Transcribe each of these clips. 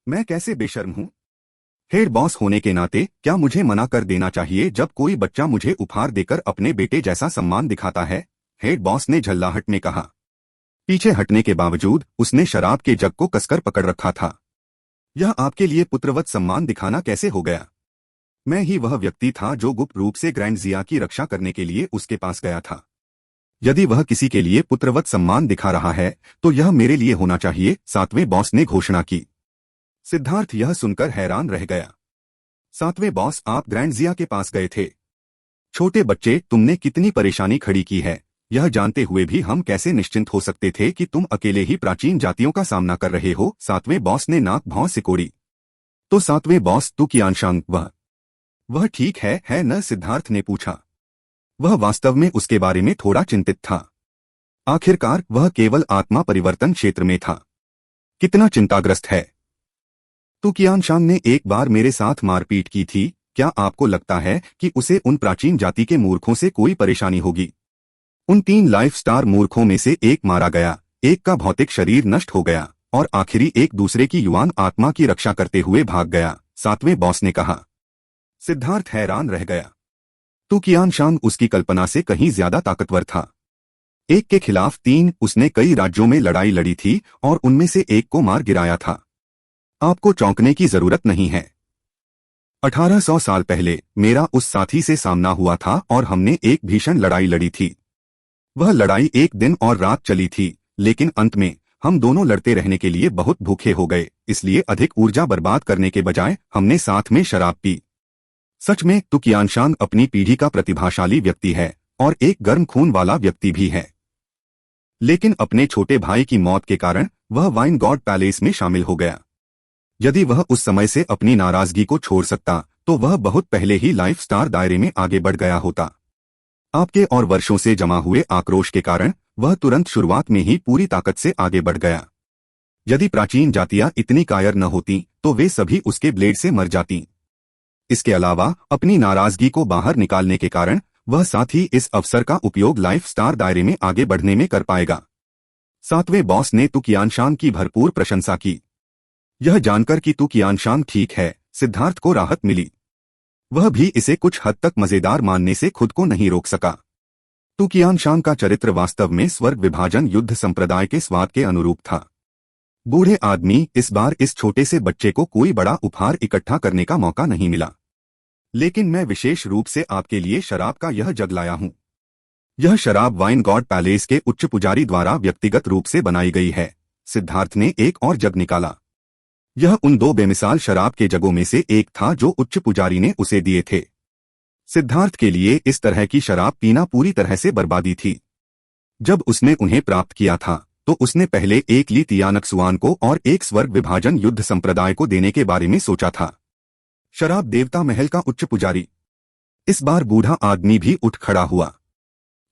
मैं कैसे बेशर्म हूँ। हेड बॉस होने के नाते क्या मुझे मना कर देना चाहिए जब कोई बच्चा मुझे उपहार देकर अपने बेटे जैसा सम्मान दिखाता है? हेड बॉस ने झल्लाहट में कहा। पीछे हटने के बावजूद उसने शराब के जग को कसकर पकड़ रखा था। यह आपके लिए पुत्रवत सम्मान दिखाना कैसे हो गया? मैं ही वह व्यक्ति था जो गुप्त रूप से ग्रैंड जिया की रक्षा करने के लिए उसके पास गया था। यदि वह किसी के लिए पुत्रवत सम्मान दिखा रहा है तो यह मेरे लिए होना चाहिए, सातवें बॉस ने घोषणा की। सिद्धार्थ यह सुनकर हैरान रह गया। सातवें बॉस, आप ग्रैंड जिया के पास गए थे? छोटे बच्चे, तुमने कितनी परेशानी खड़ी की है। यह जानते हुए भी हम कैसे निश्चिंत हो सकते थे कि तुम अकेले ही प्राचीन जातियों का सामना कर रहे हो? सातवें बॉस ने नाक भौं सिकोड़ी। तो सातवें बॉस, तू कियानशांग, वह ठीक है न? सिद्धार्थ ने पूछा। वह वास्तव में उसके बारे में थोड़ा चिंतित था। आखिरकार वह केवल आत्मा परिवर्तन क्षेत्र में था। कितना चिंताग्रस्त है। तू कियानशांग ने एक बार मेरे साथ मारपीट की थी। क्या आपको लगता है कि उसे उन प्राचीन जाति के मूर्खों से कोई परेशानी होगी? उन 3 लाइफ स्टार मूर्खों में से एक मारा गया, एक का भौतिक शरीर नष्ट हो गया और आखिरी एक दूसरे की युवान आत्मा की रक्षा करते हुए भाग गया, सातवें बॉस ने कहा। सिद्धार्थ हैरान रह गया। तू कियानशांग उसकी कल्पना से कहीं ज्यादा ताकतवर था। एक के खिलाफ 3 उसने कई राज्यों में लड़ाई लड़ी थी और उनमें से एक को मार गिराया था। आपको चौंकने की जरूरत नहीं है। 1800 साल पहले मेरा उस साथी से सामना हुआ था और हमने एक भीषण लड़ाई लड़ी थी। वह लड़ाई एक दिन और रात चली थी, लेकिन अंत में हम दोनों लड़ते रहने के लिए बहुत भूखे हो गए, इसलिए अधिक ऊर्जा बर्बाद करने के बजाय हमने साथ में शराब पी। सच में तू कियानशांग अपनी पीढ़ी का प्रतिभाशाली व्यक्ति है और एक गर्म खून वाला व्यक्ति भी है। लेकिन अपने छोटे भाई की मौत के कारण वह वाइन गॉड पैलेस में शामिल हो गया। यदि वह उस समय से अपनी नाराजगी को छोड़ सकता तो वह बहुत पहले ही लाइफ स्टार दायरे में आगे बढ़ गया होता। आपके और वर्षों से जमा हुए आक्रोश के कारण वह तुरंत शुरुआत में ही पूरी ताकत से आगे बढ़ गया। यदि प्राचीन जातियां इतनी कायर न होती तो वे सभी उसके ब्लेड से मर जाती। इसके अलावा अपनी नाराजगी को बाहर निकालने के कारण वह साथ ही इस अवसर का उपयोग लाइफ स्टार दायरे में आगे बढ़ने में कर पाएगा। सातवें बॉस ने तू कियानशांग की भरपूर प्रशंसा की। यह जानकर कि तू कियानशांग ठीक है, सिद्धार्थ को राहत मिली। वह भी इसे कुछ हद तक मजेदार मानने से खुद को नहीं रोक सका। तू कियानशांग का चरित्र वास्तव में स्वर्ग विभाजन युद्ध संप्रदाय के स्वाद के अनुरूप था। बूढ़े आदमी, इस बार इस छोटे से बच्चे को कोई बड़ा उपहार इकट्ठा करने का मौका नहीं मिला, लेकिन मैं विशेष रूप से आपके लिए शराब का यह जग लाया हूँ। यह शराब वाइन गॉड पैलेस के उच्च पुजारी द्वारा व्यक्तिगत रूप से बनाई गई है। सिद्धार्थ ने एक और जग निकाला। यह उन 2 बेमिसाल शराब के जगों में से एक था जो उच्च पुजारी ने उसे दिए थे। सिद्धार्थ के लिए इस तरह की शराब पीना पूरी तरह से बर्बादी थी। जब उसने उन्हें प्राप्त किया था तो उसने पहले एक ली तियानक्सुआन को और एक स्वर्ग विभाजन युद्ध संप्रदाय को देने के बारे में सोचा था। शराब देवता महल का उच्च पुजारी। इस बार बूढ़ा आदमी भी उठ खड़ा हुआ।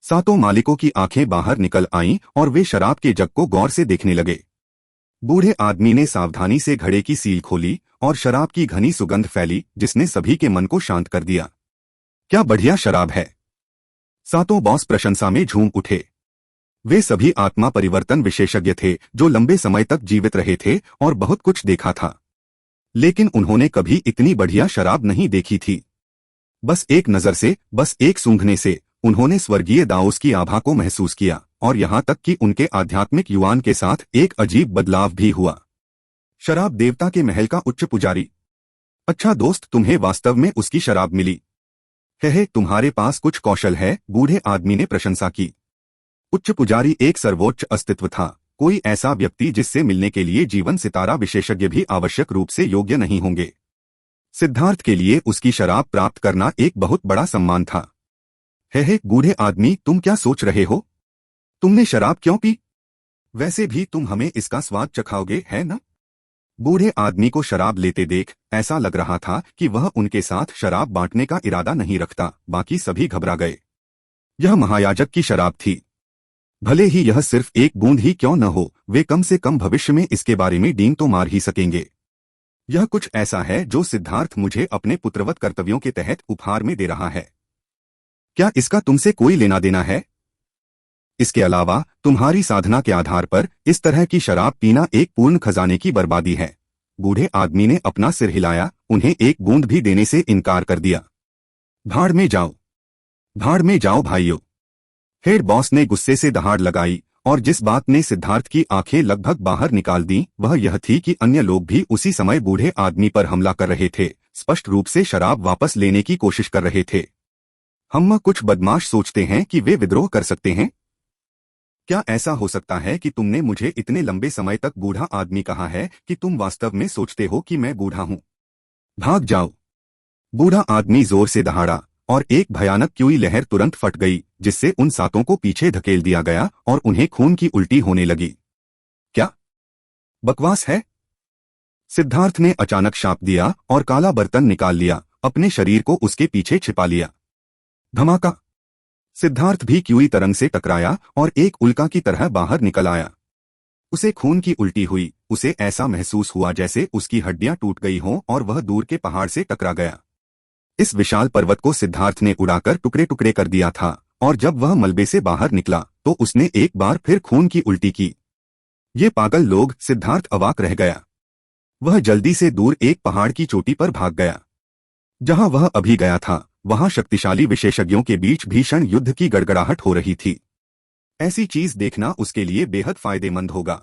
सातों मालिकों की आंखें बाहर निकल आईं और वे शराब के जग को गौर से देखने लगे। बूढ़े आदमी ने सावधानी से घड़े की सील खोली और शराब की घनी सुगंध फैली जिसने सभी के मन को शांत कर दिया। क्या बढ़िया शराब है। सातों बॉस प्रशंसा में झूम उठे। वे सभी आत्मा परिवर्तन विशेषज्ञ थे जो लंबे समय तक जीवित रहे थे और बहुत कुछ देखा था, लेकिन उन्होंने कभी इतनी बढ़िया शराब नहीं देखी थी। बस एक नजर से, बस एक सूंघने से उन्होंने स्वर्गीय दाओस की आभा को महसूस किया और यहाँ तक कि उनके आध्यात्मिक युवान के साथ एक अजीब बदलाव भी हुआ। शराब देवता के महल का उच्च पुजारी। अच्छा दोस्त, तुम्हें वास्तव में उसकी शराब मिली है, तुम्हारे पास कुछ कौशल है, बूढ़े आदमी ने प्रशंसा की। उच्च पुजारी एक सर्वोच्च अस्तित्व था, कोई ऐसा व्यक्ति जिससे मिलने के लिए जीवन सितारा विशेषज्ञ भी आवश्यक रूप से योग्य नहीं होंगे। सिद्धार्थ के लिए उसकी शराब प्राप्त करना एक बहुत बड़ा सम्मान था। हे बूढ़े आदमी, तुम क्या सोच रहे हो? तुमने शराब क्यों पी? वैसे भी तुम हमें इसका स्वाद चखाओगे, है ना? बूढ़े आदमी को शराब लेते देख ऐसा लग रहा था कि वह उनके साथ शराब बांटने का इरादा नहीं रखता। बाकी सभी घबरा गए। यह महायाजक की शराब थी। भले ही यह सिर्फ एक बूंद ही क्यों न हो, वे कम से कम भविष्य में इसके बारे में डींग तो मार ही सकेंगे। यह कुछ ऐसा है जो सिद्धार्थ मुझे अपने पुत्रवत कर्तव्यों के तहत उपहार में दे रहा है। क्या इसका तुमसे कोई लेना देना है? इसके अलावा तुम्हारी साधना के आधार पर इस तरह की शराब पीना एक पूर्ण खजाने की बर्बादी है। बूढ़े आदमी ने अपना सिर हिलाया, उन्हें एक बूंद भी देने से इनकार कर दिया। भाड़ में जाओ, भाड़ में जाओ भाइयों। हेड बॉस ने गुस्से से दहाड़ लगाई, और जिस बात ने सिद्धार्थ की आंखें लगभग बाहर निकाल दी वह यह थी कि अन्य लोग भी उसी समय बूढ़े आदमी पर हमला कर रहे थे, स्पष्ट रूप से शराब वापस लेने की कोशिश कर रहे थे। हम कुछ बदमाश सोचते हैं कि वे विद्रोह कर सकते हैं। क्या ऐसा हो सकता है कि तुमने मुझे इतने लंबे समय तक बूढ़ा आदमी कहा है कि तुम वास्तव में सोचते हो कि मैं बूढ़ा हूं? भाग जाओ। बूढ़ा आदमी जोर से दहाड़ा, और एक भयानक क्यूई लहर तुरंत फट गई, जिससे उन सातों को पीछे धकेल दिया गया और उन्हें खून की उल्टी होने लगी। क्या बकवास है? सिद्धार्थ ने अचानक शाप दिया और काला बर्तन निकाल लिया, अपने शरीर को उसके पीछे छिपा लिया। धमाका! सिद्धार्थ भी क्यूई तरंग से टकराया और एक उल्का की तरह बाहर निकल आया। उसे खून की उल्टी हुई, उसे ऐसा महसूस हुआ जैसे उसकी हड्डियां टूट गई हों और वह दूर के पहाड़ से टकरा गया। इस विशाल पर्वत को सिद्धार्थ ने उड़ाकर टुकड़े टुकड़े कर दिया था, और जब वह मलबे से बाहर निकला तो उसने एक बार फिर खून की उल्टी की। ये पागल लोग! सिद्धार्थ अवाक रह गया। वह जल्दी से दूर एक पहाड़ की चोटी पर भाग गया। जहां वह अभी गया था वहां शक्तिशाली विशेषज्ञों के बीच भीषण युद्ध की गड़गड़ाहट हो रही थी। ऐसी चीज देखना उसके लिए बेहद फायदेमंद होगा।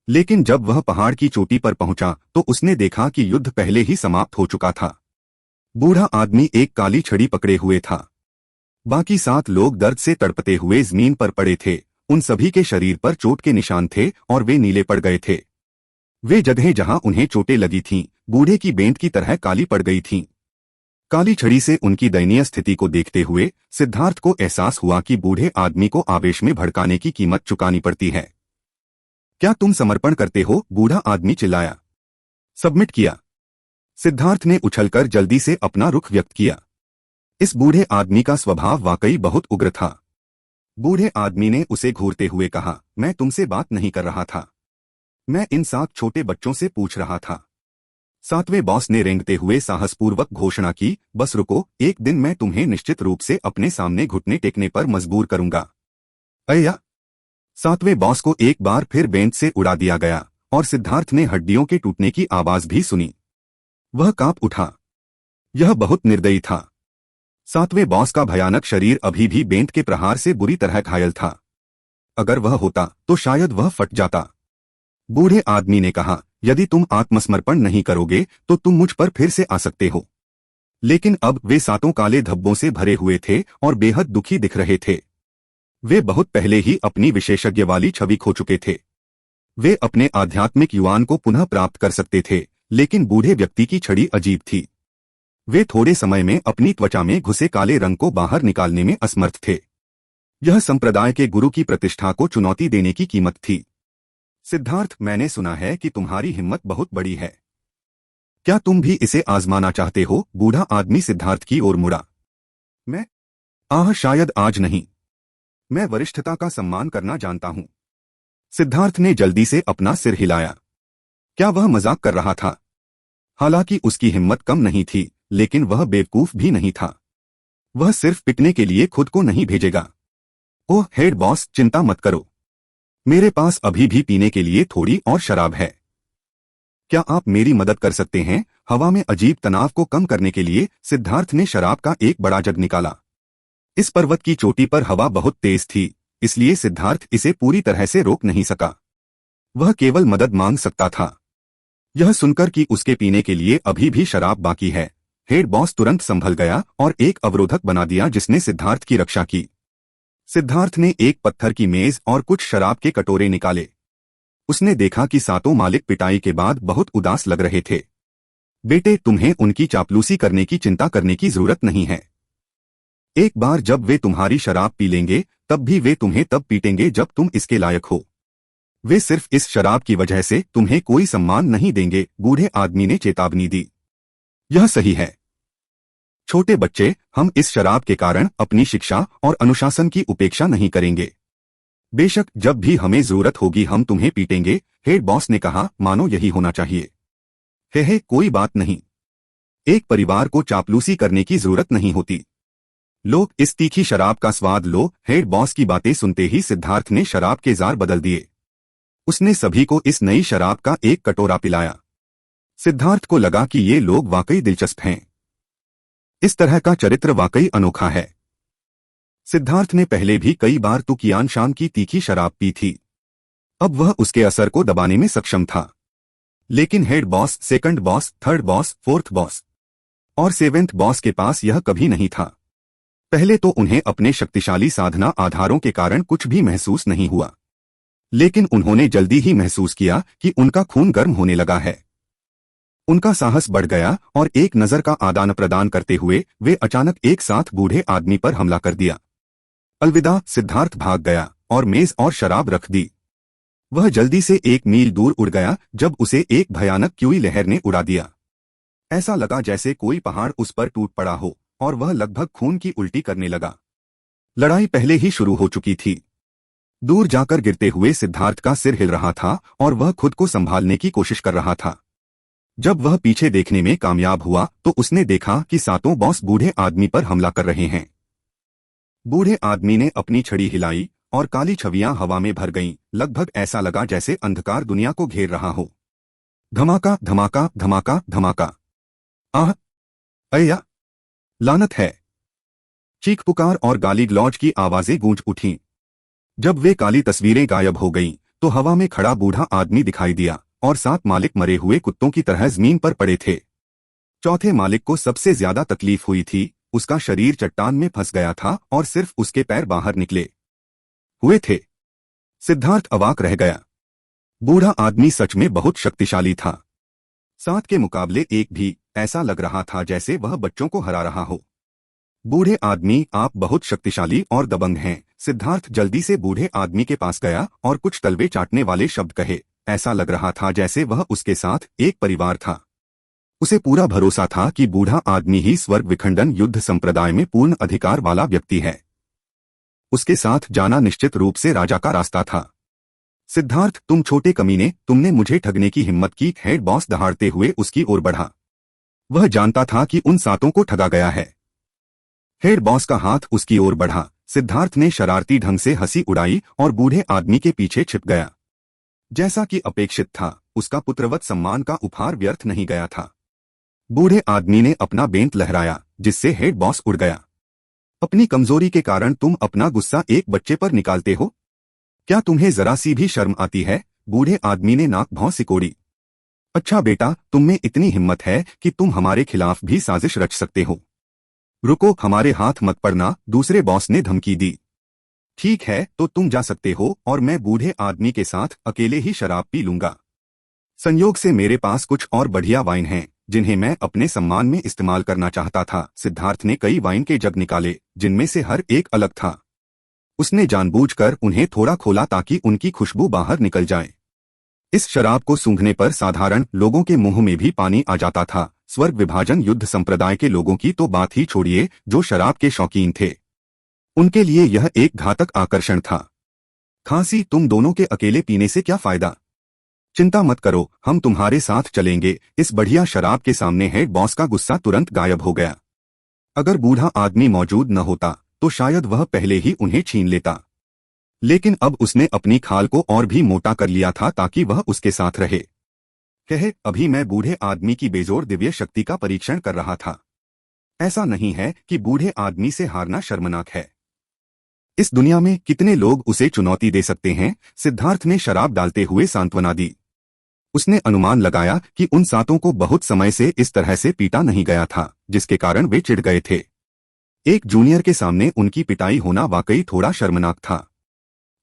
लेकिन जब वह पहाड़ की चोटी पर पहुंचा तो उसने देखा कि युद्ध पहले ही समाप्त हो चुका था। बूढ़ा आदमी एक काली छड़ी पकड़े हुए था। बाकी 7 लोग दर्द से तड़पते हुए जमीन पर पड़े थे। उन सभी के शरीर पर चोट के निशान थे और वे नीले पड़ गए थे। वे जगहें जहां उन्हें चोटें लगी थीं, बूढ़े की बेंत की तरह काली पड़ गई थीं। काली छड़ी से उनकी दयनीय स्थिति को देखते हुए सिद्धार्थ को एहसास हुआ कि बूढ़े आदमी को आवेश में भड़काने की कीमत चुकानी पड़ती है। क्या तुम समर्पण करते हो? बूढ़ा आदमी चिल्लाया। सबमिट किया। सिद्धार्थ ने उछलकर जल्दी से अपना रुख व्यक्त किया। इस बूढ़े आदमी का स्वभाव वाकई बहुत उग्र था। बूढ़े आदमी ने उसे घूरते हुए कहा, मैं तुमसे बात नहीं कर रहा था, मैं इन 7 छोटे बच्चों से पूछ रहा था। 7वें बॉस ने रेंगते हुए साहसपूर्वक घोषणा की, बस रुको, एक दिन मैं तुम्हें निश्चित रूप से अपने सामने घुटने टेकने पर मजबूर करूंगा। अय्या! 7वें बॉस को एक बार फिर बेंच से उड़ा दिया गया और सिद्धार्थ ने हड्डियों के टूटने की आवाज भी सुनी। वह कांप उठा। यह बहुत निर्दयी था। 7वें बॉस का भयानक शरीर अभी भी बेंत के प्रहार से बुरी तरह घायल था। अगर वह होता तो शायद वह फट जाता। बूढ़े आदमी ने कहा, यदि तुम आत्मसमर्पण नहीं करोगे तो तुम मुझ पर फिर से आ सकते हो। लेकिन अब वे 7 काले धब्बों से भरे हुए थे और बेहद दुखी दिख रहे थे। वे बहुत पहले ही अपनी विशेषज्ञ वाली छवि खो चुके थे। वे अपने आध्यात्मिक युवान को पुनः प्राप्त कर सकते थे, लेकिन बूढ़े व्यक्ति की छड़ी अजीब थी। वे थोड़े समय में अपनी त्वचा में घुसे काले रंग को बाहर निकालने में असमर्थ थे। यह संप्रदाय के गुरु की प्रतिष्ठा को चुनौती देने की कीमत थी। सिद्धार्थ, मैंने सुना है कि तुम्हारी हिम्मत बहुत बड़ी है। क्या तुम भी इसे आजमाना चाहते हो? बूढ़ा आदमी सिद्धार्थ की ओर मुड़ा। मैं? शायद आज नहीं। मैं वरिष्ठता का सम्मान करना जानता हूं। सिद्धार्थ ने जल्दी से अपना सिर हिलाया। क्या वह मजाक कर रहा था? हालांकि उसकी हिम्मत कम नहीं थी, लेकिन वह बेवकूफ भी नहीं था। वह सिर्फ पिटने के लिए खुद को नहीं भेजेगा। ओह हेड बॉस, चिंता मत करो, मेरे पास अभी भी पीने के लिए थोड़ी और शराब है। क्या आप मेरी मदद कर सकते हैं? हवा में अजीब तनाव को कम करने के लिए सिद्धार्थ ने शराब का एक बड़ा जग निकाला। इस पर्वत की चोटी पर हवा बहुत तेज थी, इसलिए सिद्धार्थ इसे पूरी तरह से रोक नहीं सका। वह केवल मदद मांग सकता था। यह सुनकर कि उसके पीने के लिए अभी भी शराब बाकी है, हेड बॉस तुरंत संभल गया और एक अवरोधक बना दिया जिसने सिद्धार्थ की रक्षा की। सिद्धार्थ ने एक पत्थर की मेज और कुछ शराब के कटोरे निकाले। उसने देखा कि 7 मालिक पिटाई के बाद बहुत उदास लग रहे थे। बेटे, तुम्हें उनकी चापलूसी करने की चिंता करने की जरूरत नहीं है। एक बार जब वे तुम्हारी शराब पी लेंगे तब भी वे तुम्हें तब पीटेंगे जब तुम इसके लायक हो। वे सिर्फ इस शराब की वजह से तुम्हें कोई सम्मान नहीं देंगे, बूढ़े आदमी ने चेतावनी दी। यह सही है। छोटे बच्चे, हम इस शराब के कारण अपनी शिक्षा और अनुशासन की उपेक्षा नहीं करेंगे। बेशक जब भी हमें जरूरत होगी हम तुम्हें पीटेंगे, हेड बॉस ने कहा, मानो यही होना चाहिए। हे कोई बात नहीं। एक परिवार को चापलूसी करने की जरूरत नहीं होती। लोग इस तीखी शराब का स्वाद लो। हेड बॉस की बातें सुनते ही सिद्धार्थ ने शराब के जार बदल दिए। उसने सभी को इस नई शराब का एक कटोरा पिलाया। सिद्धार्थ को लगा कि ये लोग वाकई दिलचस्प हैं। इस तरह का चरित्र वाकई अनोखा है। सिद्धार्थ ने पहले भी कई बार तू कियान शान की तीखी शराब पी थी। अब वह उसके असर को दबाने में सक्षम था। लेकिन head boss, second boss, third boss, fourth boss और सेवेंथ बॉस के पास यह कभी नहीं था। पहले तो उन्हें अपने शक्तिशाली साधना आधारों के कारण कुछ भी महसूस नहीं हुआ, लेकिन उन्होंने जल्दी ही महसूस किया कि उनका खून गर्म होने लगा है। उनका साहस बढ़ गया और एक नजर का आदान प्रदान करते हुए वे अचानक एक साथ बूढ़े आदमी पर हमला कर दिया। अलविदा। सिद्धार्थ भाग गया और मेज और शराब रख दी। वह जल्दी से 1 मील दूर उड़ गया जब उसे एक भयानक क्यूई लहर ने उड़ा दिया। ऐसा लगा जैसे कोई पहाड़ उस पर टूट पड़ा हो और वह लगभग खून की उल्टी करने लगा। लड़ाई पहले ही शुरू हो चुकी थी। दूर जाकर गिरते हुए सिद्धार्थ का सिर हिल रहा था और वह खुद को संभालने की कोशिश कर रहा था। जब वह पीछे देखने में कामयाब हुआ तो उसने देखा कि सातों बॉस बूढ़े आदमी पर हमला कर रहे हैं। बूढ़े आदमी ने अपनी छड़ी हिलाई और काली छवियां हवा में भर गईं। लगभग ऐसा लगा जैसे अंधकार दुनिया को घेर रहा हो। धमाका धमाका धमाका धमाका। आह! अय्या! लानत है! चीख पुकार और गाली गलौज की आवाजें गूंज उठीं। जब वे काली तस्वीरें गायब हो गईं, तो हवा में खड़ा बूढ़ा आदमी दिखाई दिया और 7 मालिक मरे हुए कुत्तों की तरह जमीन पर पड़े थे। चौथे मालिक को सबसे ज्यादा तकलीफ हुई थी। उसका शरीर चट्टान में फंस गया था और सिर्फ उसके पैर बाहर निकले हुए थे। सिद्धार्थ अवाक रह गया। बूढ़ा आदमी सच में बहुत शक्तिशाली था। 7 के मुकाबले 1 भी। ऐसा लग रहा था जैसे वह बच्चों को हरा रहा हो। बूढ़े आदमी, आप बहुत शक्तिशाली और दबंग हैं। सिद्धार्थ जल्दी से बूढ़े आदमी के पास गया और कुछ तलवे चाटने वाले शब्द कहे। ऐसा लग रहा था जैसे वह उसके साथ एक परिवार था। उसे पूरा भरोसा था कि बूढ़ा आदमी ही स्वर्ग विखंडन युद्ध संप्रदाय में पूर्ण अधिकार वाला व्यक्ति है। उसके साथ जाना निश्चित रूप से राजा का रास्ता था। सिद्धार्थ, तुम छोटे कमीने, तुमने मुझे ठगने की हिम्मत की। हेड बॉस दहाड़ते हुए उसकी ओर बढ़ा। वह जानता था कि उन सातों को ठगा गया है। हेड बॉस का हाथ उसकी ओर बढ़ा। सिद्धार्थ ने शरारती ढंग से हंसी उड़ाई और बूढ़े आदमी के पीछे छिप गया। जैसा कि अपेक्षित था, उसका पुत्रवत सम्मान का उपहार व्यर्थ नहीं गया था। बूढ़े आदमी ने अपना बेंत लहराया, जिससे हेड बॉस उड़ गया। अपनी कमजोरी के कारण तुम अपना गुस्सा एक बच्चे पर निकालते हो? क्या तुम्हें जरा सी भी शर्म आती है? बूढ़े आदमी ने नाक भौं सिकोड़ी। अच्छा बेटा, तुममें इतनी हिम्मत है कि तुम हमारे खिलाफ भी साजिश रच सकते हो। रुको, हमारे हाथ मत पड़ना, दूसरे बॉस ने धमकी दी। ठीक है, तो तुम जा सकते हो और मैं बूढ़े आदमी के साथ अकेले ही शराब पी लूंगा। संयोग से मेरे पास कुछ और बढ़िया वाइन हैं, जिन्हें मैं अपने सम्मान में इस्तेमाल करना चाहता था। सिद्धार्थ ने कई वाइन के जग निकाले, जिनमें से हर एक अलग था। उसने जानबूझकर उन्हें थोड़ा खोला ताकि उनकी खुशबू बाहर निकल जाए। इस शराब को सूंघने पर साधारण लोगों के मुंह में भी पानी आ जाता था। स्वर्ग विभाजन युद्ध संप्रदाय के लोगों की तो बात ही छोड़िए, जो शराब के शौकीन थे। उनके लिए यह एक घातक आकर्षण था। खांसी, तुम दोनों के अकेले पीने से क्या फायदा? चिंता मत करो, हम तुम्हारे साथ चलेंगे। इस बढ़िया शराब के सामने हेड बॉस का गुस्सा तुरंत गायब हो गया। अगर बूढ़ा आदमी मौजूद न होता तो शायद वह पहले ही उन्हें छीन लेता। लेकिन अब उसने अपनी खाल को और भी मोटा कर लिया था ताकि वह उसके साथ रहे। कहे, अभी मैं बूढ़े आदमी की बेजोड़ दिव्य शक्ति का परीक्षण कर रहा था। ऐसा नहीं है कि बूढ़े आदमी से हारना शर्मनाक है। इस दुनिया में कितने लोग उसे चुनौती दे सकते हैं? सिद्धार्थ ने शराब डालते हुए सांत्वना दी। उसने अनुमान लगाया कि उन सातों को बहुत समय से इस तरह से पीटा नहीं गया था, जिसके कारण वे चिढ़ गए थे। एक जूनियर के सामने उनकी पिटाई होना वाकई थोड़ा शर्मनाक था।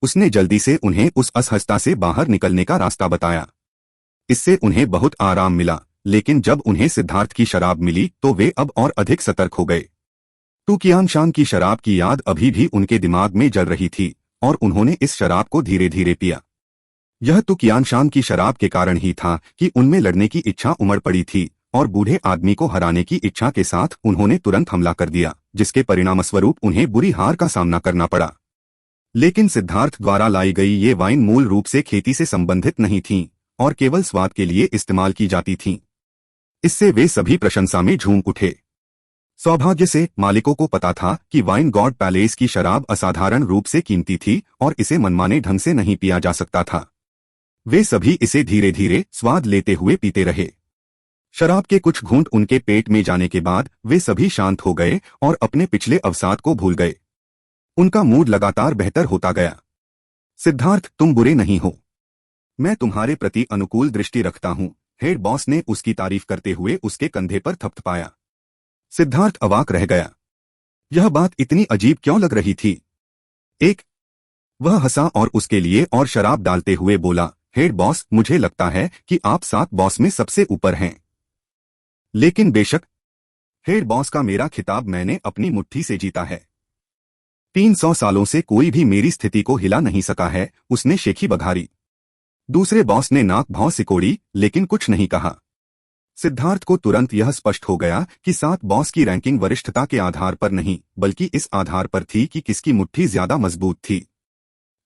उसने जल्दी से उन्हें उस असहजता से बाहर निकलने का रास्ता बताया। इससे उन्हें बहुत आराम मिला, लेकिन जब उन्हें सिद्धार्थ की शराब मिली तो वे अब और अधिक सतर्क हो गए। तू कियान शान की शराब की याद अभी भी उनके दिमाग में जल रही थी और उन्होंने इस शराब को धीरे धीरे पिया। यह तू कियान शान की शराब के कारण ही था कि उनमें लड़ने की इच्छा उमड़ पड़ी थी और बूढ़े आदमी को हराने की इच्छा के साथ उन्होंने तुरंत हमला कर दिया, जिसके परिणामस्वरूप उन्हें बुरी हार का सामना करना पड़ा। लेकिन सिद्धार्थ द्वारा लाई गई ये वाइन मूल रूप से खेती से संबंधित नहीं थीं और केवल स्वाद के लिए इस्तेमाल की जाती थीं। इससे वे सभी प्रशंसा में झूम उठे। सौभाग्य से मालिकों को पता था कि वाइन गॉड पैलेस की शराब असाधारण रूप से कीमती थी और इसे मनमाने ढंग से नहीं पिया जा सकता था। वे सभी इसे धीरे धीरे स्वाद लेते हुए पीते रहे। शराब के कुछ घूंट उनके पेट में जाने के बाद वे सभी शांत हो गए और अपने पिछले अवसाद को भूल गए। उनका मूड लगातार बेहतर होता गया। सिद्धार्थ, तुम बुरे नहीं हो। मैं तुम्हारे प्रति अनुकूल दृष्टि रखता हूं। हेड बॉस ने उसकी तारीफ करते हुए उसके कंधे पर थपथपाया। सिद्धार्थ अवाक रह गया। यह बात इतनी अजीब क्यों लग रही थी? वह हंसा और उसके लिए और शराब डालते हुए बोला, हेड बॉस, मुझे लगता है कि आप 7 बॉस में सबसे ऊपर हैं। लेकिन बेशक, हेड बॉस का मेरा खिताब मैंने अपनी मुट्ठी से जीता है। 300 सालों से कोई भी मेरी स्थिति को हिला नहीं सका है। उसने शेखी बघारी। दूसरे बॉस ने नाक भौं सिकोड़ी, लेकिन कुछ नहीं कहा। सिद्धार्थ को तुरंत यह स्पष्ट हो गया कि 7 बॉस की रैंकिंग वरिष्ठता के आधार पर नहीं, बल्कि इस आधार पर थी कि किसकी मुट्ठी ज्यादा मजबूत थी।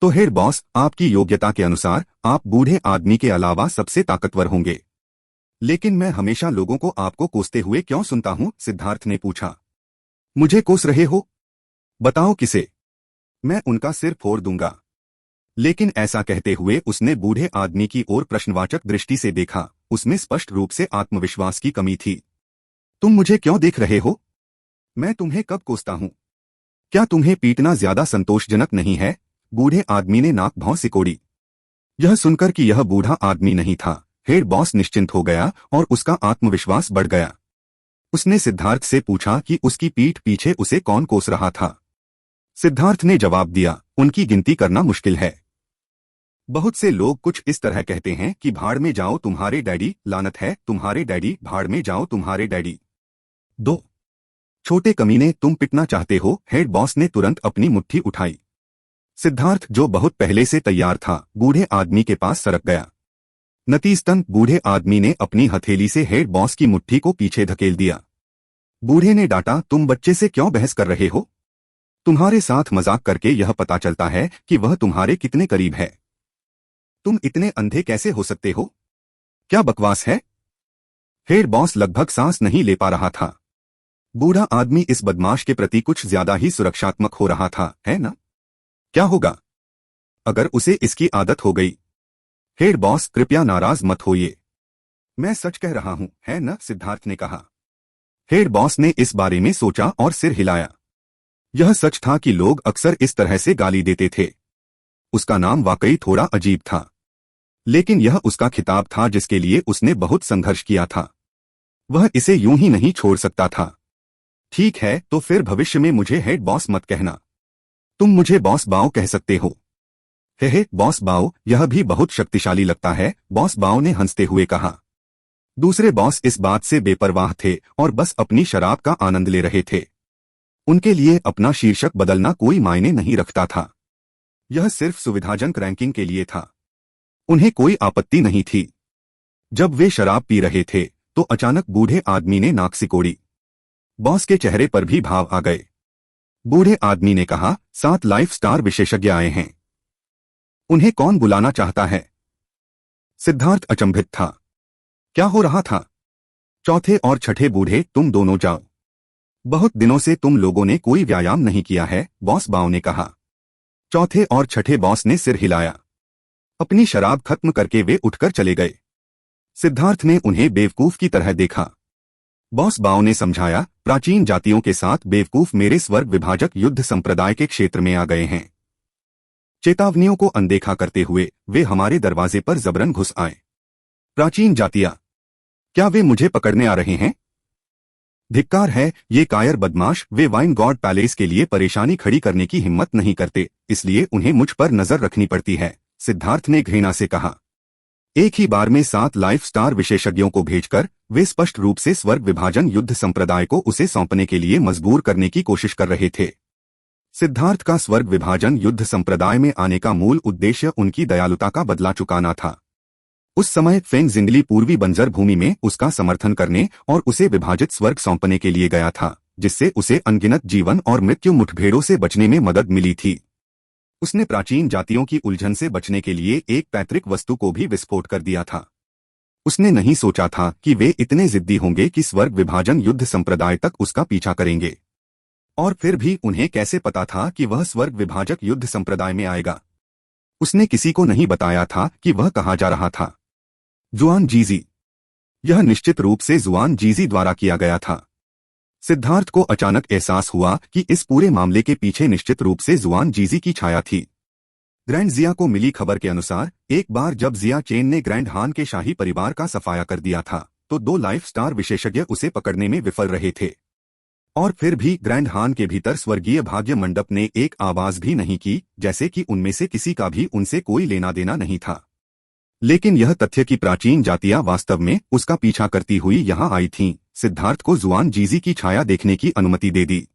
तो हेड बॉस, आपकी योग्यता के अनुसार आप बूढ़े आदमी के अलावा सबसे ताकतवर होंगे। लेकिन मैं हमेशा लोगों को आपको कोसते हुए क्यों सुनता हूं? सिद्धार्थ ने पूछा। मुझे कोस रहे हो? बताओ किसे? मैं उनका सिर फोड़ दूंगा। लेकिन ऐसा कहते हुए उसने बूढ़े आदमी की ओर प्रश्नवाचक दृष्टि से देखा। उसमें स्पष्ट रूप से आत्मविश्वास की कमी थी। तुम मुझे क्यों देख रहे हो? मैं तुम्हें कब कोसता हूं? क्या तुम्हें पीटना ज्यादा संतोषजनक नहीं है? बूढ़े आदमी ने नाक भौं सिकोड़ी। यह सुनकर कि यह बूढ़ा आदमी नहीं था, हेड बॉस निश्चिंत हो गया और उसका आत्मविश्वास बढ़ गया। उसने सिद्धार्थ से पूछा कि उसकी पीठ पीछे उसे कौन कोस रहा था। सिद्धार्थ ने जवाब दिया, उनकी गिनती करना मुश्किल है। बहुत से लोग कुछ इस तरह कहते हैं कि भाड़ में जाओ तुम्हारे डैडी, लानत है तुम्हारे डैडी, भाड़ में जाओ तुम्हारे डैडी। 2 छोटे कमीने, तुम पिटना चाहते हो? हेड बॉस ने तुरंत अपनी मुट्ठी उठाई। सिद्धार्थ, जो बहुत पहले से तैयार था, बूढ़े आदमी के पास सरक गया। नतीजतन बूढ़े आदमी ने अपनी हथेली से हेड बॉस की मुट्ठी को पीछे धकेल दिया। बूढ़े ने डांटा, तुम बच्चे से क्यों बहस कर रहे हो? तुम्हारे साथ मजाक करके यह पता चलता है कि वह तुम्हारे कितने करीब है। तुम इतने अंधे कैसे हो सकते हो? क्या बकवास है? हेड बॉस लगभग सांस नहीं ले पा रहा था। बूढ़ा आदमी इस बदमाश के प्रति कुछ ज्यादा ही सुरक्षात्मक हो रहा था, है ना? क्या होगा अगर उसे इसकी आदत हो गई? हेड बॉस, कृपया नाराज मत होइए। मैं सच कह रहा हूं, है ना? सिद्धार्थ ने कहा। हेड बॉस ने इस बारे में सोचा और सिर हिलाया। यह सच था कि लोग अक्सर इस तरह से गाली देते थे। उसका नाम वाकई थोड़ा अजीब था, लेकिन यह उसका खिताब था जिसके लिए उसने बहुत संघर्ष किया था। वह इसे यूं ही नहीं छोड़ सकता था। ठीक है, तो फिर भविष्य में मुझे हेड बॉस मत कहना। तुम मुझे बॉस बाओ कह सकते हो। हे बॉस बाओ, यह भी बहुत शक्तिशाली लगता है, बॉस बाओ ने हंसते हुए कहा। दूसरे बॉस इस बात से बेपरवाह थे और बस अपनी शराब का आनंद ले रहे थे। उनके लिए अपना शीर्षक बदलना कोई मायने नहीं रखता था। यह सिर्फ सुविधाजनक रैंकिंग के लिए था। उन्हें कोई आपत्ति नहीं थी। जब वे शराब पी रहे थे तो अचानक बूढ़े आदमी ने नाक सिकोड़ी। बॉस के चेहरे पर भी भाव आ गए। बूढ़े आदमी ने कहा, 7 लाइफ स्टार विशेषज्ञ आए हैं। उन्हें कौन बुलाना चाहता है? सिद्धार्थ अचंभित था। क्या हो रहा था? चौथे और छठे बूढ़े, तुम दोनों जाओ। बहुत दिनों से तुम लोगों ने कोई व्यायाम नहीं किया है, बॉस बाओ ने कहा। चौथे और छठे बॉस ने सिर हिलाया। अपनी शराब खत्म करके वे उठकर चले गए। सिद्धार्थ ने उन्हें बेवकूफ की तरह देखा। बॉस बाओ ने समझाया, प्राचीन जातियों के साथ बेवकूफ मेरे स्वर्ग विभाजक युद्ध संप्रदाय के क्षेत्र में आ गए हैं। चेतावनियों को अनदेखा करते हुए वे हमारे दरवाजे पर जबरन घुस आए। प्राचीन जातियां, क्या वे मुझे पकड़ने आ रहे हैं? धिक्कार है, ये कायर बदमाश, वे वाइन गॉड पैलेस के लिए परेशानी खड़ी करने की हिम्मत नहीं करते, इसलिए उन्हें मुझ पर नजर रखनी पड़ती है, सिद्धार्थ ने घृणा से कहा। एक ही बार में 7 लाइफ स्टार विशेषज्ञों को भेजकर वे स्पष्ट रूप से स्वर्ग विभाजन युद्ध संप्रदाय को उसे सौंपने के लिए मजबूर करने की कोशिश कर रहे थे। सिद्धार्थ का स्वर्ग विभाजन युद्ध संप्रदाय में आने का मूल उद्देश्य उनकी दयालुता का बदला चुकाना था। उस समय फेंग जिंगली पूर्वी बंजर भूमि में उसका समर्थन करने और उसे विभाजित स्वर्ग सौंपने के लिए गया था, जिससे उसे अनगिनत जीवन और मृत्यु मुठभेड़ों से बचने में मदद मिली थी। उसने प्राचीन जातियों की उलझन से बचने के लिए एक पैतृक वस्तु को भी विस्फोट कर दिया था। उसने नहीं सोचा था कि वे इतने जिद्दी होंगे कि स्वर्ग विभाजन युद्ध संप्रदाय तक उसका पीछा करेंगे। और फिर भी उन्हें कैसे पता था कि वह स्वर्ग विभाजक युद्ध संप्रदाय में आएगा? उसने किसी को नहीं बताया था कि वह कहाँ जा रहा था। जुआन जीजी यह निश्चित रूप से जुआन जीजी द्वारा किया गया था। सिद्धार्थ को अचानक एहसास हुआ कि इस पूरे मामले के पीछे निश्चित रूप से जुआन जीजी की छाया थी। ग्रैंड जिया को मिली खबर के अनुसार एक बार जब जिया चेन ने ग्रैंड हान के शाही परिवार का सफाया कर दिया था तो 2 लाइफस्टार विशेषज्ञ उसे पकड़ने में विफल रहे थे। और फिर भी ग्रैंड हान के भीतर स्वर्गीय भाग्य मंडप ने एक आवाज भी नहीं की, जैसे कि उनमें से किसी का भी उनसे कोई लेना देना नहीं था। लेकिन यह तथ्य कि प्राचीन जातियां वास्तव में उसका पीछा करती हुई यहां आई थीं, सिद्धार्थ को जुआन जीजी की छाया देखने की अनुमति दे दी।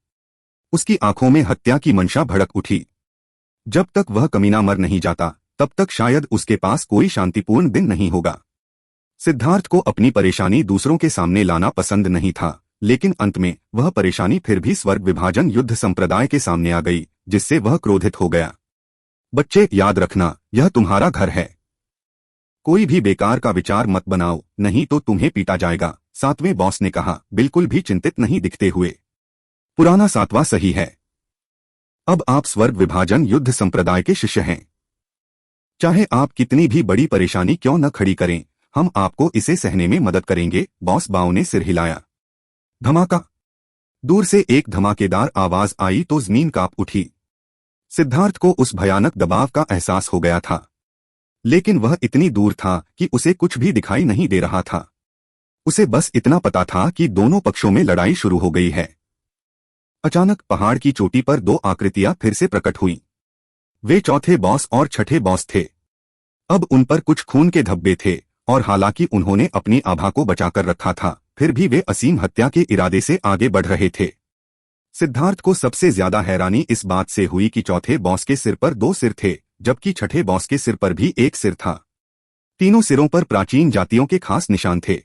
उसकी आंखों में हत्या की मंशा भड़क उठी। जब तक वह कमीना मर नहीं जाता तब तक शायद उसके पास कोई शांतिपूर्ण दिन नहीं होगा। सिद्धार्थ को अपनी परेशानी दूसरों के सामने लाना पसंद नहीं था, लेकिन अंत में वह परेशानी फिर भी स्वर्ग विभाजन युद्ध संप्रदाय के सामने आ गई, जिससे वह क्रोधित हो गया। बच्चे, याद रखना, यह तुम्हारा घर है। कोई भी बेकार का विचार मत बनाओ, नहीं तो तुम्हें पीटा जाएगा, 7वें बॉस ने कहा, बिल्कुल भी चिंतित नहीं दिखते हुए। पुराना 7वां सही है। अब आप स्वर्ग विभाजन युद्ध संप्रदाय के शिष्य हैं। चाहे आप कितनी भी बड़ी परेशानी क्यों न खड़ी करें, हम आपको इसे सहने में मदद करेंगे। बॉस बाओ ने सिर हिलाया। धमाका। दूर से एक धमाकेदार आवाज आई तो जमीन कांप उठी। सिद्धार्थ को उस भयानक दबाव का एहसास हो गया था, लेकिन वह इतनी दूर था कि उसे कुछ भी दिखाई नहीं दे रहा था। उसे बस इतना पता था कि दोनों पक्षों में लड़ाई शुरू हो गई है। अचानक पहाड़ की चोटी पर 2 आकृतियां फिर से प्रकट हुईं। वे चौथे बॉस और छठे बॉस थे। अब उन पर कुछ खून के धब्बे थे, और हालांकि उन्होंने अपनी आभा को बचाकर रखा था, फिर भी वे असीम हत्या के इरादे से आगे बढ़ रहे थे। सिद्धार्थ को सबसे ज्यादा हैरानी इस बात से हुई कि चौथे बॉस के सिर पर 2 सिर थे, जबकि छठे बॉस के सिर पर भी एक सिर था। तीनों सिरों पर प्राचीन जातियों के खास निशान थे।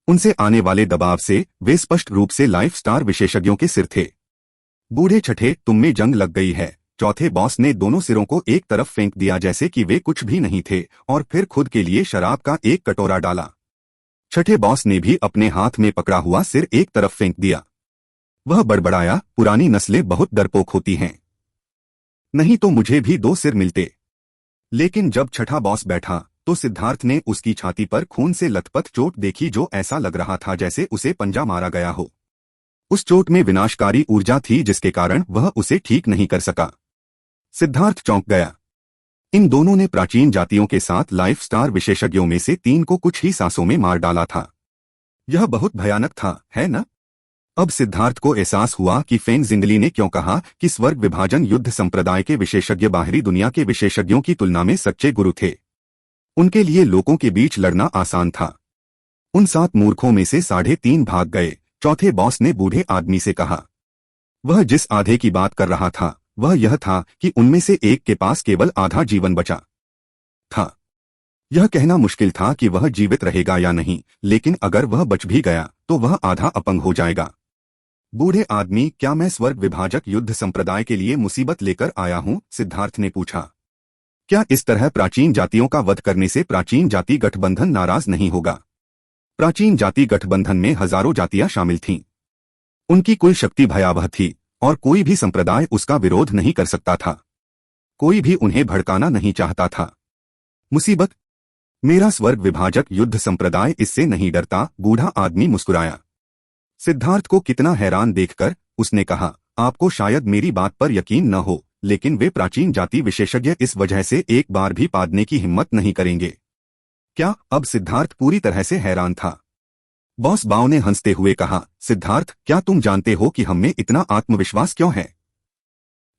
उनसे आने वाले दबाव से वे स्पष्ट रूप से लाइफस्टार विशेषज्ञों के सिर थे। बूढ़े छठे, तुम में जंग लग गई है। चौथे बॉस ने दोनों सिरों को एक तरफ फेंक दिया जैसे कि वे कुछ भी नहीं थे, और फिर खुद के लिए शराब का एक कटोरा डाला। छठे बॉस ने भी अपने हाथ में पकड़ा हुआ सिर एक तरफ फेंक दिया। वह बड़बड़ाया, पुरानी नस्लें बहुत डरपोक होती हैं। नहीं तो मुझे भी 2 सिर मिलते। लेकिन जब छठा बॉस बैठा तो सिद्धार्थ ने उसकी छाती पर खून से लथपथ चोट देखी, जो ऐसा लग रहा था जैसे उसे पंजा मारा गया हो। उस चोट में विनाशकारी ऊर्जा थी, जिसके कारण वह उसे ठीक नहीं कर सका। सिद्धार्थ चौंक गया। इन दोनों ने प्राचीन जातियों के साथ लाइफस्टार विशेषज्ञों में से 3 को कुछ ही सांसों में मार डाला था। यह बहुत भयानक था, है न? अब सिद्धार्थ को एहसास हुआ कि फेंग जिंगली ने क्यों कहा कि स्वर्ग विभाजन युद्ध संप्रदाय के विशेषज्ञ बाहरी दुनिया के विशेषज्ञों की तुलना में सच्चे गुरु थे। उनके लिए लोगों के बीच लड़ना आसान था। उन 7 मूर्खों में से 3.5 भाग गए। चौथे बॉस ने बूढ़े आदमी से कहा। वह जिस आधे की बात कर रहा था वह यह था कि उनमें से एक के पास केवल आधा जीवन बचा था। यह कहना मुश्किल था कि वह जीवित रहेगा या नहीं, लेकिन अगर वह बच भी गया तो वह आधा अपंग हो जाएगा। बूढ़े आदमी, क्या मैं स्वर्ग विभाजक युद्ध संप्रदाय के लिए मुसीबत लेकर आया हूं? सिद्धार्थ ने पूछा। क्या इस तरह प्राचीन जातियों का वध करने से प्राचीन जाति गठबंधन नाराज नहीं होगा? प्राचीन जाति गठबंधन में हजारों जातियां शामिल थीं। उनकी कुल शक्ति भयावह थी और कोई भी संप्रदाय उसका विरोध नहीं कर सकता था। कोई भी उन्हें भड़काना नहीं चाहता था। मुसीबत? मेरा स्वर्ग विभाजक युद्ध संप्रदाय इससे नहीं डरता। बूढ़ा आदमी मुस्कुराया। सिद्धार्थ को कितना हैरान देखकर उसने कहा, आपको शायद मेरी बात पर यकीन न हो, लेकिन वे प्राचीन जाति विशेषज्ञ इस वजह से एक बार भी पादने की हिम्मत नहीं करेंगे। क्या? अब सिद्धार्थ पूरी तरह से हैरान था। बॉस बाओ ने हंसते हुए कहा, सिद्धार्थ, क्या तुम जानते हो कि हम में इतना आत्मविश्वास क्यों है?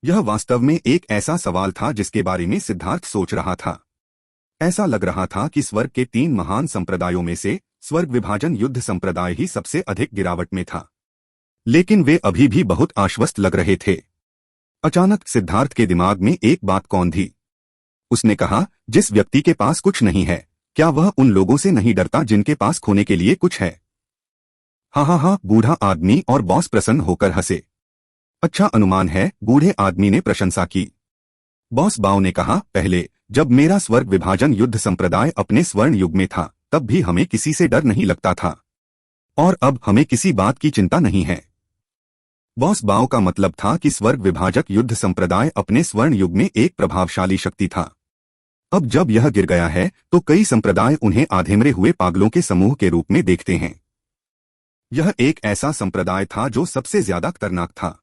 यह वास्तव में एक ऐसा सवाल था जिसके बारे में सिद्धार्थ सोच रहा था। ऐसा लग रहा था कि स्वर्ग के 3 महान संप्रदायों में से स्वर्ग विभाजन युद्ध संप्रदाय ही सबसे अधिक गिरावट में था, लेकिन वे अभी भी बहुत आश्वस्त लग रहे थे। अचानक सिद्धार्थ के दिमाग में एक बात कौंध दी। उसने कहा, जिस व्यक्ति के पास कुछ नहीं है, क्या वह उन लोगों से नहीं डरता जिनके पास खोने के लिए कुछ है? हाँ, बूढ़ा आदमी और बॉस प्रसन्न होकर हंसे। अच्छा अनुमान है, बूढ़े आदमी ने प्रशंसा की। बॉस बाओ ने कहा, पहले जब मेरा स्वर्ग विभाजन युद्ध संप्रदाय अपने स्वर्ण युग में था तब भी हमें किसी से डर नहीं लगता था, और अब हमें किसी बात की चिंता नहीं है। बॉस बाओ का मतलब था कि स्वर्ग विभाजक युद्ध संप्रदाय अपने स्वर्ण युग में एक प्रभावशाली शक्ति था। अब जब यह गिर गया है तो कई संप्रदाय उन्हें आधेमरे हुए पागलों के समूह के रूप में देखते हैं। यह एक ऐसा संप्रदाय था जो सबसे ज्यादा खतरनाक था।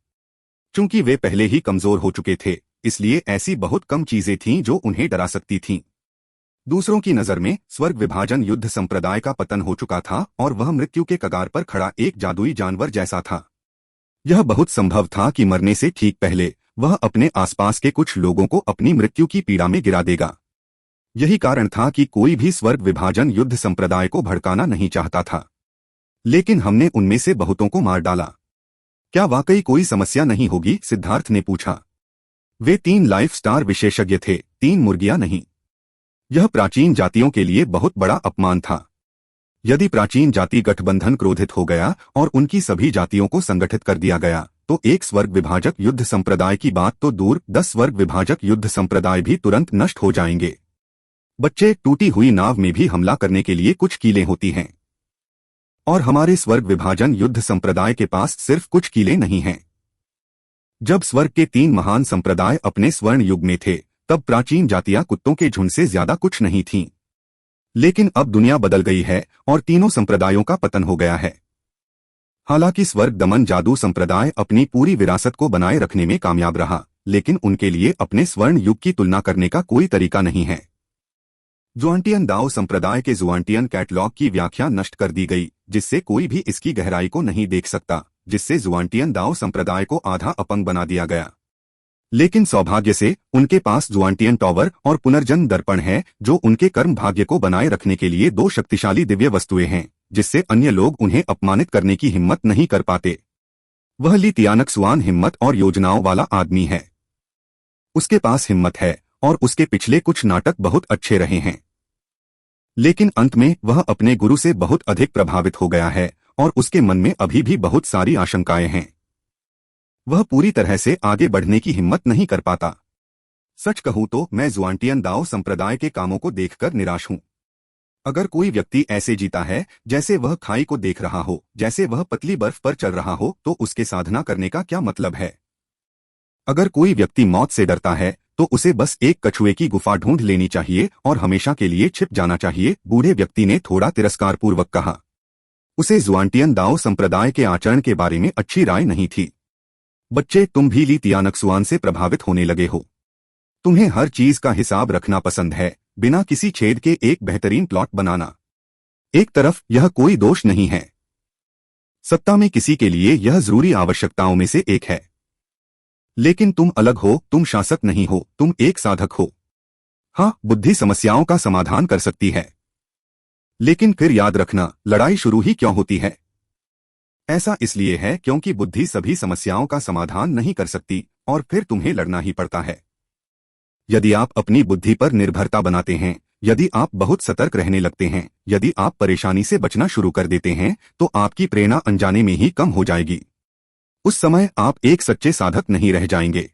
चूंकि वे पहले ही कमजोर हो चुके थे, इसलिए ऐसी बहुत कम चीजें थीं जो उन्हें डरा सकती थीं। दूसरों की नजर में स्वर्ग विभाजन युद्ध संप्रदाय का पतन हो चुका था और वह मृत्यु के कगार पर खड़ा एक जादुई जानवर जैसा था। यह बहुत संभव था कि मरने से ठीक पहले वह अपने आसपास के कुछ लोगों को अपनी मृत्यु की पीड़ा में गिरा देगा। यही कारण था कि कोई भी स्वर्ग विभाजन युद्ध संप्रदाय को भड़काना नहीं चाहता था, लेकिन हमने उनमें से बहुतों को मार डाला। क्या वाकई कोई समस्या नहीं होगी? सिद्धार्थ ने पूछा। वे 3 लाइफ स्टार विशेषज्ञ थे, 3 मुर्गियां नहीं। यह प्राचीन जातियों के लिए बहुत बड़ा अपमान था। यदि प्राचीन जाति गठबंधन क्रोधित हो गया और उनकी सभी जातियों को संगठित कर दिया गया तो एक स्वर्ग विभाजक युद्ध संप्रदाय की बात तो दूर, 10 स्वर्ग विभाजक युद्ध संप्रदाय भी तुरंत नष्ट हो जाएंगे। बच्चे, टूटी हुई नाव में भी हमला करने के लिए कुछ कीलें होती हैं, और हमारे स्वर्ग विभाजन युद्ध संप्रदाय के पास सिर्फ कुछ कीलें नहीं हैं। जब स्वर्ग के 3 महान संप्रदाय अपने स्वर्ण युग में थे तब प्राचीन जातियां कुत्तों के झुंड से ज्यादा कुछ नहीं थीं। लेकिन अब दुनिया बदल गई है और तीनों संप्रदायों का पतन हो गया है। हालांकि स्वर्ग दमन जादू संप्रदाय अपनी पूरी विरासत को बनाए रखने में कामयाब रहा, लेकिन उनके लिए अपने स्वर्ण युग की तुलना करने का कोई तरीका नहीं है। जुआंटियन दाओ संप्रदाय के जुआंटियन कैटलॉग की व्याख्या नष्ट कर दी गई, जिससे कोई भी इसकी गहराई को नहीं देख सकता, जिससे जुआंटियन दाओ संप्रदाय को आधा अपंग बना दिया गया। लेकिन सौभाग्य से उनके पास जुआंटियन टॉवर और पुनर्जन्म दर्पण है, जो उनके कर्म भाग्य को बनाए रखने के लिए 2 शक्तिशाली दिव्य वस्तुएं हैं, जिससे अन्य लोग उन्हें अपमानित करने की हिम्मत नहीं कर पाते। वह ली तियानक्सुआन हिम्मत और योजनाओं वाला आदमी है। उसके पास हिम्मत है और उसके पिछले कुछ नाटक बहुत अच्छे रहे हैं, लेकिन अंत में वह अपने गुरु से बहुत अधिक प्रभावित हो गया है और उसके मन में अभी भी बहुत सारी आशंकाएं हैं। वह पूरी तरह से आगे बढ़ने की हिम्मत नहीं कर पाता। सच कहूं तो मैं जुआंटियन दाओ संप्रदाय के कामों को देखकर निराश हूं। अगर कोई व्यक्ति ऐसे जीता है जैसे वह खाई को देख रहा हो, जैसे वह पतली बर्फ पर चल रहा हो, तो उसके साधना करने का क्या मतलब है? अगर कोई व्यक्ति मौत से डरता है तो उसे बस एक कछुए की गुफा ढूंढ लेनी चाहिए और हमेशा के लिए छिप जाना चाहिए, बूढ़े व्यक्ति ने थोड़ा तिरस्कारपूर्वक कहा। उसे जुआंटियन दाओ संप्रदाय के आचरण के बारे में अच्छी राय नहीं थी। बच्चे, तुम भी ली तियानक्सुआन से प्रभावित होने लगे हो। तुम्हें हर चीज का हिसाब रखना पसंद है, बिना किसी छेद के एक बेहतरीन प्लॉट बनाना। एक तरफ यह कोई दोष नहीं है। सत्ता में किसी के लिए यह जरूरी आवश्यकताओं में से एक है। लेकिन तुम अलग हो, तुम शासक नहीं हो, तुम एक साधक हो। हाँ, बुद्धि समस्याओं का समाधान कर सकती है, लेकिन फिर याद रखना, लड़ाई शुरू ही क्यों होती है? ऐसा इसलिए है क्योंकि बुद्धि सभी समस्याओं का समाधान नहीं कर सकती और फिर तुम्हें लड़ना ही पड़ता है। यदि आप अपनी बुद्धि पर निर्भरता बनाते हैं, यदि आप बहुत सतर्क रहने लगते हैं, यदि आप परेशानी से बचना शुरू कर देते हैं, तो आपकी प्रेरणा अनजाने में ही कम हो जाएगी। उस समय आप एक सच्चे साधक नहीं रह जाएंगे।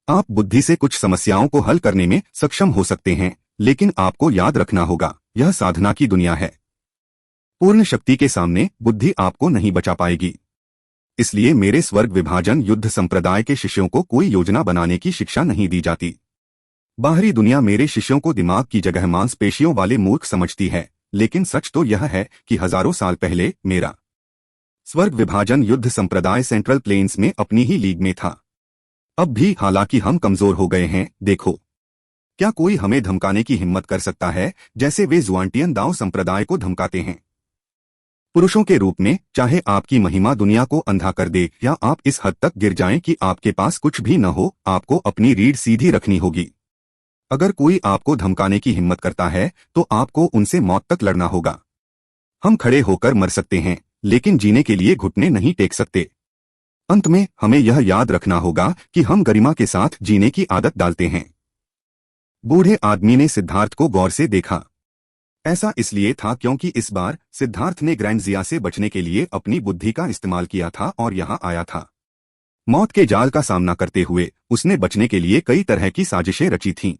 आप बुद्धि से कुछ समस्याओं को हल करने में सक्षम हो सकते हैं, लेकिन आपको याद रखना होगा, यह साधना की दुनिया है। पूर्ण शक्ति के सामने बुद्धि आपको नहीं बचा पाएगी। इसलिए मेरे स्वर्ग विभाजन युद्ध संप्रदाय के शिष्यों को कोई योजना बनाने की शिक्षा नहीं दी जाती। बाहरी दुनिया मेरे शिष्यों को दिमाग की जगह मांसपेशियों वाले मूर्ख समझती है, लेकिन सच तो यह है कि हजारों साल पहले मेरा स्वर्ग विभाजन युद्ध संप्रदाय सेंट्रल प्लेन्स में अपनी ही लीग में था। अब भी हालांकि हम कमजोर हो गए हैं, देखो, क्या कोई हमें धमकाने की हिम्मत कर सकता है जैसे वे जुआंटियन दाओ संप्रदाय को धमकाते हैं? पुरुषों के रूप में, चाहे आपकी महिमा दुनिया को अंधा कर दे या आप इस हद तक गिर जाएं कि आपके पास कुछ भी न हो, आपको अपनी रीढ़ सीधी रखनी होगी। अगर कोई आपको धमकाने की हिम्मत करता है तो आपको उनसे मौत तक लड़ना होगा। हम खड़े होकर मर सकते हैं, लेकिन जीने के लिए घुटने नहीं टेक सकते। अंत में हमें यह याद रखना होगा कि हम गरिमा के साथ जीने की आदत डालते हैं। बूढ़े आदमी ने सिद्धार्थ को गौर से देखा। ऐसा इसलिए था क्योंकि इस बार सिद्धार्थ ने ग्रैंडजिया से बचने के लिए अपनी बुद्धि का इस्तेमाल किया था और यहाँ आया था। मौत के जाल का सामना करते हुए उसने बचने के लिए कई तरह की साजिशें रची थीं,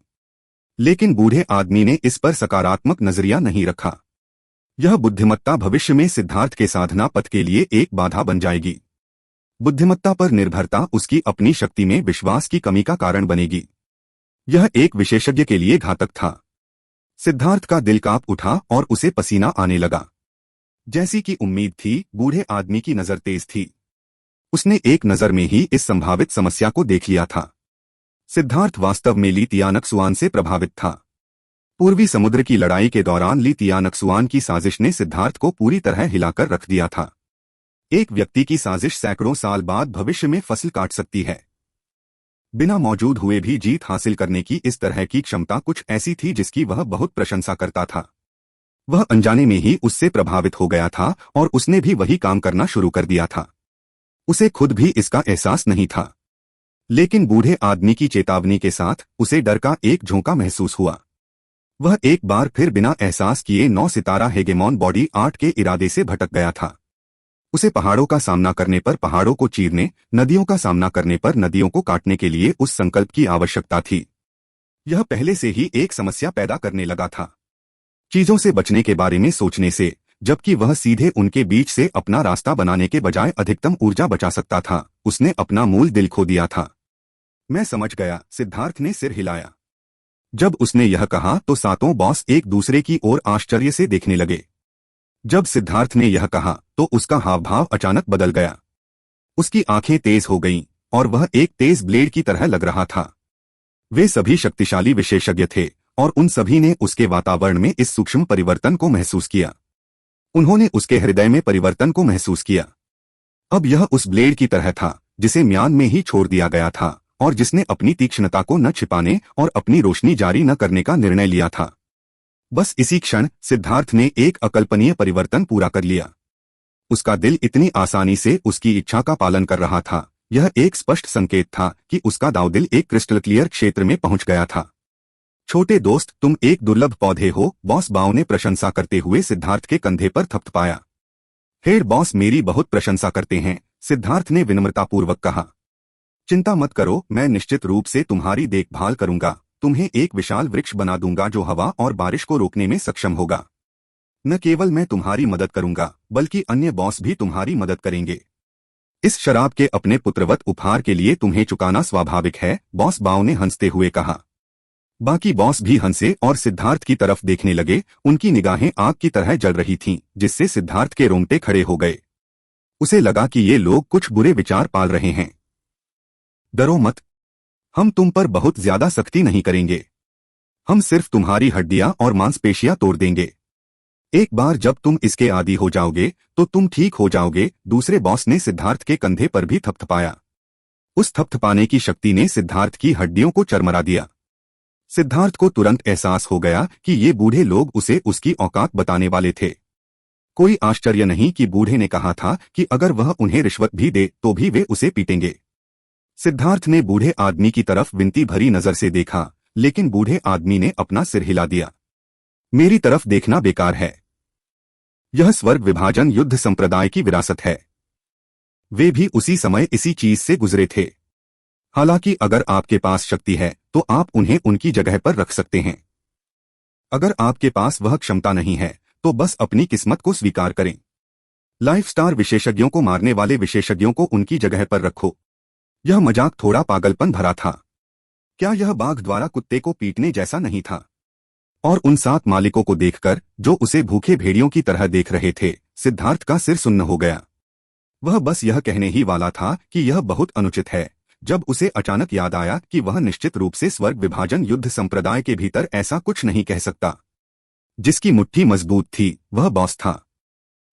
लेकिन बूढ़े आदमी ने इस पर सकारात्मक नजरिया नहीं रखा। यह बुद्धिमत्ता भविष्य में सिद्धार्थ के साधना पथ के लिए एक बाधा बन जाएगी। बुद्धिमत्ता पर निर्भरता उसकी अपनी शक्ति में विश्वास की कमी का कारण बनेगी। यह एक विशेषज्ञ के लिए घातक था। सिद्धार्थ का दिल कांप उठा और उसे पसीना आने लगा। जैसी कि उम्मीद थी, बूढ़े आदमी की नजर तेज थी। उसने एक नजर में ही इस संभावित समस्या को देख लिया था। सिद्धार्थ वास्तव में ली तियानक्सुआन से प्रभावित था। पूर्वी समुद्र की लड़ाई के दौरान ली तियानक्सुआन की साजिश ने सिद्धार्थ को पूरी तरह हिलाकर रख दिया था। एक व्यक्ति की साजिश सैकड़ों साल बाद भविष्य में फसल काट सकती है। बिना मौजूद हुए भी जीत हासिल करने की इस तरह की क्षमता कुछ ऐसी थी जिसकी वह बहुत प्रशंसा करता था। वह अनजाने में ही उससे प्रभावित हो गया था और उसने भी वही काम करना शुरू कर दिया था। उसे खुद भी इसका एहसास नहीं था, लेकिन बूढ़े आदमी की चेतावनी के साथ उसे डर का एक झोंका महसूस हुआ। वह एक बार फिर बिना एहसास किए 9 सितारा हेगेमॉन बॉडी आर्ट के इरादे से भटक गया था। उसे पहाड़ों का सामना करने पर पहाड़ों को चीरने, नदियों का सामना करने पर नदियों को काटने के लिए उस संकल्प की आवश्यकता थी। यह पहले से ही एक समस्या पैदा करने लगा था, चीजों से बचने के बारे में सोचने से, जबकि वह सीधे उनके बीच से अपना रास्ता बनाने के बजाय अधिकतम ऊर्जा बचा सकता था। उसने अपना मूल दिल खो दिया था। मैं समझ गया, सिद्धार्थ ने सिर हिलाया। जब उसने यह कहा तो सातों बॉस एक दूसरे की ओर आश्चर्य से देखने लगे। जब सिद्धार्थ ने यह कहा तो उसका हावभाव अचानक बदल गया। उसकी आंखें तेज हो गईं और वह एक तेज ब्लेड की तरह लग रहा था। वे सभी शक्तिशाली विशेषज्ञ थे और उन सभी ने उसके वातावरण में इस सूक्ष्म परिवर्तन को महसूस किया। उन्होंने उसके हृदय में परिवर्तन को महसूस किया। अब यह उस ब्लेड की तरह था जिसे म्यान में ही छोड़ दिया गया था और जिसने अपनी तीक्ष्णता को न छिपाने और अपनी रोशनी जारी न करने का निर्णय लिया था। बस इसी क्षण सिद्धार्थ ने एक अकल्पनीय परिवर्तन पूरा कर लिया। उसका दिल इतनी आसानी से उसकी इच्छा का पालन कर रहा था। यह एक स्पष्ट संकेत था कि उसका दांवदिल एक क्रिस्टल क्लियर क्षेत्र में पहुंच गया था। छोटे दोस्त, तुम एक दुर्लभ पौधे हो, बॉस बाओ ने प्रशंसा करते हुए सिद्धार्थ के कंधे पर थपथपाया। हेड बॉस मेरी बहुत प्रशंसा करते हैं, सिद्धार्थ ने विनम्रतापूर्वक कहा। चिंता मत करो, मैं निश्चित रूप से तुम्हारी देखभाल करूंगा। तुम्हें एक विशाल वृक्ष बना दूंगा जो हवा और बारिश को रोकने में सक्षम होगा। न केवल मैं तुम्हारी मदद करूंगा, बल्कि अन्य बॉस भी तुम्हारी मदद करेंगे। इस शराब के अपने पुत्रवत उपहार के लिए तुम्हें चुकाना स्वाभाविक है, बॉस बाओ ने हंसते हुए कहा। बाकी बॉस भी हंसे और सिद्धार्थ की तरफ देखने लगे। उनकी निगाहें आग की तरह जल रही थीं, जिससे सिद्धार्थ के रोंगटे खड़े हो गए। उसे लगा कि ये लोग कुछ बुरे विचार पाल रहे हैं। डरो मत, हम तुम पर बहुत ज्यादा सख्ती नहीं करेंगे। हम सिर्फ तुम्हारी हड्डियां और मांसपेशियां तोड़ देंगे। एक बार जब तुम इसके आदी हो जाओगे तो तुम ठीक हो जाओगे। दूसरे बॉस ने सिद्धार्थ के कंधे पर भी थपथपाया। उस थपथपाने की शक्ति ने सिद्धार्थ की हड्डियों को चरमरा दिया। सिद्धार्थ को तुरंत एहसास हो गया कि ये बूढ़े लोग उसे उसकी औकात बताने वाले थे। कोई आश्चर्य नहीं कि बूढ़े ने कहा था कि अगर वह उन्हें रिश्वत भी दे तो भी वे उसे पीटेंगे। सिद्धार्थ ने बूढ़े आदमी की तरफ विनती भरी नजर से देखा, लेकिन बूढ़े आदमी ने अपना सिर हिला दिया। मेरी तरफ देखना बेकार है। यह स्वर्ग विभाजन युद्ध संप्रदाय की विरासत है। वे भी उसी समय इसी चीज से गुजरे थे। हालांकि अगर आपके पास शक्ति है तो आप उन्हें उनकी जगह पर रख सकते हैं। अगर आपके पास वह क्षमता नहीं है तो बस अपनी किस्मत को स्वीकार करें। लाइफ स्टार विशेषज्ञों को मारने वाले विशेषज्ञों को उनकी जगह पर रखो। यह मजाक थोड़ा पागलपन भरा था। क्या यह बाघ द्वारा कुत्ते को पीटने जैसा नहीं था? और उन 7 मालिकों को देखकर जो उसे भूखे भेड़ियों की तरह देख रहे थे, सिद्धार्थ का सिर सुन्न हो गया। वह बस यह कहने ही वाला था कि यह बहुत अनुचित है, जब उसे अचानक याद आया कि वह निश्चित रूप से स्वर्ग विभाजन युद्ध संप्रदाय के भीतर ऐसा कुछ नहीं कह सकता। जिसकी मुट्ठी मजबूत थी वह बॉस था।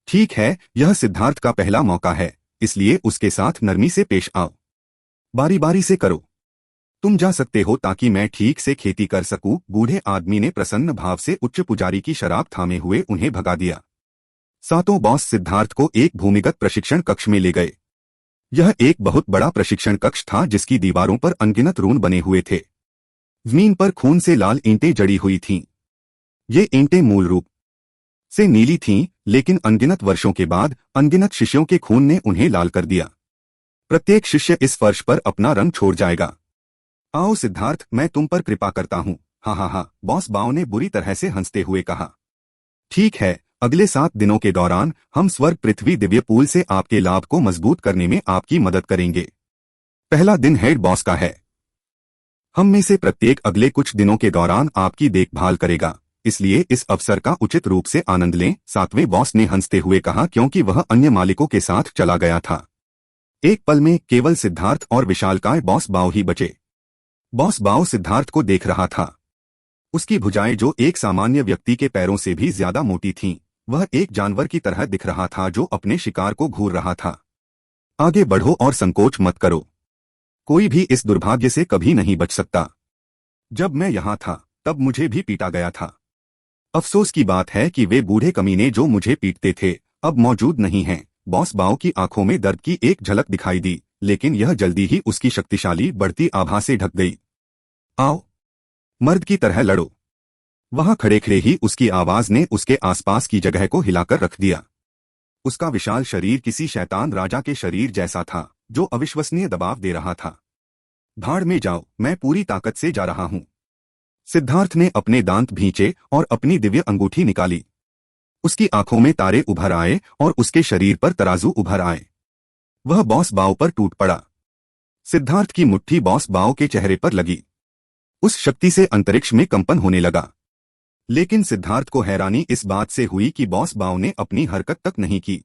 ठीक है, यह सिद्धार्थ का पहला मौका है, इसलिए उसके साथ नरमी से पेश आओ। बारी बारी से करो। तुम जा सकते हो ताकि मैं ठीक से खेती कर सकूं। बूढ़े आदमी ने प्रसन्न भाव से उच्च पुजारी की शराब थामे हुए उन्हें भगा दिया। सातों बॉस सिद्धार्थ को एक भूमिगत प्रशिक्षण कक्ष में ले गए। यह एक बहुत बड़ा प्रशिक्षण कक्ष था जिसकी दीवारों पर अनगिनत रून बने हुए थे। जमीन पर खून से लाल ईंटें जड़ी हुई थीं। ये ईंटें मूल रूप से नीली थीं, लेकिन अनगिनत वर्षों के बाद अनगिनत शिष्यों के खून ने उन्हें लाल कर दिया। प्रत्येक शिष्य इस फर्श पर अपना रंग छोड़ जाएगा। आओ सिद्धार्थ, मैं तुम पर कृपा करता हूँ। हाँ हाँ हाँ, बॉस बाओ ने बुरी तरह से हंसते हुए कहा। ठीक है, अगले 7 दिनों के दौरान हम स्वर्ग पृथ्वी दिव्य पूल से आपके लाभ को मजबूत करने में आपकी मदद करेंगे। पहला दिन हेड बॉस का है। हम में से प्रत्येक अगले कुछ दिनों के दौरान आपकी देखभाल करेगा, इसलिए इस अवसर का उचित रूप से आनंद लें, सातवें बॉस ने हंसते हुए कहा, क्योंकि वह अन्य मालिकों के साथ चला गया था। एक पल में केवल सिद्धार्थ और विशालकाय बॉस बाओ ही बचे। बॉस बाओ सिद्धार्थ को देख रहा था। उसकी भुजाएं, जो एक सामान्य व्यक्ति के पैरों से भी ज्यादा मोटी थीं, वह एक जानवर की तरह दिख रहा था जो अपने शिकार को घूर रहा था। आगे बढ़ो और संकोच मत करो। कोई भी इस दुर्भाग्य से कभी नहीं बच सकता। जब मैं यहां था तब मुझे भी पीटा गया था। अफसोस की बात है कि वे बूढ़े कमीने जो मुझे पीटते थे अब मौजूद नहीं हैं। बॉस बाओ की आंखों में दर्द की एक झलक दिखाई दी, लेकिन यह जल्दी ही उसकी शक्तिशाली बढ़ती आभा से ढक गई। आओ, मर्द की तरह लड़ो। वहां खड़े खड़े ही उसकी आवाज ने उसके आसपास की जगह को हिलाकर रख दिया। उसका विशाल शरीर किसी शैतान राजा के शरीर जैसा था, जो अविश्वसनीय दबाव दे रहा था। भाड़ में जाओ, मैं पूरी ताकत से जा रहा हूं। सिद्धार्थ ने अपने दांत भींचे और अपनी दिव्य अंगूठी निकाली। उसकी आंखों में तारे उभर आए और उसके शरीर पर तराजू उभर आए। वह बॉस बाओ पर टूट पड़ा। सिद्धार्थ की मुट्ठी बॉस बाओ के चेहरे पर लगी। उस शक्ति से अंतरिक्ष में कंपन होने लगा। लेकिन सिद्धार्थ को हैरानी इस बात से हुई कि बॉस बाओ ने अपनी हरकत तक नहीं की।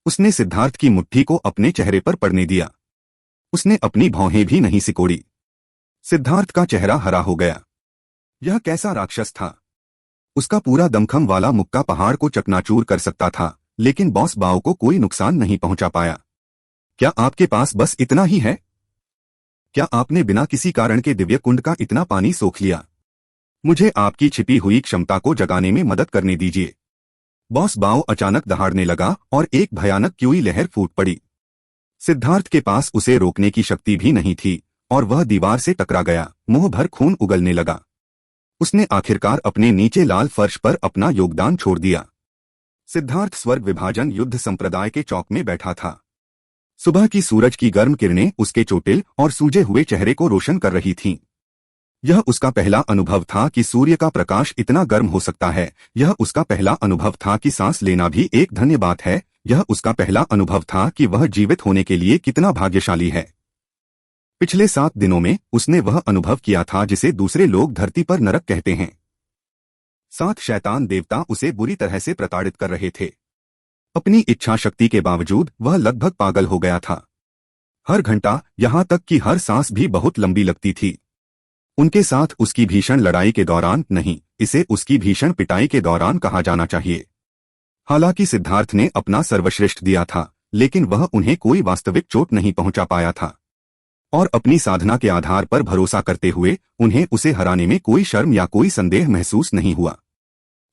उसने सिद्धार्थ की मुट्ठी को अपने चेहरे पर पड़ने दिया। उसने अपनी भौहें भी नहीं सिकोड़ी। सिद्धार्थ का चेहरा हरा हो गया। यह कैसा राक्षस था? उसका पूरा दमखम वाला मुक्का पहाड़ को चकनाचूर कर सकता था, लेकिन बॉस बाओ को कोई नुकसान नहीं पहुंचा पाया। क्या आपके पास बस इतना ही है? क्या आपने बिना किसी कारण के दिव्य कुंड का इतना पानी सोख लिया? मुझे आपकी छिपी हुई क्षमता को जगाने में मदद करने दीजिए। बॉस बाओ अचानक दहाड़ने लगा और एक भयानक क्यूई लहर फूट पड़ी। सिद्धार्थ के पास उसे रोकने की शक्ति भी नहीं थी और वह दीवार से टकरा गया। मुंह भर खून उगलने लगा। उसने आखिरकार अपने नीचे लाल फर्श पर अपना योगदान छोड़ दिया। सिद्धार्थ स्वर्ग विभाजन युद्ध संप्रदाय के चौक में बैठा था। सुबह की सूरज की गर्म किरणें उसके चोटिल और सूजे हुए चेहरे को रोशन कर रही थीं। यह उसका पहला अनुभव था कि सूर्य का प्रकाश इतना गर्म हो सकता है। यह उसका पहला अनुभव था कि सांस लेना भी एक धन्य बात है। यह उसका पहला अनुभव था कि वह जीवित होने के लिए कितना भाग्यशाली है। पिछले 7 दिनों में उसने वह अनुभव किया था जिसे दूसरे लोग धरती पर नरक कहते हैं। 7 शैतान देवता उसे बुरी तरह से प्रताड़ित कर रहे थे। अपनी इच्छा शक्ति के बावजूद वह लगभग पागल हो गया था। हर घंटा, यहां तक कि हर सांस भी बहुत लंबी लगती थी। उनके साथ उसकी भीषण लड़ाई के दौरान नहीं, इसे उसकी भीषण पिटाई के दौरान कहा जाना चाहिए। हालांकि सिद्धार्थ ने अपना सर्वश्रेष्ठ दिया था, लेकिन वह उन्हें कोई वास्तविक चोट नहीं पहुंचा पाया था। और अपनी साधना के आधार पर भरोसा करते हुए उन्हें उसे हराने में कोई शर्म या कोई संदेह महसूस नहीं हुआ।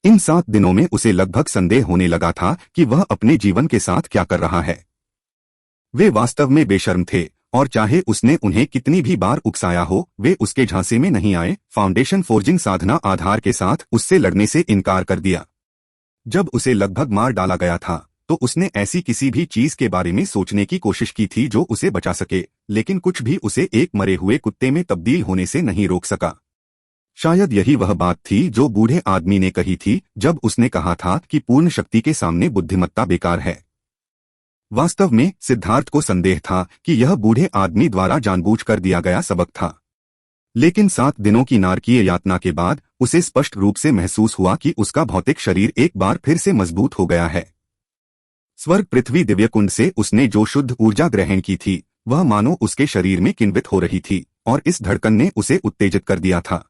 इन 7 दिनों में उसे लगभग संदेह होने लगा था कि वह अपने जीवन के साथ क्या कर रहा है। वे वास्तव में बेशर्म थे, और चाहे उसने उन्हें कितनी भी बार उकसाया हो, वे उसके झांसे में नहीं आए। फाउंडेशन फोर्जिंग साधना आधार के साथ उससे लड़ने से इनकार कर दिया। जब उसे लगभग मार डाला गया था तो उसने ऐसी किसी भी चीज के बारे में सोचने की कोशिश की थी जो उसे बचा सके, लेकिन कुछ भी उसे एक मरे हुए कुत्ते में तब्दील होने से नहीं रोक सका। शायद यही वह बात थी जो बूढ़े आदमी ने कही थी जब उसने कहा था कि पूर्ण शक्ति के सामने बुद्धिमत्ता बेकार है। वास्तव में सिद्धार्थ को संदेह था कि यह बूढ़े आदमी द्वारा जानबूझकर दिया गया सबक था। लेकिन 7 दिनों की नारकीय यातना के बाद उसे स्पष्ट रूप से महसूस हुआ कि उसका भौतिक शरीर एक बार फिर से मजबूत हो गया है। स्वर्ग पृथ्वी दिव्य कुंड से उसने जो शुद्ध ऊर्जा ग्रहण की थी वह मानो उसके शरीर में किण्वित हो रही थी, और इस धड़कन ने उसे उत्तेजित कर दिया था।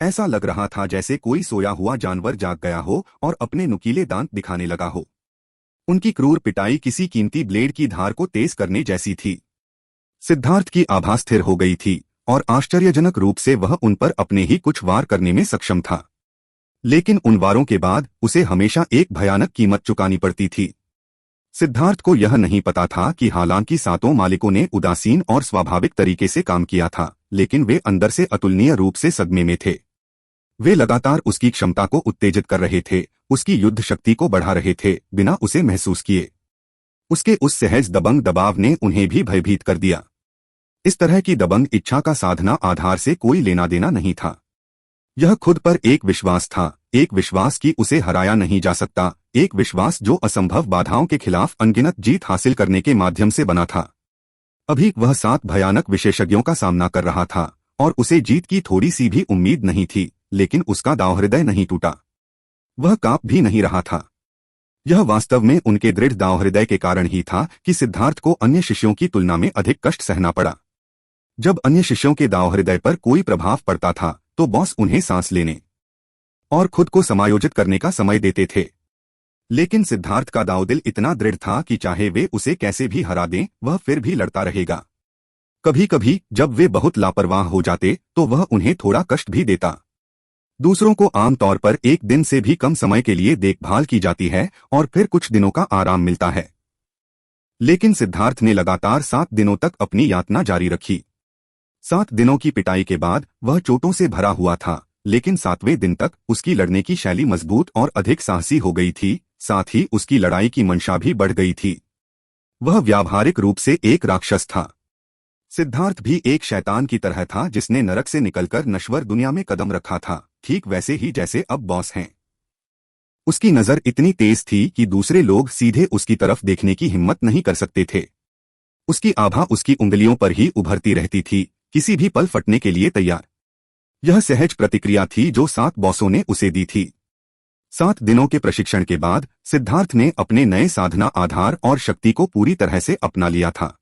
ऐसा लग रहा था जैसे कोई सोया हुआ जानवर जाग गया हो और अपने नुकीले दांत दिखाने लगा हो। उनकी क्रूर पिटाई किसी कीमती ब्लेड की धार को तेज करने जैसी थी। सिद्धार्थ की आभा स्थिर हो गई थी और आश्चर्यजनक रूप से वह उन पर अपने ही कुछ वार करने में सक्षम था। लेकिन उन वारों के बाद उसे हमेशा एक भयानक कीमत चुकानी पड़ती थी। सिद्धार्थ को यह नहीं पता था कि हालांकि 7 मालिकों ने उदासीन और स्वाभाविक तरीके से काम किया था, लेकिन वे अंदर से अतुलनीय रूप से सदमे में थे। वे लगातार उसकी क्षमता को उत्तेजित कर रहे थे, उसकी युद्ध शक्ति को बढ़ा रहे थे, बिना उसे महसूस किए। उसके उस सहज दबंग दबाव ने उन्हें भी भयभीत कर दिया। इस तरह की दबंग इच्छा का साधना आधार से कोई लेना देना नहीं था। यह खुद पर एक विश्वास था, एक विश्वास कि उसे हराया नहीं जा सकता, एक विश्वास जो असंभव बाधाओं के खिलाफ अनगिनत जीत हासिल करने के माध्यम से बना था। अभी वह 7 भयानक विशेषज्ञों का सामना कर रहा था और उसे जीत की थोड़ी सी भी उम्मीद नहीं थी, लेकिन उसका दांव हृदय नहीं टूटा। वह कांप भी नहीं रहा था। यह वास्तव में उनके दृढ़ दांव हृदय के कारण ही था कि सिद्धार्थ को अन्य शिष्यों की तुलना में अधिक कष्ट सहना पड़ा। जब अन्य शिष्यों के दांव हृदय पर कोई प्रभाव पड़ता था तो बॉस उन्हें सांस लेने और खुद को समायोजित करने का समय देते थे। लेकिन सिद्धार्थ का दांव दिल इतना दृढ़ था कि चाहे वे उसे कैसे भी हरा दें, वह फिर भी लड़ता रहेगा। कभी कभी जब वे बहुत लापरवाह हो जाते तो वह उन्हें थोड़ा कष्ट भी देता। दूसरों को आमतौर पर एक दिन से भी कम समय के लिए देखभाल की जाती है और फिर कुछ दिनों का आराम मिलता है। लेकिन सिद्धार्थ ने लगातार 7 दिनों तक अपनी यातना जारी रखी। 7 दिनों की पिटाई के बाद वह चोटों से भरा हुआ था, लेकिन 7वें दिन तक उसकी लड़ने की शैली मजबूत और अधिक साहसी हो गई थी। साथ ही उसकी लड़ाई की मंशा भी बढ़ गई थी। वह व्यावहारिक रूप से एक राक्षस था। सिद्धार्थ भी एक शैतान की तरह था जिसने नरक से निकलकर नश्वर दुनिया में कदम रखा था, ठीक वैसे ही जैसे अब बॉस हैं। उसकी नजर इतनी तेज थी कि दूसरे लोग सीधे उसकी तरफ देखने की हिम्मत नहीं कर सकते थे। उसकी आभा उसकी उंगलियों पर ही उभरती रहती थी, किसी भी पल फटने के लिए तैयार। यह सहज प्रतिक्रिया थी जो 7 बॉसों ने उसे दी थी। 7 दिनों के प्रशिक्षण के बाद सिद्धार्थ ने अपने नए साधना आधार और शक्ति को पूरी तरह से अपना लिया था।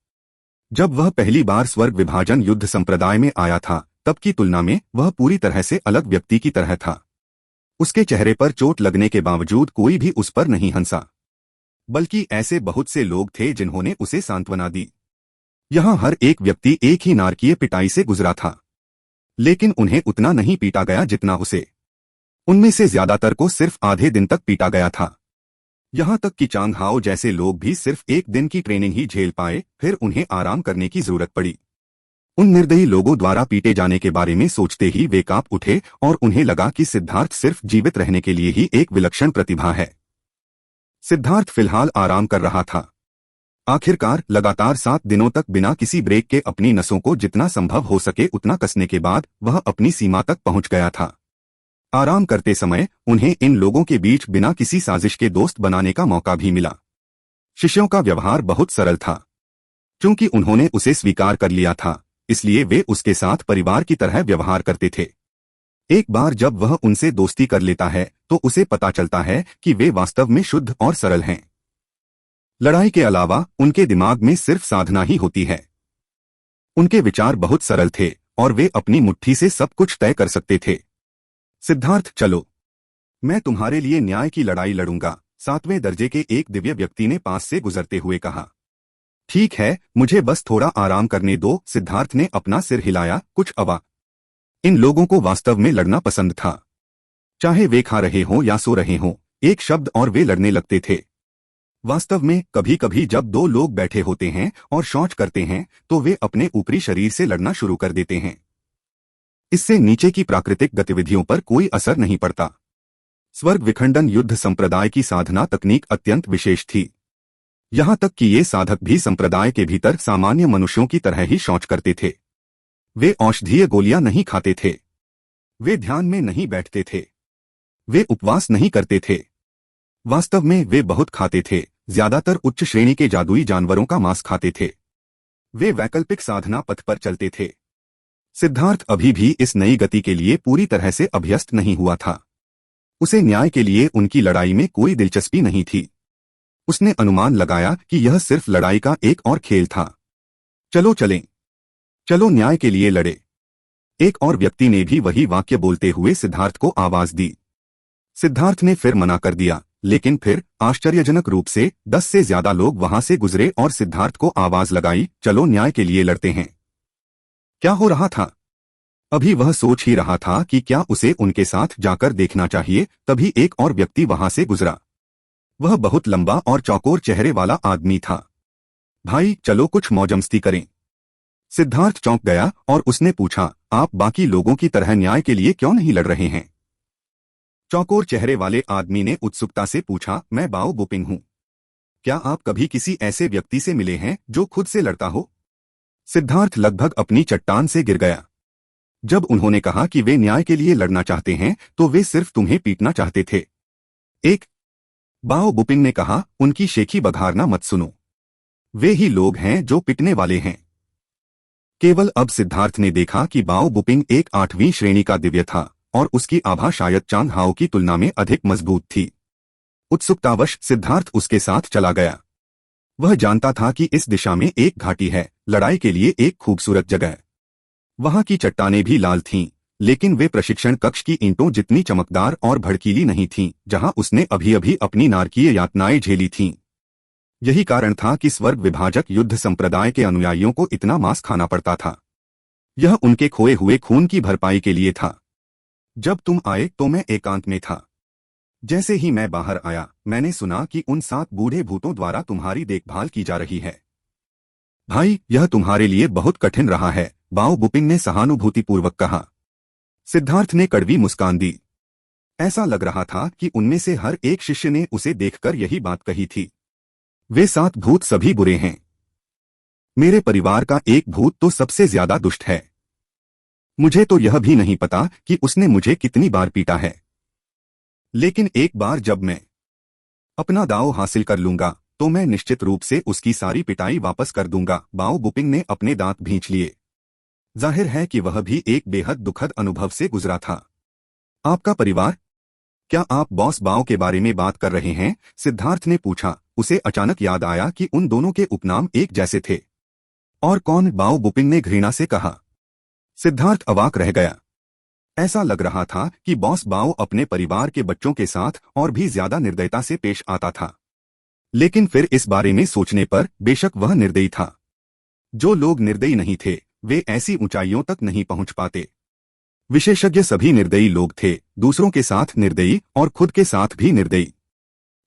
जब वह पहली बार स्वर्ग विभाजन युद्ध संप्रदाय में आया था, तब की तुलना में वह पूरी तरह से अलग व्यक्ति की तरह था। उसके चेहरे पर चोट लगने के बावजूद कोई भी उस पर नहीं हंसा, बल्कि ऐसे बहुत से लोग थे जिन्होंने उसे सांत्वना दी। यहाँ हर एक व्यक्ति एक ही नारकीय पिटाई से गुजरा था, लेकिन उन्हें उतना नहीं पीटा गया जितना उसे। उनमें से ज्यादातर को सिर्फ आधे दिन तक पीटा गया था। यहाँ तक कि चांग हाओ जैसे लोग भी सिर्फ एक दिन की ट्रेनिंग ही झेल पाए, फिर उन्हें आराम करने की जरूरत पड़ी। उन निर्दयी लोगों द्वारा पीटे जाने के बारे में सोचते ही वे कांप उठे और उन्हें लगा कि सिद्धार्थ सिर्फ जीवित रहने के लिए ही एक विलक्षण प्रतिभा है। सिद्धार्थ फिलहाल आराम कर रहा था। आखिरकार लगातार 7 दिनों तक बिना किसी ब्रेक के अपनी नसों को जितना संभव हो सके उतना कसने के बाद वह अपनी सीमा तक पहुंच गया था। आराम करते समय उन्हें इन लोगों के बीच बिना किसी साजिश के दोस्त बनाने का मौका भी मिला। शिष्यों का व्यवहार बहुत सरल था। क्योंकि उन्होंने उसे स्वीकार कर लिया था, इसलिए वे उसके साथ परिवार की तरह व्यवहार करते थे। एक बार जब वह उनसे दोस्ती कर लेता है तो उसे पता चलता है कि वे वास्तव में शुद्ध और सरल हैं। लड़ाई के अलावा उनके दिमाग में सिर्फ साधना ही होती है। उनके विचार बहुत सरल थे और वे अपनी मुट्ठी से सब कुछ तय कर सकते थे। सिद्धार्थ, चलो, मैं तुम्हारे लिए न्याय की लड़ाई लड़ूंगा, 7वें दर्जे के एक दिव्य व्यक्ति ने पास से गुजरते हुए कहा। ठीक है, मुझे बस थोड़ा आराम करने दो, सिद्धार्थ ने अपना सिर हिलाया, कुछ अवा। इन लोगों को वास्तव में लड़ना पसंद था। चाहे वे खा रहे हों या सो रहे हों, एक शब्द और वे लड़ने लगते थे। वास्तव में कभी कभी जब 2 लोग बैठे होते हैं और शौच करते हैं तो वे अपने ऊपरी शरीर से लड़ना शुरू कर देते हैं। इससे नीचे की प्राकृतिक गतिविधियों पर कोई असर नहीं पड़ता। स्वर्ग विखंडन युद्ध संप्रदाय की साधना तकनीक अत्यंत विशेष थी। यहाँ तक कि ये साधक भी संप्रदाय के भीतर सामान्य मनुष्यों की तरह ही शौच करते थे। वे औषधीय गोलियां नहीं खाते थे। वे ध्यान में नहीं बैठते थे। वे उपवास नहीं करते थे। वास्तव में वे बहुत खाते थे, ज्यादातर उच्च श्रेणी के जादुई जानवरों का मांस खाते थे। वे वैकल्पिक साधना पथ पर चलते थे। सिद्धार्थ अभी भी इस नई गति के लिए पूरी तरह से अभ्यस्त नहीं हुआ था। उसे न्याय के लिए उनकी लड़ाई में कोई दिलचस्पी नहीं थी। उसने अनुमान लगाया कि यह सिर्फ लड़ाई का एक और खेल था। चलो चलें, चलो न्याय के लिए लड़े। एक और व्यक्ति ने भी वही वाक्य बोलते हुए सिद्धार्थ को आवाज दी। सिद्धार्थ ने फिर मना कर दिया, लेकिन फिर आश्चर्यजनक रूप से 10 से ज्यादा लोग वहां से गुजरे और सिद्धार्थ को आवाज लगाई, चलो न्याय के लिए लड़ते हैं। क्या हो रहा था? अभी वह सोच ही रहा था कि क्या उसे उनके साथ जाकर देखना चाहिए, तभी एक और व्यक्ति वहां से गुजरा। वह बहुत लंबा और चौकोर चेहरे वाला आदमी था। भाई, चलो कुछ मौजमस्ती करें। सिद्धार्थ चौंक गया और उसने पूछा, आप बाकी लोगों की तरह न्याय के लिए क्यों नहीं लड़ रहे हैं? चौकोर चेहरे वाले आदमी ने उत्सुकता से पूछा, मैं बाओ बुपिंग हूं। क्या आप कभी किसी ऐसे व्यक्ति से मिले हैं जो खुद से लड़ता हो? सिद्धार्थ लगभग अपनी चट्टान से गिर गया। जब उन्होंने कहा कि वे न्याय के लिए लड़ना चाहते हैं तो वे सिर्फ तुम्हें पीटना चाहते थे। एक बाओ बुपिंग ने कहा, उनकी शेखी बघारना मत सुनो। वे ही लोग हैं जो पिटने वाले हैं। केवल अब सिद्धार्थ ने देखा कि बाओ बुपिंग एक 8वीं श्रेणी का दिव्य था और उसकी आभा शायद चांद हाओ की तुलना में अधिक मजबूत थी। उत्सुकतावश सिद्धार्थ उसके साथ चला गया। वह जानता था कि इस दिशा में एक घाटी है, लड़ाई के लिए एक खूबसूरत जगह। वहां की चट्टानें भी लाल थीं, लेकिन वे प्रशिक्षण कक्ष की ईंटों जितनी चमकदार और भड़कीली नहीं थीं, जहां उसने अभी अभी अपनी नारकीय यातनाएं झेली थीं। यही कारण था कि स्वर्ग विभाजक युद्ध संप्रदाय के अनुयायियों को इतना मांस खाना पड़ता था। यह उनके खोए हुए खून की भरपाई के लिए था। जब तुम आए तो मैं एकांत में था। जैसे ही मैं बाहर आया, मैंने सुना कि उन 7 बूढ़े भूतों द्वारा तुम्हारी देखभाल की जा रही है। भाई, यह तुम्हारे लिए बहुत कठिन रहा है, बाओ बुपिंग ने सहानुभूतिपूर्वक कहा। सिद्धार्थ ने कड़वी मुस्कान दी। ऐसा लग रहा था कि उनमें से हर एक शिष्य ने उसे देखकर यही बात कही थी। वे 7 भूत सभी बुरे हैं। मेरे परिवार का एक भूत तो सबसे ज्यादा दुष्ट है। मुझे तो यह भी नहीं पता कि उसने मुझे कितनी बार पीटा है। लेकिन एक बार जब मैं अपना दाव हासिल कर लूंगा तो मैं निश्चित रूप से उसकी सारी पिटाई वापस कर दूंगा। बाओ बुपिंग ने अपने दांत भींच लिए। जाहिर है कि वह भी एक बेहद दुखद अनुभव से गुजरा था। आपका परिवार? क्या आप बॉस बाओ के बारे में बात कर रहे हैं? सिद्धार्थ ने पूछा। उसे अचानक याद आया कि उन दोनों के उपनाम एक जैसे थे। और कौन? बाओ बुपिंग ने घृणा से कहा। सिद्धार्थ अवाक रह गया। ऐसा लग रहा था कि बॉस बाओ अपने परिवार के बच्चों के साथ और भी ज्यादा निर्दयता से पेश आता था। लेकिन फिर इस बारे में सोचने पर बेशक वह निर्दयी था। जो लोग निर्दयी नहीं थे वे ऐसी ऊंचाइयों तक नहीं पहुंच पाते। विशेषज्ञ सभी निर्दयी लोग थे, दूसरों के साथ निर्दयी और खुद के साथ भी निर्दयी।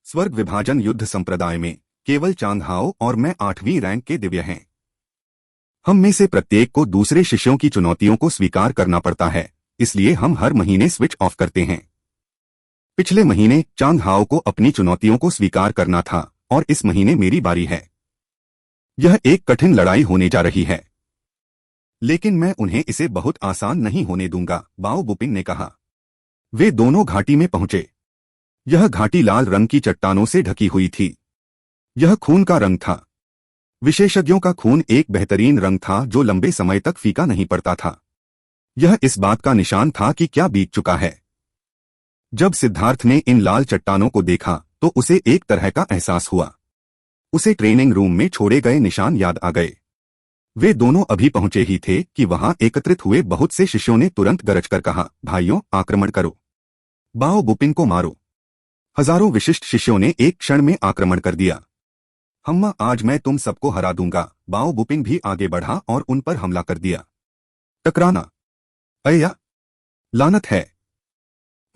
स्वर्ग विभाजन युद्ध संप्रदाय में केवल चांद हाओ और मैं 8वीं रैंक के दिव्य हैं। हम में से प्रत्येक को दूसरे शिष्यों की चुनौतियों को स्वीकार करना पड़ता है, इसलिए हम हर महीने स्विच ऑफ करते हैं। पिछले महीने चांद हाओ को अपनी चुनौतियों को स्वीकार करना था और इस महीने मेरी बारी है। यह एक कठिन लड़ाई होने जा रही है, लेकिन मैं उन्हें इसे बहुत आसान नहीं होने दूंगा, बाओ बुपिंग ने कहा। वे दोनों घाटी में पहुंचे। यह घाटी लाल रंग की चट्टानों से ढकी हुई थी। यह खून का रंग था। विशेषज्ञों का खून एक बेहतरीन रंग था जो लंबे समय तक फीका नहीं पड़ता था। यह इस बात का निशान था कि क्या बीत चुका है। जब सिद्धार्थ ने इन लाल चट्टानों को देखा तो उसे एक तरह का एहसास हुआ। उसे ट्रेनिंग रूम में छोड़े गए निशान याद आ गए। वे दोनों अभी पहुंचे ही थे कि वहां एकत्रित हुए बहुत से शिष्यों ने तुरंत गरजकर कहा, भाइयों, आक्रमण करो, बाओ बुपिंग को मारो। हजारों विशिष्ट शिष्यों ने एक क्षण में आक्रमण कर दिया। हम्मा, आज मैं तुम सबको हरा दूंगा। बाओ बुपिंग भी आगे बढ़ा और उन पर हमला कर दिया। टकराना, अय्या, लानत है।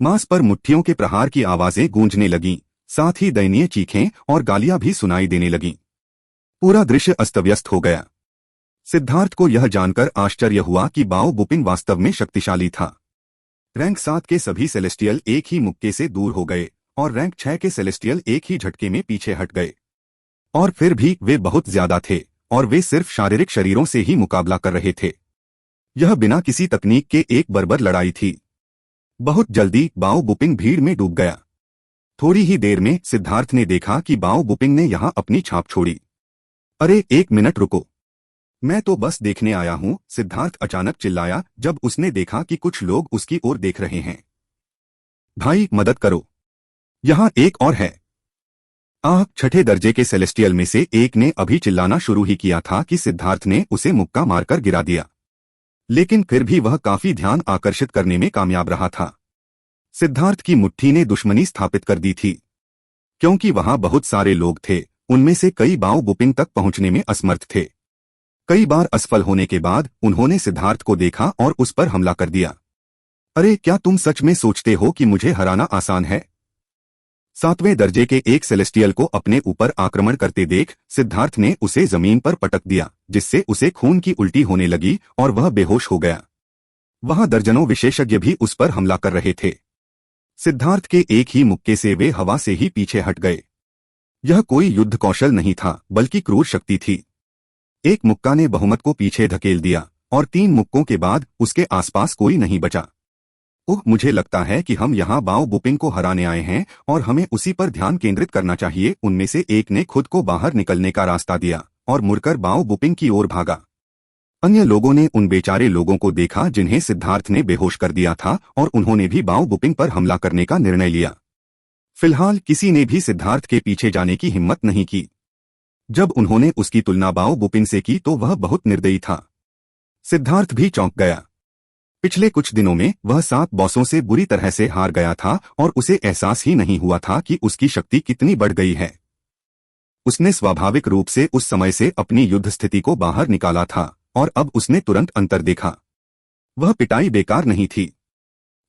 मांस पर मुट्ठियों के प्रहार की आवाजें गूंजने लगीं, साथ ही दयनीय चीखें और गालियां भी सुनाई देने लगीं। पूरा दृश्य अस्तव्यस्त हो गया। सिद्धार्थ को यह जानकर आश्चर्य हुआ कि बाओ बुपिंग वास्तव में शक्तिशाली था। रैंक 7 के सभी सेलेस्टियल एक ही मुक्के से दूर हो गए और रैंक 6 के सेलेस्टियल एक ही झटके में पीछे हट गए। और फिर भी वे बहुत ज्यादा थे और वे सिर्फ शारीरिक शरीरों से ही मुकाबला कर रहे थे। यह बिना किसी तकनीक के एक बर्बर लड़ाई थी। बहुत जल्दी बाओ बुपिंग भीड़ में डूब गया। थोड़ी ही देर में सिद्धार्थ ने देखा कि बाओ बुपिंग ने यहां अपनी छाप छोड़ी। अरे, एक मिनट रुको, मैं तो बस देखने आया हूं, सिद्धार्थ अचानक चिल्लाया जब उसने देखा कि कुछ लोग उसकी ओर देख रहे हैं। भाई, मदद करो, यहां एक और है। 6ठे दर्जे के सेलेस्टियल में से एक ने अभी चिल्लाना शुरू ही किया था कि सिद्धार्थ ने उसे मुक्का मारकर गिरा दिया। लेकिन फिर भी वह काफी ध्यान आकर्षित करने में कामयाब रहा था। सिद्धार्थ की मुट्ठी ने दुश्मनी स्थापित कर दी थी। क्योंकि वहां बहुत सारे लोग थे, उनमें से कई बाओ बुपिंग तक पहुंचने में असमर्थ थे। कई बार असफल होने के बाद उन्होंने सिद्धार्थ को देखा और उस पर हमला कर दिया। अरे, क्या तुम सच में सोचते हो कि मुझे हराना आसान है? 7वें दर्जे के एक सेलेस्टियल को अपने ऊपर आक्रमण करते देख सिद्धार्थ ने उसे जमीन पर पटक दिया, जिससे उसे खून की उल्टी होने लगी और वह बेहोश हो गया। वहां दर्जनों विशेषज्ञ भी उस पर हमला कर रहे थे। सिद्धार्थ के एक ही मुक्के से वे हवा से ही पीछे हट गए। यह कोई युद्ध कौशल नहीं था, बल्कि क्रूर शक्ति थी। एक मुक्का ने बहुमत को पीछे धकेल दिया और 3 मुक्कों के बाद उसके आसपास कोई नहीं बचा। मुझे लगता है कि हम यहाँ बाओ बुपिंग को हराने आए हैं और हमें उसी पर ध्यान केंद्रित करना चाहिए। उनमें से एक ने खुद को बाहर निकलने का रास्ता दिया और मुड़कर बाओ बुपिंग की ओर भागा। अन्य लोगों ने उन बेचारे लोगों को देखा जिन्हें सिद्धार्थ ने बेहोश कर दिया था और उन्होंने भी बाओ बुपिंग पर हमला करने का निर्णय लिया। फिलहाल किसी ने भी सिद्धार्थ के पीछे जाने की हिम्मत नहीं की। जब उन्होंने उसकी तुलना बाओ बुपिंग से की तो वह बहुत निर्दयी था। सिद्धार्थ भी चौंक गया। पिछले कुछ दिनों में वह 7 बॉसों से बुरी तरह से हार गया था और उसे एहसास ही नहीं हुआ था कि उसकी शक्ति कितनी बढ़ गई है। उसने स्वाभाविक रूप से उस समय से अपनी युद्ध स्थिति को बाहर निकाला था और अब उसने तुरंत अंतर देखा। वह पिटाई बेकार नहीं थी।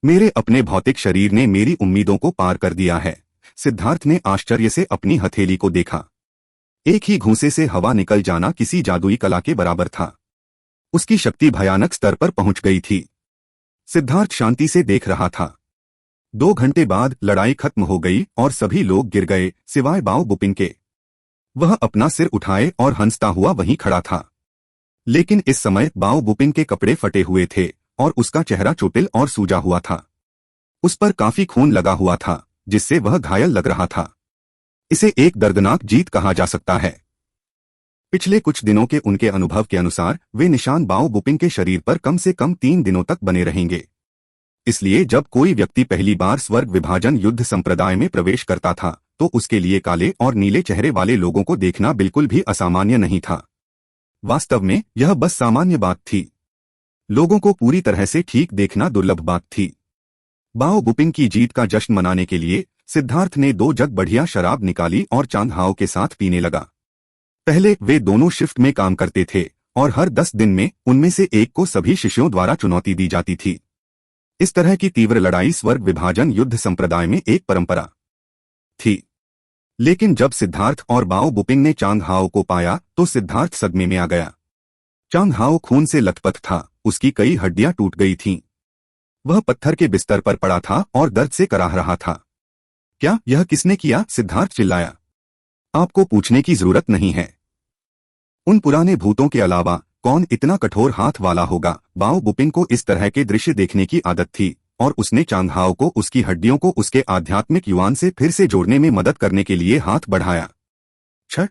मेरे अपने भौतिक शरीर ने मेरी उम्मीदों को पार कर दिया है। सिद्धार्थ ने आश्चर्य से अपनी हथेली को देखा। एक ही घूंसे से हवा निकल जाना किसी जादुई कला के बराबर था। उसकी शक्ति भयानक स्तर पर पहुंच गई थी। सिद्धार्थ शांति से देख रहा था। 2 घंटे बाद लड़ाई खत्म हो गई और सभी लोग गिर गए सिवाय बाओ बुपिंग के। वह अपना सिर उठाए और हंसता हुआ वहीं खड़ा था। लेकिन इस समय बाओ बुपिंग के कपड़े फटे हुए थे और उसका चेहरा चोटिल और सूजा हुआ था। उस पर काफी खून लगा हुआ था जिससे वह घायल लग रहा था। इसे एक दर्दनाक जीत कहा जा सकता है। पिछले कुछ दिनों के उनके अनुभव के अनुसार वे निशान बाओ बुपिंग के शरीर पर कम से कम 3 दिनों तक बने रहेंगे। इसलिए जब कोई व्यक्ति पहली बार स्वर्ग विभाजन युद्ध संप्रदाय में प्रवेश करता था तो उसके लिए काले और नीले चेहरे वाले लोगों को देखना बिल्कुल भी असामान्य नहीं था। वास्तव में यह बस सामान्य बात थी। लोगों को पूरी तरह से ठीक देखना दुर्लभ बात थी। बाओ बुपिंग की जीत का जश्न मनाने के लिए सिद्धार्थ ने 2 जग बढ़िया शराब निकाली और चांग हाओ के साथ पीने लगा। पहले वे दोनों शिफ्ट में काम करते थे और हर 10 दिन में उनमें से एक को सभी शिष्यों द्वारा चुनौती दी जाती थी। इस तरह की तीव्र लड़ाई स्वर्ग विभाजन युद्ध संप्रदाय में एक परंपरा थी। लेकिन जब सिद्धार्थ और बाओ बुपिंग ने चांग हाओ को पाया तो सिद्धार्थ सदमे में आ गया। चांग हाओ खून से लथपथ था, उसकी कई हड्डियां टूट गई थीं। वह पत्थर के बिस्तर पर पड़ा था और दर्द से कराह रहा था। क्या यह किसने किया? सिद्धार्थ चिल्लाया। आपको पूछने की जरूरत नहीं है। उन पुराने भूतों के अलावा कौन इतना कठोर हाथ वाला होगा? बाओ बुपिंग को इस तरह के दृश्य देखने की आदत थी और उसने चांग हाओ को उसकी हड्डियों को उसके आध्यात्मिक युवान से फिर से जोड़ने में मदद करने के लिए हाथ बढ़ाया। छठ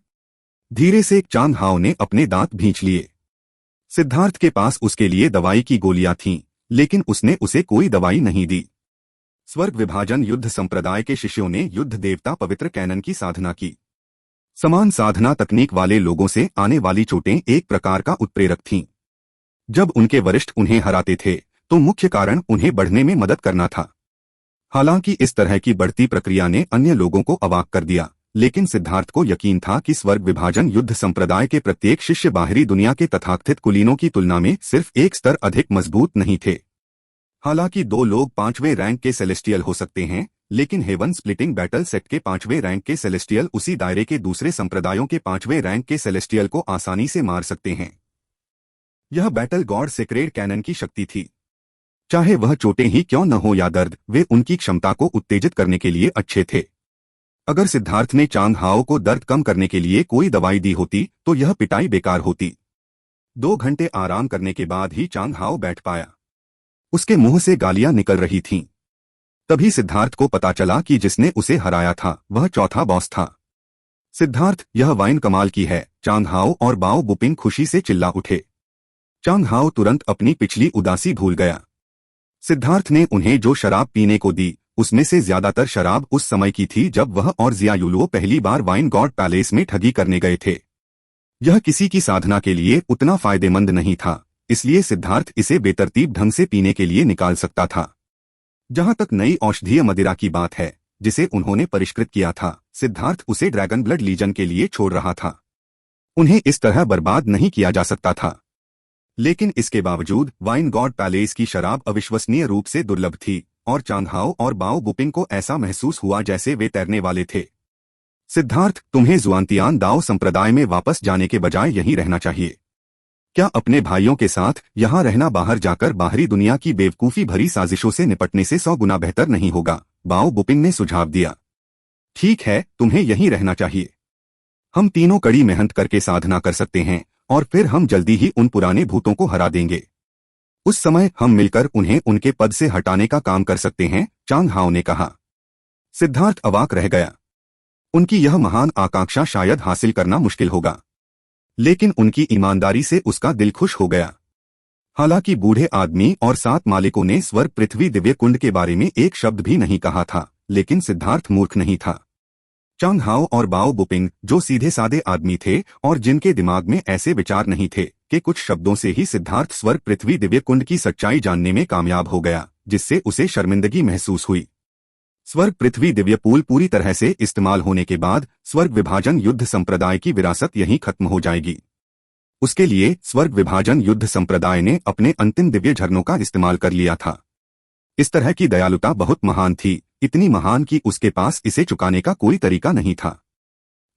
धीरे से चांग हाओ ने अपने दांत भींच लिए। सिद्धार्थ के पास उसके लिए दवाई की गोलियां थीं, लेकिन उसने उसे कोई दवाई नहीं दी। स्वर्ग विभाजन युद्ध संप्रदाय के शिष्यों ने युद्ध देवता पवित्र कैनन की साधना की। समान साधना तकनीक वाले लोगों से आने वाली चोटें एक प्रकार का उत्प्रेरक थीं। जब उनके वरिष्ठ उन्हें हराते थे तो मुख्य कारण उन्हें बढ़ने में मदद करना था। हालांकि इस तरह की बढ़ती प्रक्रिया ने अन्य लोगों को अवाक कर दिया, लेकिन सिद्धार्थ को यकीन था कि स्वर्ग विभाजन युद्ध संप्रदाय के प्रत्येक शिष्य बाहरी दुनिया के तथाकथित कुलीनों की तुलना में सिर्फ एक स्तर अधिक मजबूत नहीं थे। हालांकि 2 लोग 5वें रैंक के सेलेस्टियल हो सकते हैं, लेकिन हेवन स्प्लिटिंग बैटल सेट के 5वें रैंक के सेलेस्टियल उसी दायरे के दूसरे संप्रदायों के 5वें रैंक के सेलेस्टियल को आसानी से मार सकते हैं। यह बैटल गॉड सेक्रेड कैनन की शक्ति थी। चाहे वह चोटें ही क्यों न हो या दर्द, वे उनकी क्षमता को उत्तेजित करने के लिए अच्छे थे। अगर सिद्धार्थ ने चांग हाओ को दर्द कम करने के लिए कोई दवाई दी होती तो यह पिटाई बेकार होती। 2 घंटे आराम करने के बाद ही चांग हाओ बैठ पाया। उसके मुंह से गालियां निकल रही थीं। तभी सिद्धार्थ को पता चला कि जिसने उसे हराया था वह चौथा बॉस था। सिद्धार्थ, यह वाइन कमाल की है। चांग हाओ और बाओ बुपिंग खुशी से चिल्ला उठे। चांग हाओ तुरंत अपनी पिछली उदासी भूल गया। सिद्धार्थ ने उन्हें जो शराब पीने को दी उसमें से ज्यादातर शराब उस समय की थी जब वह और जिया युलुओ पहली बार वाइन गॉड पैलेस में ठगी करने गए थे। यह किसी की साधना के लिए उतना फायदेमंद नहीं था, इसलिए सिद्धार्थ इसे बेतरतीब ढंग से पीने के लिए निकाल सकता था। जहां तक नई औषधीय मदिरा की बात है जिसे उन्होंने परिष्कृत किया था, सिद्धार्थ उसे ड्रैगन ब्लड लीजन के लिए छोड़ रहा था। उन्हें इस तरह बर्बाद नहीं किया जा सकता था। लेकिन इसके बावजूद वाइन गॉड पैलेस की शराब अविश्वसनीय रूप से दुर्लभ थी और चांग हाओ और बाओ बुपिंग को ऐसा महसूस हुआ जैसे वे तैरने वाले थे। सिद्धार्थ, तुम्हें जुआनतियान दाओ संप्रदाय में वापस जाने के बजाय यहीं रहना चाहिए। क्या अपने भाइयों के साथ यहाँ रहना बाहर जाकर बाहरी दुनिया की बेवकूफी भरी साजिशों से निपटने से 100 गुना बेहतर नहीं होगा? बाओ बुपिंग ने सुझाव दिया। ठीक है, तुम्हें यहीं रहना चाहिए। हम तीनों कड़ी मेहनत करके साधना कर सकते हैं और फिर हम जल्दी ही उन पुराने भूतों को हरा देंगे। उस समय हम मिलकर उन्हें उनके पद से हटाने का काम कर सकते हैं, चांग हाओ ने कहा। सिद्धार्थ अवाक रह गया। उनकी यह महान आकांक्षा शायद हासिल करना मुश्किल होगा। लेकिन उनकी ईमानदारी से उसका दिल खुश हो गया। हालांकि बूढ़े आदमी और 7 मालिकों ने स्वर्ग पृथ्वी दिव्य कुंड के बारे में एक शब्द भी नहीं कहा था, लेकिन सिद्धार्थ मूर्ख नहीं था। चांग हाओ और बाओ बुपिंग, जो सीधे साधे आदमी थे और जिनके दिमाग में ऐसे विचार नहीं थे, कि कुछ शब्दों से ही सिद्धार्थ स्वर्ग पृथ्वी दिव्य कुंड की सच्चाई जानने में कामयाब हो गया, जिससे उसे शर्मिंदगी महसूस हुई। स्वर्ग पृथ्वी दिव्य पुल पूरी तरह से इस्तेमाल होने के बाद स्वर्ग विभाजन युद्ध संप्रदाय की विरासत यहीं खत्म हो जाएगी। उसके लिए स्वर्ग विभाजन युद्ध संप्रदाय ने अपने अंतिम दिव्य झरनों का इस्तेमाल कर लिया था। इस तरह की दयालुता बहुत महान थी, इतनी महान कि उसके पास इसे चुकाने का कोई तरीका नहीं था।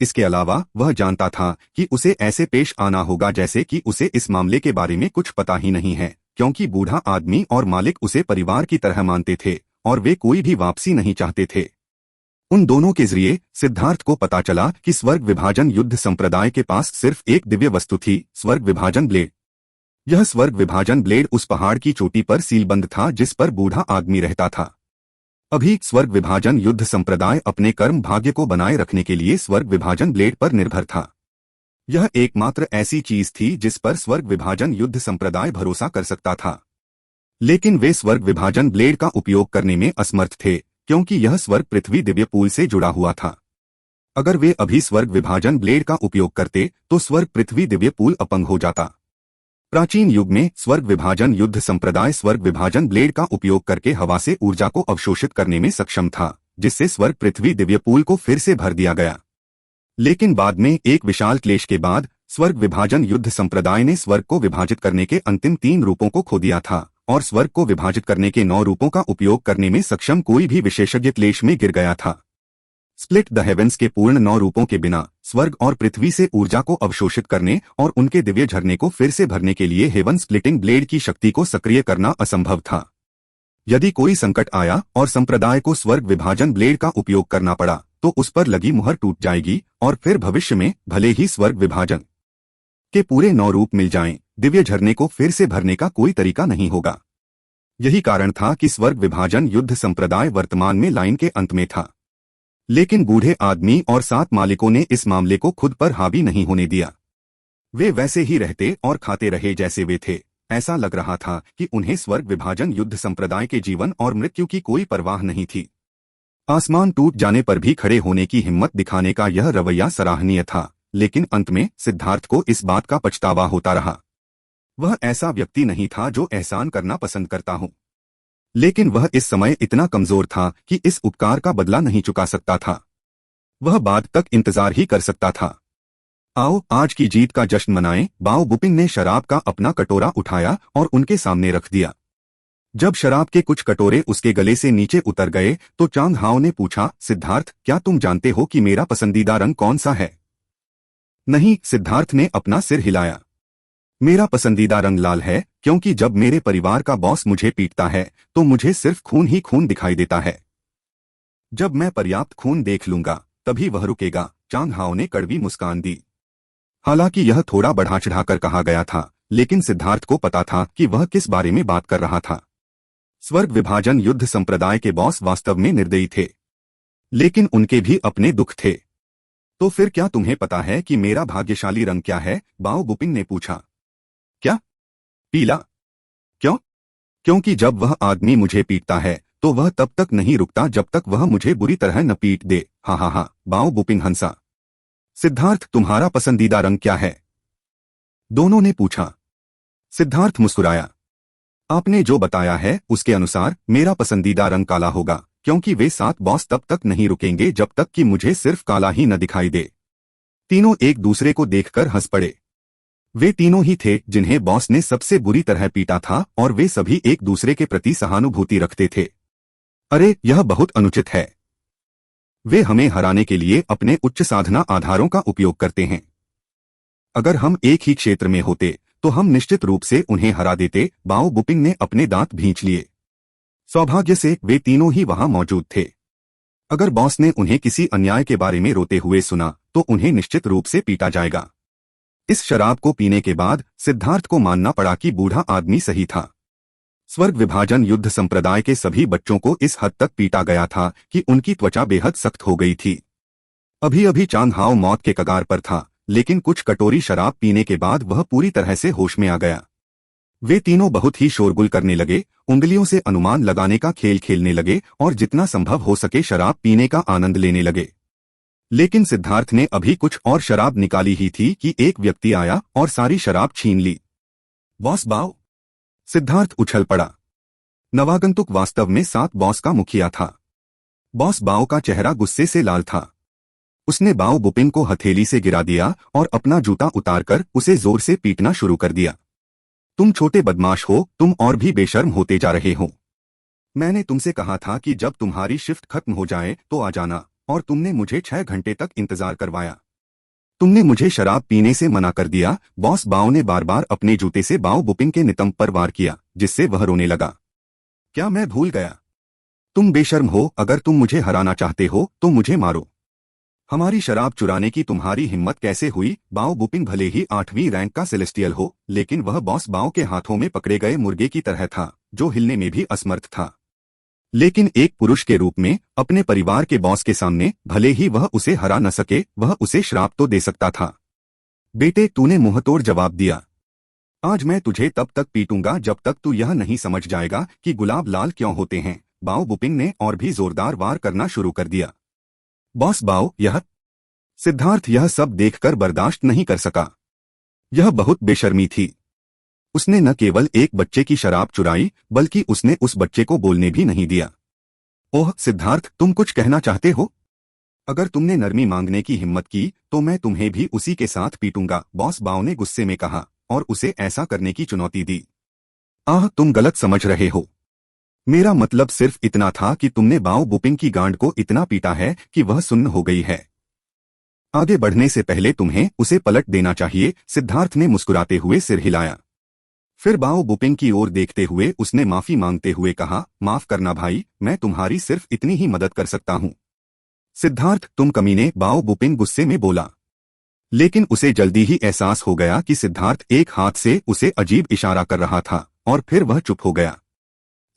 इसके अलावा वह जानता था कि उसे ऐसे पेश आना होगा जैसे कि उसे इस मामले के बारे में कुछ पता ही नहीं है, क्योंकि बूढ़ा आदमी और मालिक उसे परिवार की तरह मानते थे और वे कोई भी वापसी नहीं चाहते थे। उन दोनों के जरिए सिद्धार्थ को पता चला कि स्वर्ग विभाजन युद्ध संप्रदाय के पास सिर्फ एक दिव्य वस्तु थी, स्वर्ग विभाजन ब्लेड। यह स्वर्ग विभाजन ब्लेड उस पहाड़ की चोटी पर सीलबंद था जिस पर बूढ़ा आदमी रहता था। अभी स्वर्ग विभाजन युद्ध संप्रदाय अपने कर्म भाग्य को बनाए रखने के लिए स्वर्ग विभाजन ब्लेड पर निर्भर था। यह एकमात्र ऐसी चीज थी जिस पर स्वर्ग विभाजन युद्ध संप्रदाय भरोसा कर सकता था। लेकिन वे स्वर्ग विभाजन ब्लेड का उपयोग करने में असमर्थ थे, क्योंकि यह स्वर्ग पृथ्वी दिव्य पुल से जुड़ा हुआ था। अगर वे अभी स्वर्ग विभाजन ब्लेड का उपयोग करते तो स्वर्ग पृथ्वी दिव्य पुल अपंग हो जाता। प्राचीन युग में स्वर्ग विभाजन युद्ध संप्रदाय स्वर्ग विभाजन ब्लेड का उपयोग करके हवा से ऊर्जा को अवशोषित करने में सक्षम था, जिससे स्वर्ग पृथ्वी दिव्य पुल को फिर से भर दिया गया। लेकिन बाद में एक विशाल क्लेश के बाद स्वर्ग विभाजन युद्ध संप्रदाय ने स्वर्ग को विभाजित करने के अंतिम 3 रूपों को खो दिया था और स्वर्ग को विभाजित करने के 9 रूपों का उपयोग करने में सक्षम कोई भी विशेषज्ञ क्लेश में गिर गया था। स्प्लिट द हेवेंस के पूर्ण 9 रूपों के बिना स्वर्ग और पृथ्वी से ऊर्जा को अवशोषित करने और उनके दिव्य झरने को फिर से भरने के लिए हेवन स्प्लिटिंग ब्लेड की शक्ति को सक्रिय करना असंभव था। यदि कोई संकट आया और संप्रदाय को स्वर्ग विभाजन ब्लेड का उपयोग करना पड़ा तो उस पर लगी मुहर टूट जाएगी और फिर भविष्य में भले ही स्वर्ग विभाजन के पूरे 9 रूप मिल जाएं, दिव्य झरने को फिर से भरने का कोई तरीका नहीं होगा। यही कारण था कि स्वर्ग विभाजन युद्ध संप्रदाय वर्तमान में लाइन के अंत में था। लेकिन बूढ़े आदमी और 7 मालिकों ने इस मामले को खुद पर हावी नहीं होने दिया। वे वैसे ही रहते और खाते रहे जैसे वे थे। ऐसा लग रहा था कि उन्हें स्वर्ग विभाजन युद्ध संप्रदाय के जीवन और मृत्यु की कोई परवाह नहीं थी। आसमान टूट जाने पर भी खड़े होने की हिम्मत दिखाने का यह रवैया सराहनीय था, लेकिन अंत में सिद्धार्थ को इस बात का पछतावा होता रहा। वह ऐसा व्यक्ति नहीं था जो एहसान करना पसंद करता हो, लेकिन वह इस समय इतना कमजोर था कि इस उपकार का बदला नहीं चुका सकता था। वह बाद तक इंतजार ही कर सकता था। आओ आज की जीत का जश्न मनाएं। बाओ बुपिंग ने शराब का अपना कटोरा उठाया और उनके सामने रख दिया। जब शराब के कुछ कटोरे उसके गले से नीचे उतर गए तो चांग हाओ ने पूछा, सिद्धार्थ, क्या तुम जानते हो कि मेरा पसंदीदा रंग कौन सा है? नहीं, सिद्धार्थ ने अपना सिर हिलाया। मेरा पसंदीदा रंग लाल है, क्योंकि जब मेरे परिवार का बॉस मुझे पीटता है तो मुझे सिर्फ खून ही खून दिखाई देता है। जब मैं पर्याप्त खून देख लूंगा तभी वह रुकेगा। चांग हाओ ने कड़वी मुस्कान दी। हालांकि यह थोड़ा बढ़ा चढ़ाकर कहा गया था, लेकिन सिद्धार्थ को पता था कि वह किस बारे में बात कर रहा था। स्वर्ग विभाजन युद्ध संप्रदाय के बॉस वास्तव में निर्दयी थे, लेकिन उनके भी अपने दुख थे। तो फिर क्या तुम्हें पता है कि मेरा भाग्यशाली रंग क्या है? बाओ बुपिंग ने पूछा। क्या? पीला? क्यों? क्योंकि जब वह आदमी मुझे पीटता है तो वह तब तक नहीं रुकता जब तक वह मुझे बुरी तरह न पीट दे। हा हा हा, बाओ बुपिंग हंसा। सिद्धार्थ, तुम्हारा पसंदीदा रंग क्या है? दोनों ने पूछा। सिद्धार्थ मुस्कुराया। आपने जो बताया है उसके अनुसार मेरा पसंदीदा रंग काला होगा, क्योंकि वे 7 बॉस तब तक नहीं रुकेंगे जब तक कि मुझे सिर्फ काला ही न दिखाई दे। तीनों एक दूसरे को देखकर हंस पड़े। वे तीनों ही थे जिन्हें बॉस ने सबसे बुरी तरह पीटा था और वे सभी एक दूसरे के प्रति सहानुभूति रखते थे। अरे, यह बहुत अनुचित है। वे हमें हराने के लिए अपने उच्च साधना आधारों का उपयोग करते हैं। अगर हम एक ही क्षेत्र में होते तो हम निश्चित रूप से उन्हें हरा देते। बाओ बुपिंग ने अपने दांत भींच लिए। सौभाग्य से वे तीनों ही वहां मौजूद थे। अगर बॉस ने उन्हें किसी अन्याय के बारे में रोते हुए सुना तो उन्हें निश्चित रूप से पीटा जाएगा। इस शराब को पीने के बाद सिद्धार्थ को मानना पड़ा कि बूढ़ा आदमी सही था। स्वर्ग विभाजन युद्ध संप्रदाय के सभी बच्चों को इस हद तक पीटा गया था कि उनकी त्वचा बेहद सख्त हो गई थी। अभी अभी चांग हाओ मौत के कगार पर था लेकिन कुछ कटोरी शराब पीने के बाद वह पूरी तरह से होश में आ गया। वे तीनों बहुत ही शोरगुल करने लगे, उंगलियों से अनुमान लगाने का खेल खेलने लगे और जितना संभव हो सके शराब पीने का आनंद लेने लगे। लेकिन सिद्धार्थ ने अभी कुछ और शराब निकाली ही थी कि एक व्यक्ति आया और सारी शराब छीन ली। बॉस बाओ! सिद्धार्थ उछल पड़ा। नवागंतुक वास्तव में 7 बॉस का मुखिया था। बॉस बाओ का चेहरा गुस्से से लाल था। उसने बाओ बुपिन को हथेली से गिरा दिया और अपना जूता उतारकर उसे जोर से पीटना शुरू कर दिया। तुम छोटे बदमाश हो, तुम और भी बेशर्म होते जा रहे हो। मैंने तुमसे कहा था कि जब तुम्हारी शिफ्ट खत्म हो जाए तो आ जाना, और तुमने मुझे 6 घंटे तक इंतजार करवाया। तुमने मुझे शराब पीने से मना कर दिया। बॉस बाओ ने बार बार अपने जूते से बाओ बुपिन के नितंब पर वार किया, जिससे वह रोने लगा। क्या मैं भूल गया? तुम बेशर्म हो। अगर तुम मुझे हराना चाहते हो तो मुझे मारो। हमारी शराब चुराने की तुम्हारी हिम्मत कैसे हुई? बाओ बुपिन भले ही 8वीं रैंक का सेलेस्टियल हो, लेकिन वह बॉस बाओ के हाथों में पकड़े गए मुर्गे की तरह था, जो हिलने में भी असमर्थ था। लेकिन एक पुरुष के रूप में अपने परिवार के बॉस के सामने भले ही वह उसे हरा न सके, वह उसे श्राप तो दे सकता था। बेटे, तूने मुंहतोड़ जवाब दिया। आज मैं तुझे तब तक पीटूंगा जब तक तू यह नहीं समझ जाएगा कि गुलाब लाल क्यों होते हैं। बाओ बुपिन ने और भी जोरदार वार करना शुरू कर दिया। बॉस बाओ, यह... सिद्धार्थ यह सब देखकर बर्दाश्त नहीं कर सका। यह बहुत बेशर्मी थी। उसने न केवल एक बच्चे की शराब चुराई, बल्कि उसने उस बच्चे को बोलने भी नहीं दिया। ओह सिद्धार्थ, तुम कुछ कहना चाहते हो? अगर तुमने नरमी मांगने की हिम्मत की तो मैं तुम्हें भी उसी के साथ पीटूंगा, बॉस बाओ ने गुस्से में कहा और उसे ऐसा करने की चुनौती दी। आह, तुम गलत समझ रहे हो। मेरा मतलब सिर्फ इतना था कि तुमने बाओ बुपिन की गांड को इतना पीटा है कि वह सुन्न हो गई है। आगे बढ़ने से पहले तुम्हें उसे पलट देना चाहिए। सिद्धार्थ ने मुस्कुराते हुए सिर हिलाया। फिर बाओ बुपिन की ओर देखते हुए उसने माफी मांगते हुए कहा, माफ करना भाई, मैं तुम्हारी सिर्फ इतनी ही मदद कर सकता हूं। सिद्धार्थ, तुम कमीने! बाओ बुपिन गुस्से में बोला। लेकिन उसे जल्दी ही एहसास हो गया कि सिद्धार्थ एक हाथ से उसे अजीब इशारा कर रहा था, और फिर वह चुप हो गया,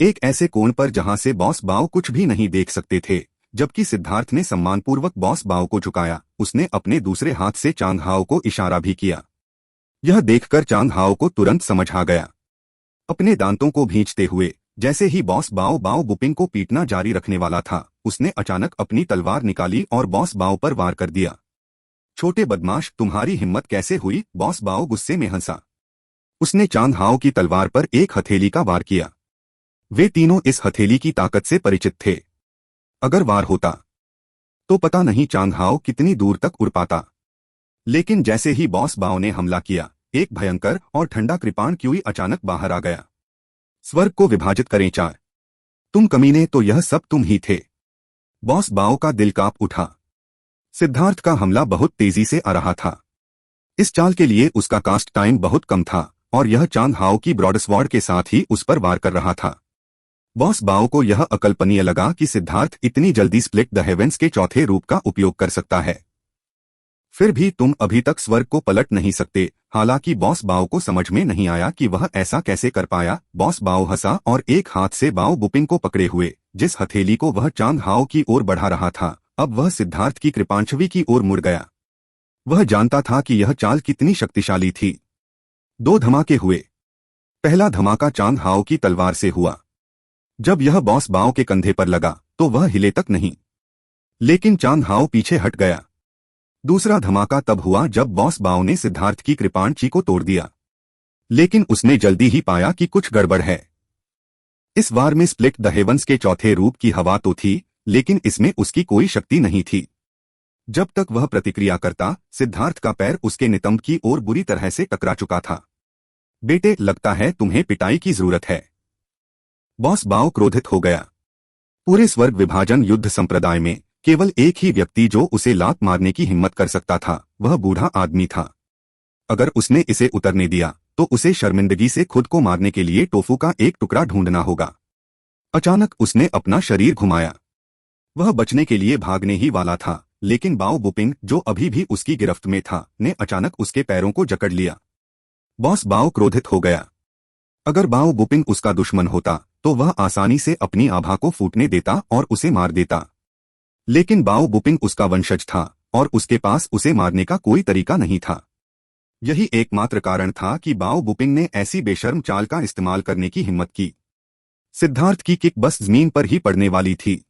एक ऐसे कोण पर जहां से बॉस बाओ कुछ भी नहीं देख सकते थे। जबकि सिद्धार्थ ने सम्मानपूर्वक बॉस बाओ को झुकाया, उसने अपने दूसरे हाथ से चांद हाओ को इशारा भी किया। यह देखकर चांद हाओ को तुरंत समझ आ गया। अपने दांतों को भींचते हुए जैसे ही बॉस बाओ बाओ बुपिन को पीटना जारी रखने वाला था, उसने अचानक अपनी तलवार निकाली और बॉस बाओ पर वार कर दिया। छोटे बदमाश, तुम्हारी हिम्मत कैसे हुई? बॉस बाओ गुस्से में हंसा। उसने चांद हाओ की तलवार पर एक हथेली का वार किया। वे तीनों इस हथेली की ताकत से परिचित थे। अगर वार होता तो पता नहीं चांद हाओ कितनी दूर तक उड़ पाता। लेकिन जैसे ही बॉस बाओ ने हमला किया, एक भयंकर और ठंडा कृपाण क्यूई अचानक बाहर आ गया। स्वर्ग को विभाजित करें 4। तुम कमीने, तो यह सब तुम ही थे। बॉस बाओ का दिल कांप उठा। सिद्धार्थ का हमला बहुत तेजी से आ रहा था। इस चाल के लिए उसका कास्ट टाइम बहुत कम था, और यह चांद हाओ की ब्रॉडस्वॉर्ड के साथ ही उस पर वार कर रहा था। बॉस बाओ को यह अकल्पनीय लगा कि सिद्धार्थ इतनी जल्दी स्प्लिट द हेवेंस के चौथे रूप का उपयोग कर सकता है। फिर भी तुम अभी तक स्वर्ग को पलट नहीं सकते। हालांकि बॉस बाओ को समझ में नहीं आया कि वह ऐसा कैसे कर पाया। बॉस बाओ हंसा और एक हाथ से बाओ बुपिन को पकड़े हुए जिस हथेली को वह चांद हाओ की ओर बढ़ा रहा था, अब वह सिद्धार्थ की कृपांशवी की ओर मुड़ गया। वह जानता था कि यह चाल कितनी शक्तिशाली थी। 2 धमाके हुए। पहला धमाका चांद हाओ की तलवार से हुआ। जब यह बॉस बाओ के कंधे पर लगा तो वह हिले तक नहीं, लेकिन चांद हाओ पीछे हट गया। दूसरा धमाका तब हुआ जब बॉस बाओ ने सिद्धार्थ की कृपाणची को तोड़ दिया, लेकिन उसने जल्दी ही पाया कि कुछ गड़बड़ है। इस वार में स्प्लिट द हेवंस के चौथे रूप की हवा तो थी, लेकिन इसमें उसकी कोई शक्ति नहीं थी। जब तक वह प्रतिक्रिया करता, सिद्धार्थ का पैर उसके नितंब की ओर बुरी तरह से टकरा चुका था। बेटे, लगता है तुम्हें पिटाई की जरूरत है। बॉस बाओ क्रोधित हो गया। पूरे स्वर्ग विभाजन युद्ध संप्रदाय में केवल एक ही व्यक्ति जो उसे लात मारने की हिम्मत कर सकता था, वह बूढ़ा आदमी था। अगर उसने इसे उतरने दिया तो उसे शर्मिंदगी से खुद को मारने के लिए टोफू का एक टुकड़ा ढूंढना होगा। अचानक उसने अपना शरीर घुमाया। वह बचने के लिए भागने ही वाला था, लेकिन बाओ बुपिन, जो अभी भी उसकी गिरफ्त में था, ने अचानक उसके पैरों को जकड़ लिया। बॉस बाओ क्रोधित हो गया। अगर बाओ बुपिन उसका दुश्मन होता तो वह आसानी से अपनी आभा को फूटने देता और उसे मार देता। लेकिन बाओ बुपिन उसका वंशज था और उसके पास उसे मारने का कोई तरीका नहीं था। यही एकमात्र कारण था कि बाओ बुपिंग ने ऐसी बेशर्म चाल का इस्तेमाल करने की हिम्मत की। सिद्धार्थ की किक बस जमीन पर ही पड़ने वाली थी।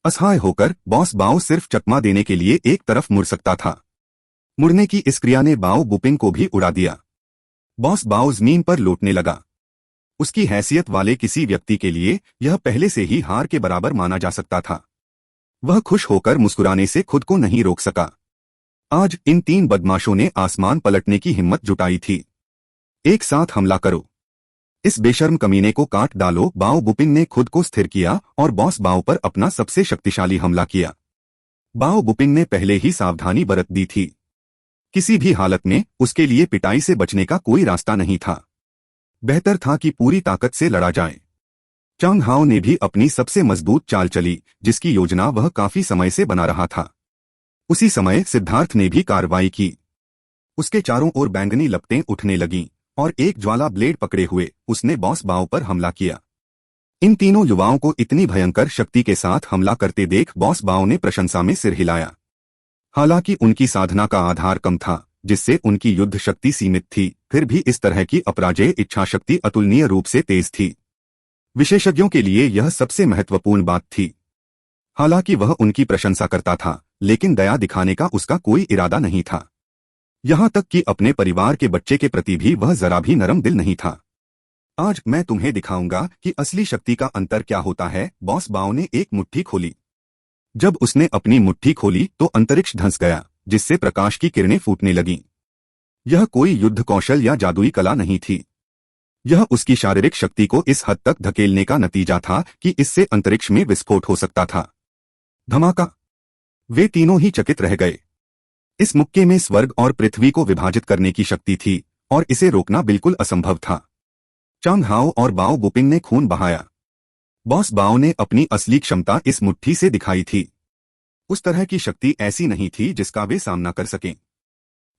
असहाय होकर बॉस बाओ सिर्फ चकमा देने के लिए एक तरफ मुड़ सकता था। मुड़ने की इस क्रिया ने बाओ बुपिंग को भी उड़ा दिया। बॉस बाओ जमीन पर लौटने लगा। उसकी हैसियत वाले किसी व्यक्ति के लिए यह पहले से ही हार के बराबर माना जा सकता था। वह खुश होकर मुस्कुराने से खुद को नहीं रोक सका। आज इन 3 बदमाशों ने आसमान पलटने की हिम्मत जुटाई थी। एक साथ हमला करो, इस बेशर्म कमीने को काट डालो। बाओ बुपिंग ने खुद को स्थिर किया और बॉस बाओ पर अपना सबसे शक्तिशाली हमला किया। बाओ बुपिंग ने पहले ही सावधानी बरत दी थी। किसी भी हालत में उसके लिए पिटाई से बचने का कोई रास्ता नहीं था। बेहतर था कि पूरी ताकत से लड़ा जाए। चांग हाओ ने भी अपनी सबसे मजबूत चाल चली, जिसकी योजना वह काफी समय से बना रहा था। उसी समय सिद्धार्थ ने भी कार्रवाई की। उसके चारों ओर बैंगनी लपटें उठने लगीं और एक ज्वाला ब्लेड पकड़े हुए उसने बॉस बाओ पर हमला किया। इन तीनों युवाओं को इतनी भयंकर शक्ति के साथ हमला करते देख बॉस बाओ ने प्रशंसा में सिर हिलाया। हालांकि उनकी साधना का आधार कम था, जिससे उनकी युद्ध शक्ति सीमित थी, फिर भी इस तरह की अपराजेय इच्छा शक्ति अतुलनीय रूप से तेज थी। विशेषज्ञों के लिए यह सबसे महत्वपूर्ण बात थी। हालांकि वह उनकी प्रशंसा करता था, लेकिन दया दिखाने का उसका कोई इरादा नहीं था। यहां तक कि अपने परिवार के बच्चे के प्रति भी वह जरा भी नरम दिल नहीं था। आज मैं तुम्हें दिखाऊंगा कि असली शक्ति का अंतर क्या होता है। बॉस बाओ ने एक मुट्ठी खोली। जब उसने अपनी मुट्ठी खोली तो अंतरिक्ष धंस गया, जिससे प्रकाश की किरणें फूटने लगीं। यह कोई युद्ध कौशल या जादुई कला नहीं थी। यह उसकी शारीरिक शक्ति को इस हद तक धकेलने का नतीजा था कि इससे अंतरिक्ष में विस्फोट हो सकता था। धमाका! वे तीनों ही चकित रह गए। इस मुक्के में स्वर्ग और पृथ्वी को विभाजित करने की शक्ति थी और इसे रोकना बिल्कुल असंभव था। चांग हाओ और बाओ बुपिंग ने खून बहाया। बॉस बाओ ने अपनी असली क्षमता इस मुट्ठी से दिखाई थी। उस तरह की शक्ति ऐसी नहीं थी जिसका वे सामना कर सकें।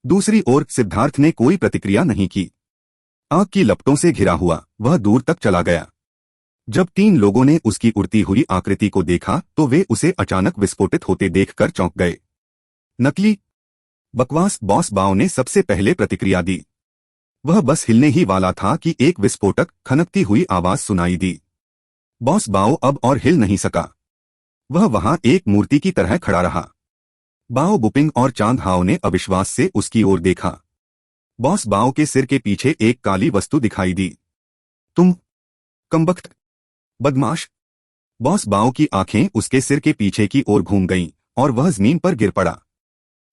दूसरी ओर सिद्धार्थ ने कोई प्रतिक्रिया नहीं की। आग की लपटों से घिरा हुआ वह दूर तक चला गया। जब 3 लोगों ने उसकी उड़ती हुई आकृति को देखा तो वे उसे अचानक विस्फोटित होते देखकर चौंक गए। नकली बकवास! बॉस बाओ ने सबसे पहले प्रतिक्रिया दी। वह बस हिलने ही वाला था कि एक विस्फोटक खनकती हुई आवाज सुनाई दी। बॉस बाओ अब और हिल नहीं सका। वह वहां एक मूर्ति की तरह खड़ा रहा। बाओ बुपिंग और चांग हाओ ने अविश्वास से उसकी ओर देखा। बॉस बाओ के सिर के पीछे एक काली वस्तु दिखाई दी। तुम कमबख्त बदमाश! बॉस बाओ की आंखें उसके सिर के पीछे की ओर घूम गईं और वह जमीन पर गिर पड़ा।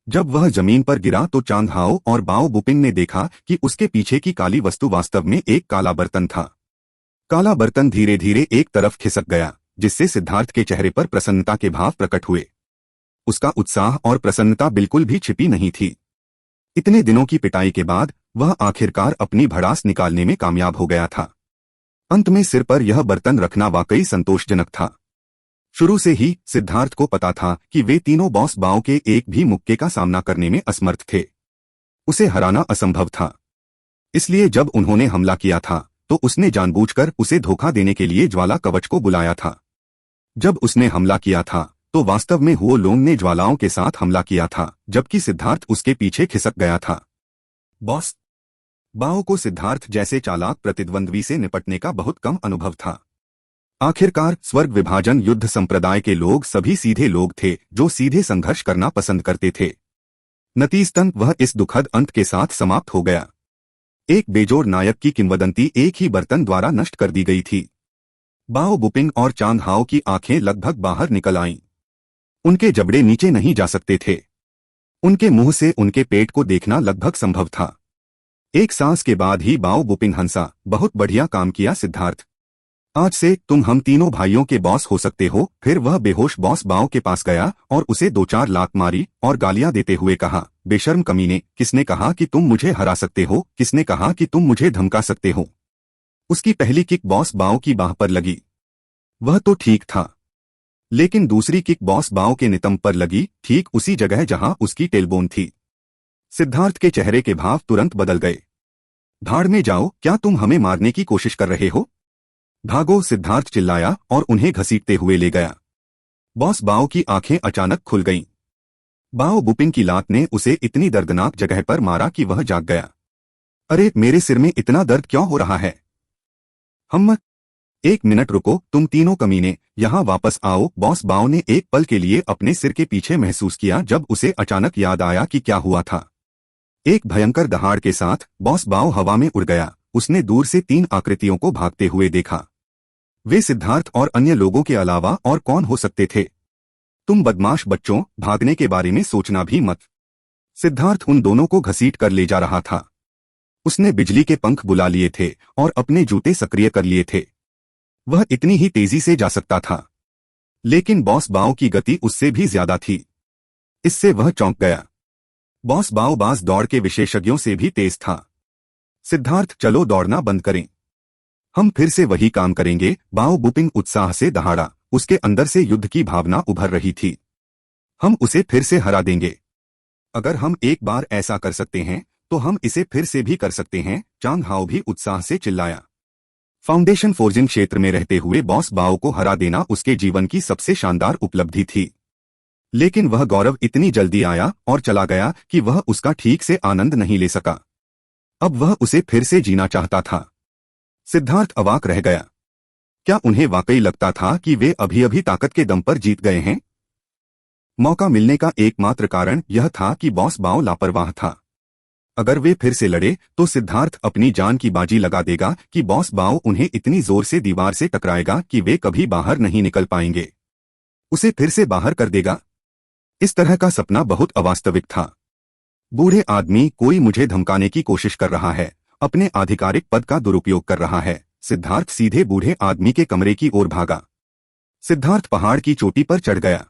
जब वह जमीन पर गिरा तो चांग हाओ और बाओ बुपिंग ने देखा कि उसके पीछे की काली वस्तु वास्तव में एक काला बर्तन था। काला बर्तन धीरे धीरे एक तरफ खिसक गया, जिससे सिद्धार्थ के चेहरे पर प्रसन्नता के भाव प्रकट हुए। उसका उत्साह और प्रसन्नता बिल्कुल भी छिपी नहीं थी। इतने दिनों की पिटाई के बाद वह आखिरकार अपनी भड़ास निकालने में कामयाब हो गया था। अंत में सिर पर यह बर्तन रखना वाकई संतोषजनक था। शुरू से ही सिद्धार्थ को पता था कि वे तीनों बॉस बाओ के एक भी मुक्के का सामना करने में असमर्थ थे। उसे हराना असंभव था। इसलिए जब उन्होंने हमला किया था तो उसने जानबूझकर उसे धोखा देने के लिए ज्वाला कवच को बुलाया था। जब उसने हमला किया था तो वास्तव में हुओ लोंग ने ज्वालाओं के साथ हमला किया था, जबकि सिद्धार्थ उसके पीछे खिसक गया था। बॉस बाओ को सिद्धार्थ जैसे चालाक प्रतिद्वंद्वी से निपटने का बहुत कम अनुभव था। आखिरकार स्वर्ग विभाजन युद्ध संप्रदाय के लोग सभी सीधे लोग थे जो सीधे संघर्ष करना पसंद करते थे। नतीजतन वह इस दुखद अंत के साथ समाप्त हो गया। एक बेजोड़ नायक की किंवदंती एक ही बर्तन द्वारा नष्ट कर दी गई थी। बाओ बुपिंग और चांग हाओ की आंखें लगभग बाहर निकल आईं। उनके जबड़े नीचे नहीं जा सकते थे। उनके मुंह से उनके पेट को देखना लगभग संभव था। एक सांस के बाद ही बाओ बुपिंग हंसा। बहुत बढ़िया काम किया सिद्धार्थ। आज से तुम हम तीनों भाइयों के बॉस हो सकते हो। फिर वह बेहोश बॉस बाओ के पास गया और उसे 2-4 लात मारी और गालियां देते हुए कहा, बेशर्म कमीने, किसने कहा कि तुम मुझे हरा सकते हो? किसने कहा कि तुम मुझे धमका सकते हो? उसकी पहली किक बॉस बाओ की बाह पर लगी। वह तो ठीक था, लेकिन दूसरी किक बॉस बाओ के नितंब पर लगी, ठीक उसी जगह जहां उसकी टेलबोन थी। सिद्धार्थ के चेहरे के भाव तुरंत बदल गए। भाड़ में जाओ, क्या तुम हमें मारने की कोशिश कर रहे हो? भागो! सिद्धार्थ चिल्लाया और उन्हें घसीटते हुए ले गया। बॉस बाओ की आंखें अचानक खुल गईं। बाओ बुपिन की लात ने उसे इतनी दर्दनाक जगह पर मारा कि वह जाग गया। अरे मेरे सिर में इतना दर्द क्यों हो रहा है? हम 1 मिनट रुको, तुम तीनों कमीने, यहाँ वापस आओ। बॉस बाओ ने एक पल के लिए अपने सिर के पीछे महसूस किया जब उसे अचानक याद आया कि क्या हुआ था। एक भयंकर दहाड़ के साथ बॉस बाओ हवा में उड़ गया। उसने दूर से 3 आकृतियों को भागते हुए देखा। वे सिद्धार्थ और अन्य लोगों के अलावा और कौन हो सकते थे? तुम बदमाश बच्चों, भागने के बारे में सोचना भी मत। सिद्धार्थ उन दोनों को घसीट कर ले जा रहा था। उसने बिजली के पंख बुला लिए थे और अपने जूते सक्रिय कर लिए थे। वह इतनी ही तेजी से जा सकता था, लेकिन बॉस बाओ की गति उससे भी ज्यादा थी। इससे वह चौंक गया। बॉस बाओ बाज दौड़ के विशेषज्ञों से भी तेज था। सिद्धार्थ, चलो दौड़ना बंद करें, हम फिर से वही काम करेंगे। बाओ बुपिंग उत्साह से दहाड़ा। उसके अंदर से युद्ध की भावना उभर रही थी। हम उसे फिर से हरा देंगे। अगर हम एक बार ऐसा कर सकते हैं तो हम इसे फिर से भी कर सकते हैं, चांग हाओ भी उत्साह से चिल्लाया। फाउंडेशन फोर्जिंग क्षेत्र में रहते हुए बॉस बाओ को हरा देना उसके जीवन की सबसे शानदार उपलब्धि थी। लेकिन वह गौरव इतनी जल्दी आया और चला गया कि वह उसका ठीक से आनंद नहीं ले सका। अब वह उसे फिर से जीना चाहता था। सिद्धार्थ अवाक रह गया। क्या उन्हें वाकई लगता था कि वे अभी अभी ताकत के दम पर जीत गए हैं? मौका मिलने का एकमात्र कारण यह था कि बॉस बाओ लापरवाह था। अगर वे फिर से लड़े तो सिद्धार्थ अपनी जान की बाजी लगा देगा कि बॉस बाओ उन्हें इतनी जोर से दीवार से टकराएगा कि वे कभी बाहर नहीं निकल पाएंगे। उसे फिर से बाहर कर देगा। इस तरह का सपना बहुत अवास्तविक था। बूढ़े आदमी, कोई मुझे धमकाने की कोशिश कर रहा है, अपने आधिकारिक पद का दुरुपयोग कर रहा है। सिद्धार्थ सीधे बूढ़े आदमी के कमरे की ओर भागा। सिद्धार्थ पहाड़ की चोटी पर चढ़ गया।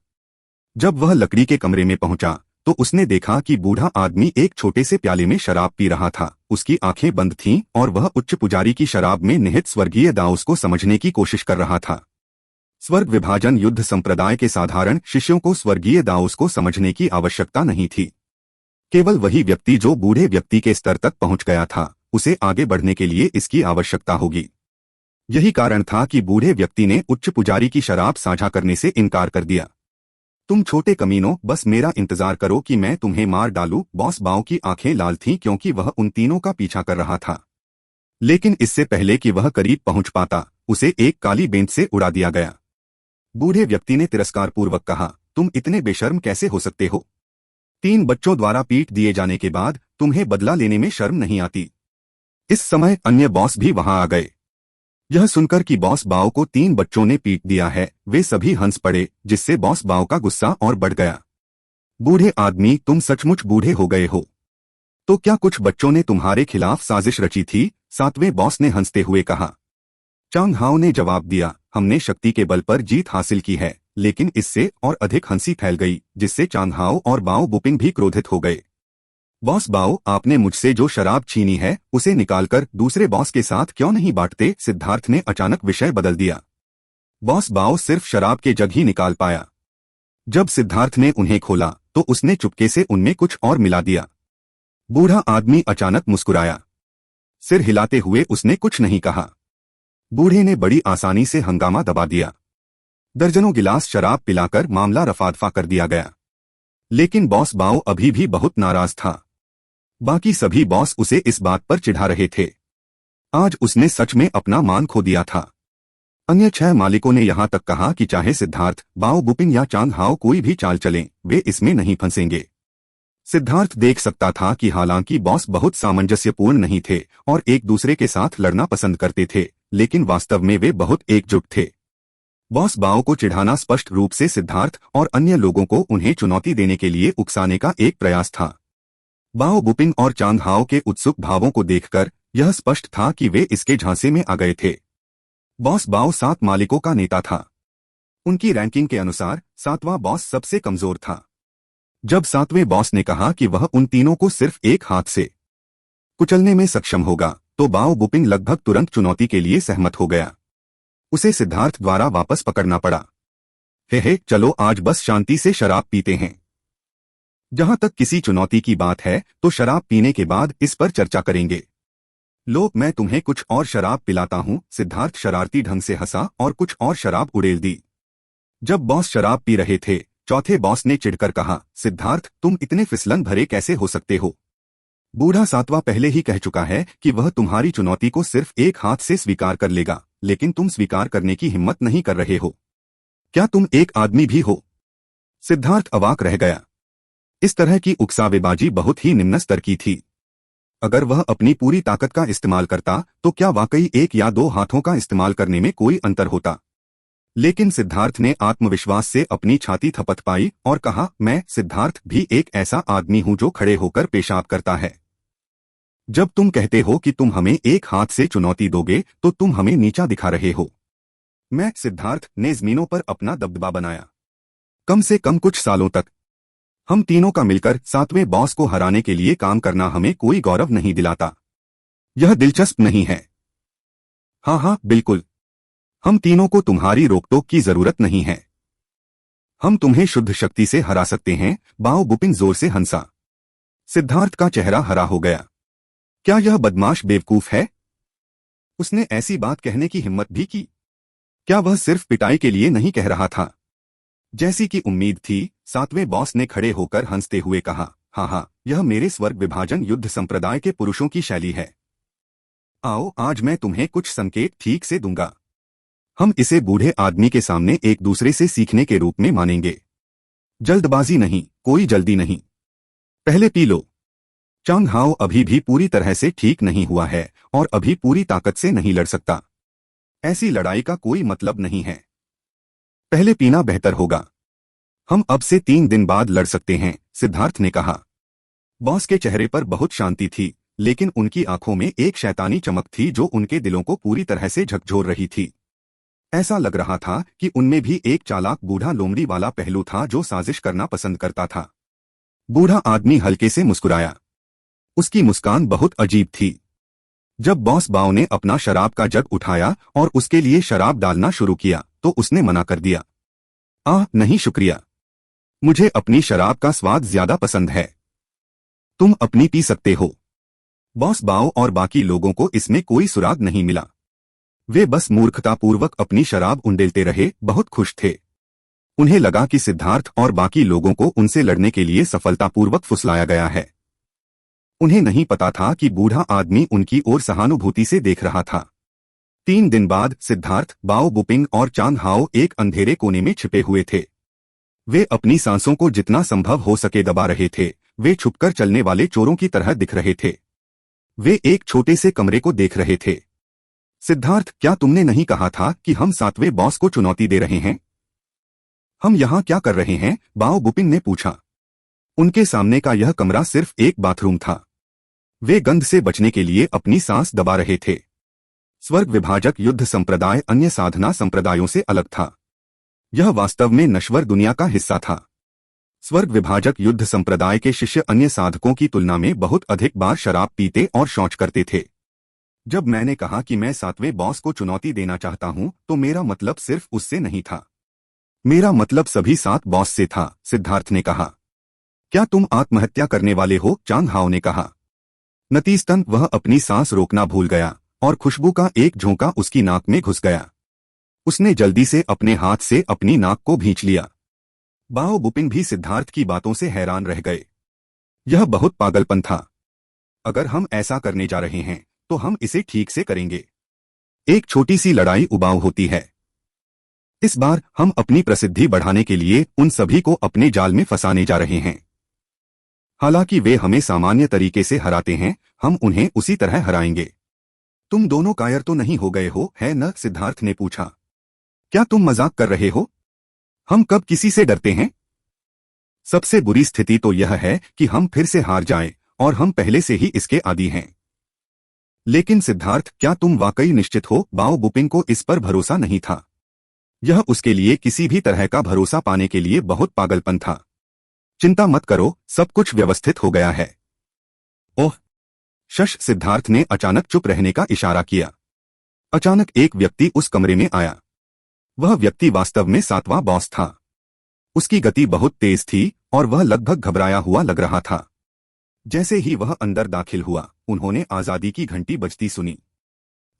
जब वह लकड़ी के कमरे में पहुंचा तो उसने देखा कि बूढ़ा आदमी एक छोटे से प्याले में शराब पी रहा था। उसकी आंखें बंद थीं और वह उच्च पुजारी की शराब में निहित स्वर्गीय दाओस को समझने की कोशिश कर रहा था। स्वर्ग विभाजन युद्ध संप्रदाय के साधारण शिष्यों को स्वर्गीय दाओस को समझने की आवश्यकता नहीं थी। केवल वही व्यक्ति जो बूढ़े व्यक्ति के स्तर तक पहुंच गया था, उसे आगे बढ़ने के लिए इसकी आवश्यकता होगी। यही कारण था कि बूढ़े व्यक्ति ने उच्च पुजारी की शराब साझा करने से इनकार कर दिया। तुम छोटे कमीनों, बस मेरा इंतजार करो कि मैं तुम्हें मार डालूं। बॉस बाओ की आंखें लाल थीं क्योंकि वह उन तीनों का पीछा कर रहा था। लेकिन इससे पहले कि वह करीब पहुंच पाता, उसे एक काली बेंच से उड़ा दिया गया। बूढ़े व्यक्ति ने तिरस्कारपूर्वक कहा, तुम इतने बेशर्म कैसे हो सकते हो? 3 बच्चों द्वारा पीट दिए जाने के बाद तुम्हें बदला लेने में शर्म नहीं आती? इस समय अन्य बॉस भी वहां आ गए। यह सुनकर कि बॉस बाओ को 3 बच्चों ने पीट दिया है, वे सभी हंस पड़े, जिससे बॉस बाओ का गुस्सा और बढ़ गया। बूढ़े आदमी, तुम सचमुच बूढ़े हो गए हो? तो क्या कुछ बच्चों ने तुम्हारे खिलाफ साजिश रची थी? 7वें बॉस ने हंसते हुए कहा। चांग हाओ ने जवाब दिया, हमने शक्ति के बल पर जीत हासिल की है। लेकिन इससे और अधिक हंसी फैल गई, जिससे चांग हाओ और बाओ बुपिंग भी क्रोधित हो गए। बॉस बाओ, आपने मुझसे जो शराब छीनी है उसे निकालकर दूसरे बॉस के साथ क्यों नहीं बांटते? सिद्धार्थ ने अचानक विषय बदल दिया। बॉस बाओ सिर्फ शराब के जग ही निकाल पाया। जब सिद्धार्थ ने उन्हें खोला तो उसने चुपके से उनमें कुछ और मिला दिया। बूढ़ा आदमी अचानक मुस्कुराया। सिर हिलाते हुए उसने कुछ नहीं कहा। बूढ़े ने बड़ी आसानी से हंगामा दबा दिया। दर्जनों गिलास शराब पिलाकर मामला रफा-दफा कर दिया गया। लेकिन बॉस बाओ अभी भी बहुत नाराज था। बाकी सभी बॉस उसे इस बात पर चिढ़ा रहे थे। आज उसने सच में अपना मान खो दिया था। अन्य 6 मालिकों ने यहां तक कहा कि चाहे सिद्धार्थ, बाओ बुपिंग या चांग हाओ कोई भी चाल चलें, वे इसमें नहीं फंसेंगे। सिद्धार्थ देख सकता था कि हालांकि बॉस बहुत सामंजस्यपूर्ण नहीं थे और एक दूसरे के साथ लड़ना पसंद करते थे, लेकिन वास्तव में वे बहुत एकजुट थे। बॉस बाओ को चिढ़ाना स्पष्ट रूप से सिद्धार्थ और अन्य लोगों को उन्हें चुनौती देने के लिए उकसाने का एक प्रयास था। बाओ बुपिंग और चांग हाओ के उत्सुक भावों को देखकर यह स्पष्ट था कि वे इसके झांसे में आ गए थे। बॉस बाओ 7 मालिकों का नेता था। उनकी रैंकिंग के अनुसार 7वां बॉस सबसे कमजोर था। जब 7वें बॉस ने कहा कि वह उन तीनों को सिर्फ एक हाथ से कुचलने में सक्षम होगा, तो बाओ बुपिंग लगभग तुरंत चुनौती के लिए सहमत हो गया। उसे सिद्धार्थ द्वारा वापस पकड़ना पड़ा। हे, चलो आज बस शांति से शराब पीते हैं। जहां तक किसी चुनौती की बात है तो शराब पीने के बाद इस पर चर्चा करेंगे। लोग, मैं तुम्हें कुछ और शराब पिलाता हूं। सिद्धार्थ शरारती ढंग से हंसा और कुछ और शराब उड़ेल दी। जब बॉस शराब पी रहे थे, चौथे बॉस ने चिढ़कर कहा, सिद्धार्थ तुम इतने फिसलन भरे कैसे हो सकते हो? बूढ़ा सातवां पहले ही कह चुका है कि वह तुम्हारी चुनौती को सिर्फ एक हाथ से स्वीकार कर लेगा, लेकिन तुम स्वीकार करने की हिम्मत नहीं कर रहे हो। क्या तुम एक आदमी भी हो? सिद्धार्थ अवाक रह गया। इस तरह की उकसावेबाजी बहुत ही निम्न स्तर की थी। अगर वह अपनी पूरी ताकत का इस्तेमाल करता तो क्या वाकई एक या दो हाथों का इस्तेमाल करने में कोई अंतर होता? लेकिन सिद्धार्थ ने आत्मविश्वास से अपनी छाती थपथपाई और कहा, मैं सिद्धार्थ भी एक ऐसा आदमी हूं जो खड़े होकर पेशाब करता है। जब तुम कहते हो कि तुम हमें एक हाथ से चुनौती दोगे तो तुम हमें नीचा दिखा रहे हो। मैं सिद्धार्थ ने जमीनों पर अपना दबदबा बनाया। कम से कम कुछ सालों तक हम तीनों का मिलकर सातवें बॉस को हराने के लिए काम करना हमें कोई गौरव नहीं दिलाता। यह दिलचस्प नहीं है। हाँ हाँ बिल्कुल, हम तीनों को तुम्हारी रोकटोक की जरूरत नहीं है। हम तुम्हें शुद्ध शक्ति से हरा सकते हैं। बाओ बुपिन जोर से हंसा। सिद्धार्थ का चेहरा हरा हो गया। क्या यह बदमाश बेवकूफ है? उसने ऐसी बात कहने की हिम्मत भी की। क्या वह सिर्फ पिटाई के लिए नहीं कह रहा था? जैसी कि उम्मीद थी, सातवें बॉस ने खड़े होकर हंसते हुए कहा, हाँ हाँ, यह मेरे स्वर्ग विभाजन युद्ध संप्रदाय के पुरुषों की शैली है। आओ आज मैं तुम्हें कुछ संकेत ठीक से दूंगा। हम इसे बूढ़े आदमी के सामने एक दूसरे से सीखने के रूप में मानेंगे। जल्दबाजी नहीं, कोई जल्दी नहीं। पहले पी लो। चांग हाओ अभी भी पूरी तरह से ठीक नहीं हुआ है और अभी पूरी ताकत से नहीं लड़ सकता। ऐसी लड़ाई का कोई मतलब नहीं है। पहले पीना बेहतर होगा। हम अब से 3 दिन बाद लड़ सकते हैं, सिद्धार्थ ने कहा। बॉस के चेहरे पर बहुत शांति थी, लेकिन उनकी आंखों में एक शैतानी चमक थी जो उनके दिलों को पूरी तरह से झकझोर रही थी। ऐसा लग रहा था कि उनमें भी एक चालाक बूढ़ा लोमड़ी वाला पहलू था जो साजिश करना पसंद करता था। बूढ़ा आदमी हल्के से मुस्कुराया। उसकी मुस्कान बहुत अजीब थी। जब बॉस बाओ ने अपना शराब का जग उठाया और उसके लिए शराब डालना शुरू किया तो उसने मना कर दिया। नहीं शुक्रिया, मुझे अपनी शराब का स्वाद ज्यादा पसंद है। तुम अपनी पी सकते हो। बॉस बाओ और बाकी लोगों को इसमें कोई सुराग नहीं मिला। वे बस मूर्खतापूर्वक अपनी शराब उंडेलते रहे, बहुत खुश थे। उन्हें लगा कि सिद्धार्थ और बाकी लोगों को उनसे लड़ने के लिए सफलतापूर्वक फुसलाया गया है। उन्हें नहीं पता था कि बूढ़ा आदमी उनकी ओर सहानुभूति से देख रहा था। 3 दिन बाद सिद्धार्थ, बाओ बुपिंग और चांग हाओ एक अंधेरे कोने में छिपे हुए थे। वे अपनी सांसों को जितना संभव हो सके दबा रहे थे। वे छुपकर चलने वाले चोरों की तरह दिख रहे थे। वे एक छोटे से कमरे को देख रहे थे। सिद्धार्थ, क्या तुमने नहीं कहा था कि हम सातवें बॉस को चुनौती दे रहे हैं? हम यहाँ क्या कर रहे हैं? बाओ बुपिंग ने पूछा। उनके सामने का यह कमरा सिर्फ एक बाथरूम था। वे गंध से बचने के लिए अपनी सांस दबा रहे थे। स्वर्ग विभाजक युद्ध संप्रदाय अन्य साधना संप्रदायों से अलग था। यह वास्तव में नश्वर दुनिया का हिस्सा था। स्वर्ग विभाजक युद्ध संप्रदाय के शिष्य अन्य साधकों की तुलना में बहुत अधिक बार शराब पीते और शौच करते थे। जब मैंने कहा कि मैं सातवें बॉस को चुनौती देना चाहता हूं तो मेरा मतलब सिर्फ उससे नहीं था। मेरा मतलब सभी 7 बॉस से था, सिद्धार्थ ने कहा। क्या तुम आत्महत्या करने वाले हो? चांग हाओ ने कहा। नतीजतन वह अपनी सांस रोकना भूल गया और खुशबू का एक झोंका उसकी नाक में घुस गया। उसने जल्दी से अपने हाथ से अपनी नाक को भींच लिया। बाओ बुपिंग भी सिद्धार्थ की बातों से हैरान रह गए। यह बहुत पागलपन था। अगर हम ऐसा करने जा रहे हैं तो हम इसे ठीक से करेंगे। एक छोटी सी लड़ाई उबाऊ होती है। इस बार हम अपनी प्रसिद्धि बढ़ाने के लिए उन सभी को अपने जाल में फंसाने जा रहे हैं। हालांकि वे हमें सामान्य तरीके से हराते हैं, हम उन्हें उसी तरह हराएंगे। तुम दोनों कायर तो नहीं हो गए हो, है न? सिद्धार्थ ने पूछा। क्या तुम मजाक कर रहे हो? हम कब किसी से डरते हैं? सबसे बुरी स्थिति तो यह है कि हम फिर से हार जाएं और हम पहले से ही इसके आदी हैं। लेकिन सिद्धार्थ, क्या तुम वाकई निश्चित हो? बाओ बुपिंग को इस पर भरोसा नहीं था। यह उसके लिए किसी भी तरह का भरोसा पाने के लिए बहुत पागलपन था। चिंता मत करो, सब कुछ व्यवस्थित हो गया है। ओह शश, सिद्धार्थ ने अचानक चुप रहने का इशारा किया। अचानक एक व्यक्ति उस कमरे में आया। वह व्यक्ति वास्तव में 7वां बॉस था। उसकी गति बहुत तेज थी और वह लगभग घबराया हुआ लग रहा था। जैसे ही वह अंदर दाखिल हुआ, उन्होंने आजादी की घंटी बजती सुनी।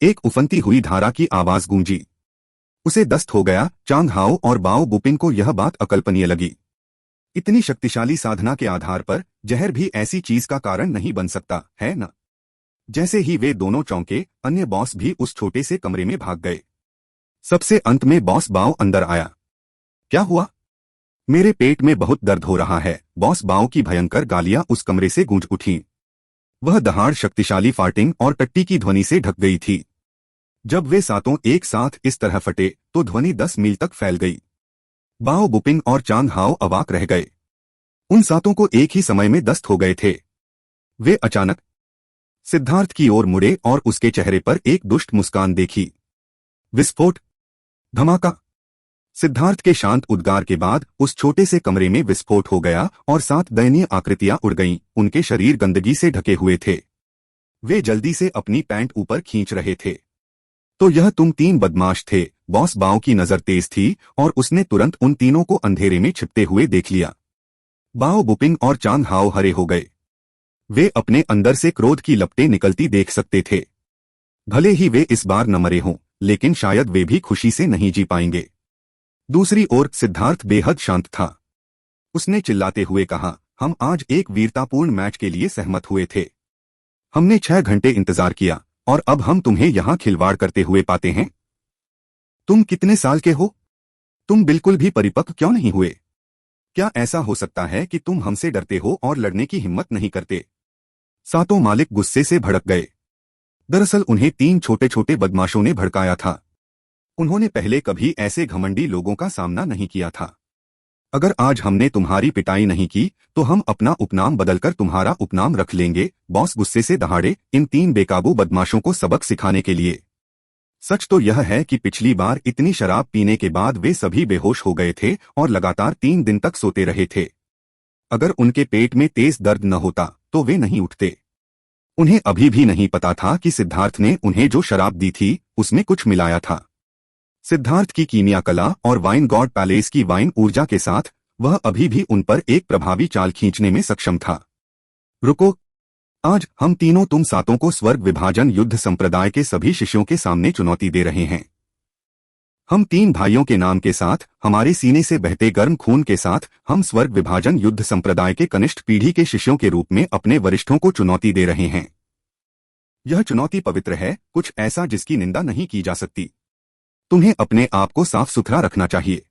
एक उफनती हुई धारा की आवाज गूंजी। उसे दस्त हो गया। चांग हाओ और बाओ बुपिंग को यह बात अकल्पनीय लगी। इतनी शक्तिशाली साधना के आधार पर जहर भी ऐसी चीज का कारण नहीं बन सकता है ना। जैसे ही वे दोनों चौंके, अन्य बॉस भी उस छोटे से कमरे में भाग गए। सबसे अंत में बॉस बाओ अंदर आया। क्या हुआ? मेरे पेट में बहुत दर्द हो रहा है। बॉस बाओ की भयंकर गालियां उस कमरे से गूंज उठीं। वह दहाड़ शक्तिशाली फार्टिंग और टट्टी की ध्वनि से ढक गई थी। जब वे सातों एक साथ इस तरह फटे तो ध्वनि 10 मील तक फैल गई। बाओ बुपिंग और चांग हाओ अवाक रह गए। उन सातों को एक ही समय में दस्त हो गए थे। वे अचानक सिद्धार्थ की ओर मुड़े और उसके चेहरे पर एक दुष्ट मुस्कान देखी। विस्फोट, धमाका। सिद्धार्थ के शांत उद्गार के बाद उस छोटे से कमरे में विस्फोट हो गया और 7 दयनीय आकृतियां उड़ गईं। उनके शरीर गंदगी से ढके हुए थे। वे जल्दी से अपनी पैंट ऊपर खींच रहे थे। तो यह तुम 3 बदमाश थे। बॉस बाओ की नजर तेज थी और उसने तुरंत उन तीनों को अंधेरे में छिपते हुए देख लिया। बाओ बुपिंग और चांग हाओ हरे हो गए। वे अपने अंदर से क्रोध की लपटें निकलती देख सकते थे। भले ही वे इस बार न मरे हों, लेकिन शायद वे भी खुशी से नहीं जी पाएंगे। दूसरी ओर सिद्धार्थ बेहद शांत था। उसने चिल्लाते हुए कहा, हम आज एक वीरतापूर्ण मैच के लिए सहमत हुए थे। हमने 6 घंटे इंतजार किया और अब हम तुम्हें यहां खिलवाड़ करते हुए पाते हैं। तुम कितने साल के हो? तुम बिल्कुल भी परिपक्व क्यों नहीं हुए? क्या ऐसा हो सकता है कि तुम हमसे डरते हो और लड़ने की हिम्मत नहीं करते? सातों मालिक गुस्से से भड़क गए। दरअसल उन्हें 3 छोटे छोटे बदमाशों ने भड़काया था। उन्होंने पहले कभी ऐसे घमंडी लोगों का सामना नहीं किया था। अगर आज हमने तुम्हारी पिटाई नहीं की तो हम अपना उपनाम बदलकर तुम्हारा उपनाम रख लेंगे। बॉस गुस्से से दहाड़े इन 3 बेकाबू बदमाशों को सबक सिखाने के लिए। सच तो यह है कि पिछली बार इतनी शराब पीने के बाद वे सभी बेहोश हो गए थे और लगातार 3 दिन तक सोते रहे थे। अगर उनके पेट में तेज दर्द न होता तो वे नहीं उठते। उन्हें अभी भी नहीं पता था कि सिद्धार्थ ने उन्हें जो शराब दी थी उसमें कुछ मिलाया था। सिद्धार्थ की कीमिया कला और वाइन गॉड पैलेस की वाइन ऊर्जा के साथ वह अभी भी उन पर एक प्रभावी चाल खींचने में सक्षम था। रुको, आज हम तीनों तुम सातों को स्वर्ग विभाजन युद्ध संप्रदाय के सभी शिष्यों के सामने चुनौती दे रहे हैं। हम 3 भाइयों के नाम के साथ, हमारे सीने से बहते गर्म खून के साथ, हम स्वर्ग विभाजन युद्ध संप्रदाय के कनिष्ठ पीढ़ी के शिष्यों के रूप में अपने वरिष्ठों को चुनौती दे रहे हैं। यह चुनौती पवित्र है, कुछ ऐसा जिसकी निंदा नहीं की जा सकती। तुम्हें अपने आप को साफ सुथरा रखना चाहिए।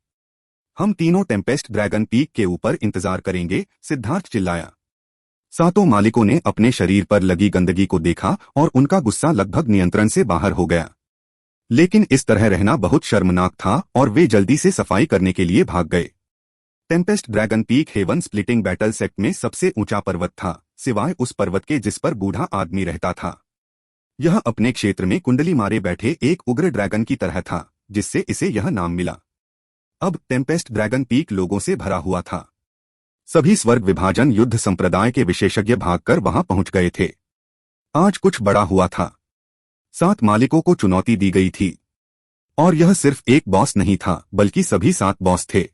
हम तीनों टेम्पेस्ट ड्रैगन पीक के ऊपर इंतजार करेंगे, सिद्धार्थ चिल्लाया। सातों मालिकों ने अपने शरीर पर लगी गंदगी को देखा और उनका गुस्सा लगभग नियंत्रण से बाहर हो गया। लेकिन इस तरह रहना बहुत शर्मनाक था और वे जल्दी से सफाई करने के लिए भाग गए। Tempest dragon peak heaven splitting battle sect में सबसे ऊंचा पर्वत था, सिवाय उस पर्वत के जिस पर बूढ़ा आदमी रहता था। यह अपने क्षेत्र में कुंडली मारे बैठे एक उग्र ड्रैगन की तरह था, जिससे इसे यह नाम मिला। अब टेम्पेस्ट ड्रैगन पीक लोगों से भरा हुआ था। सभी स्वर्ग विभाजन युद्ध संप्रदाय के विशेषज्ञ भागकर वहां पहुंच गए थे। आज कुछ बड़ा हुआ था। 7 मालिकों को चुनौती दी गई थी और यह सिर्फ एक बॉस नहीं था, बल्कि सभी 7 बॉस थे।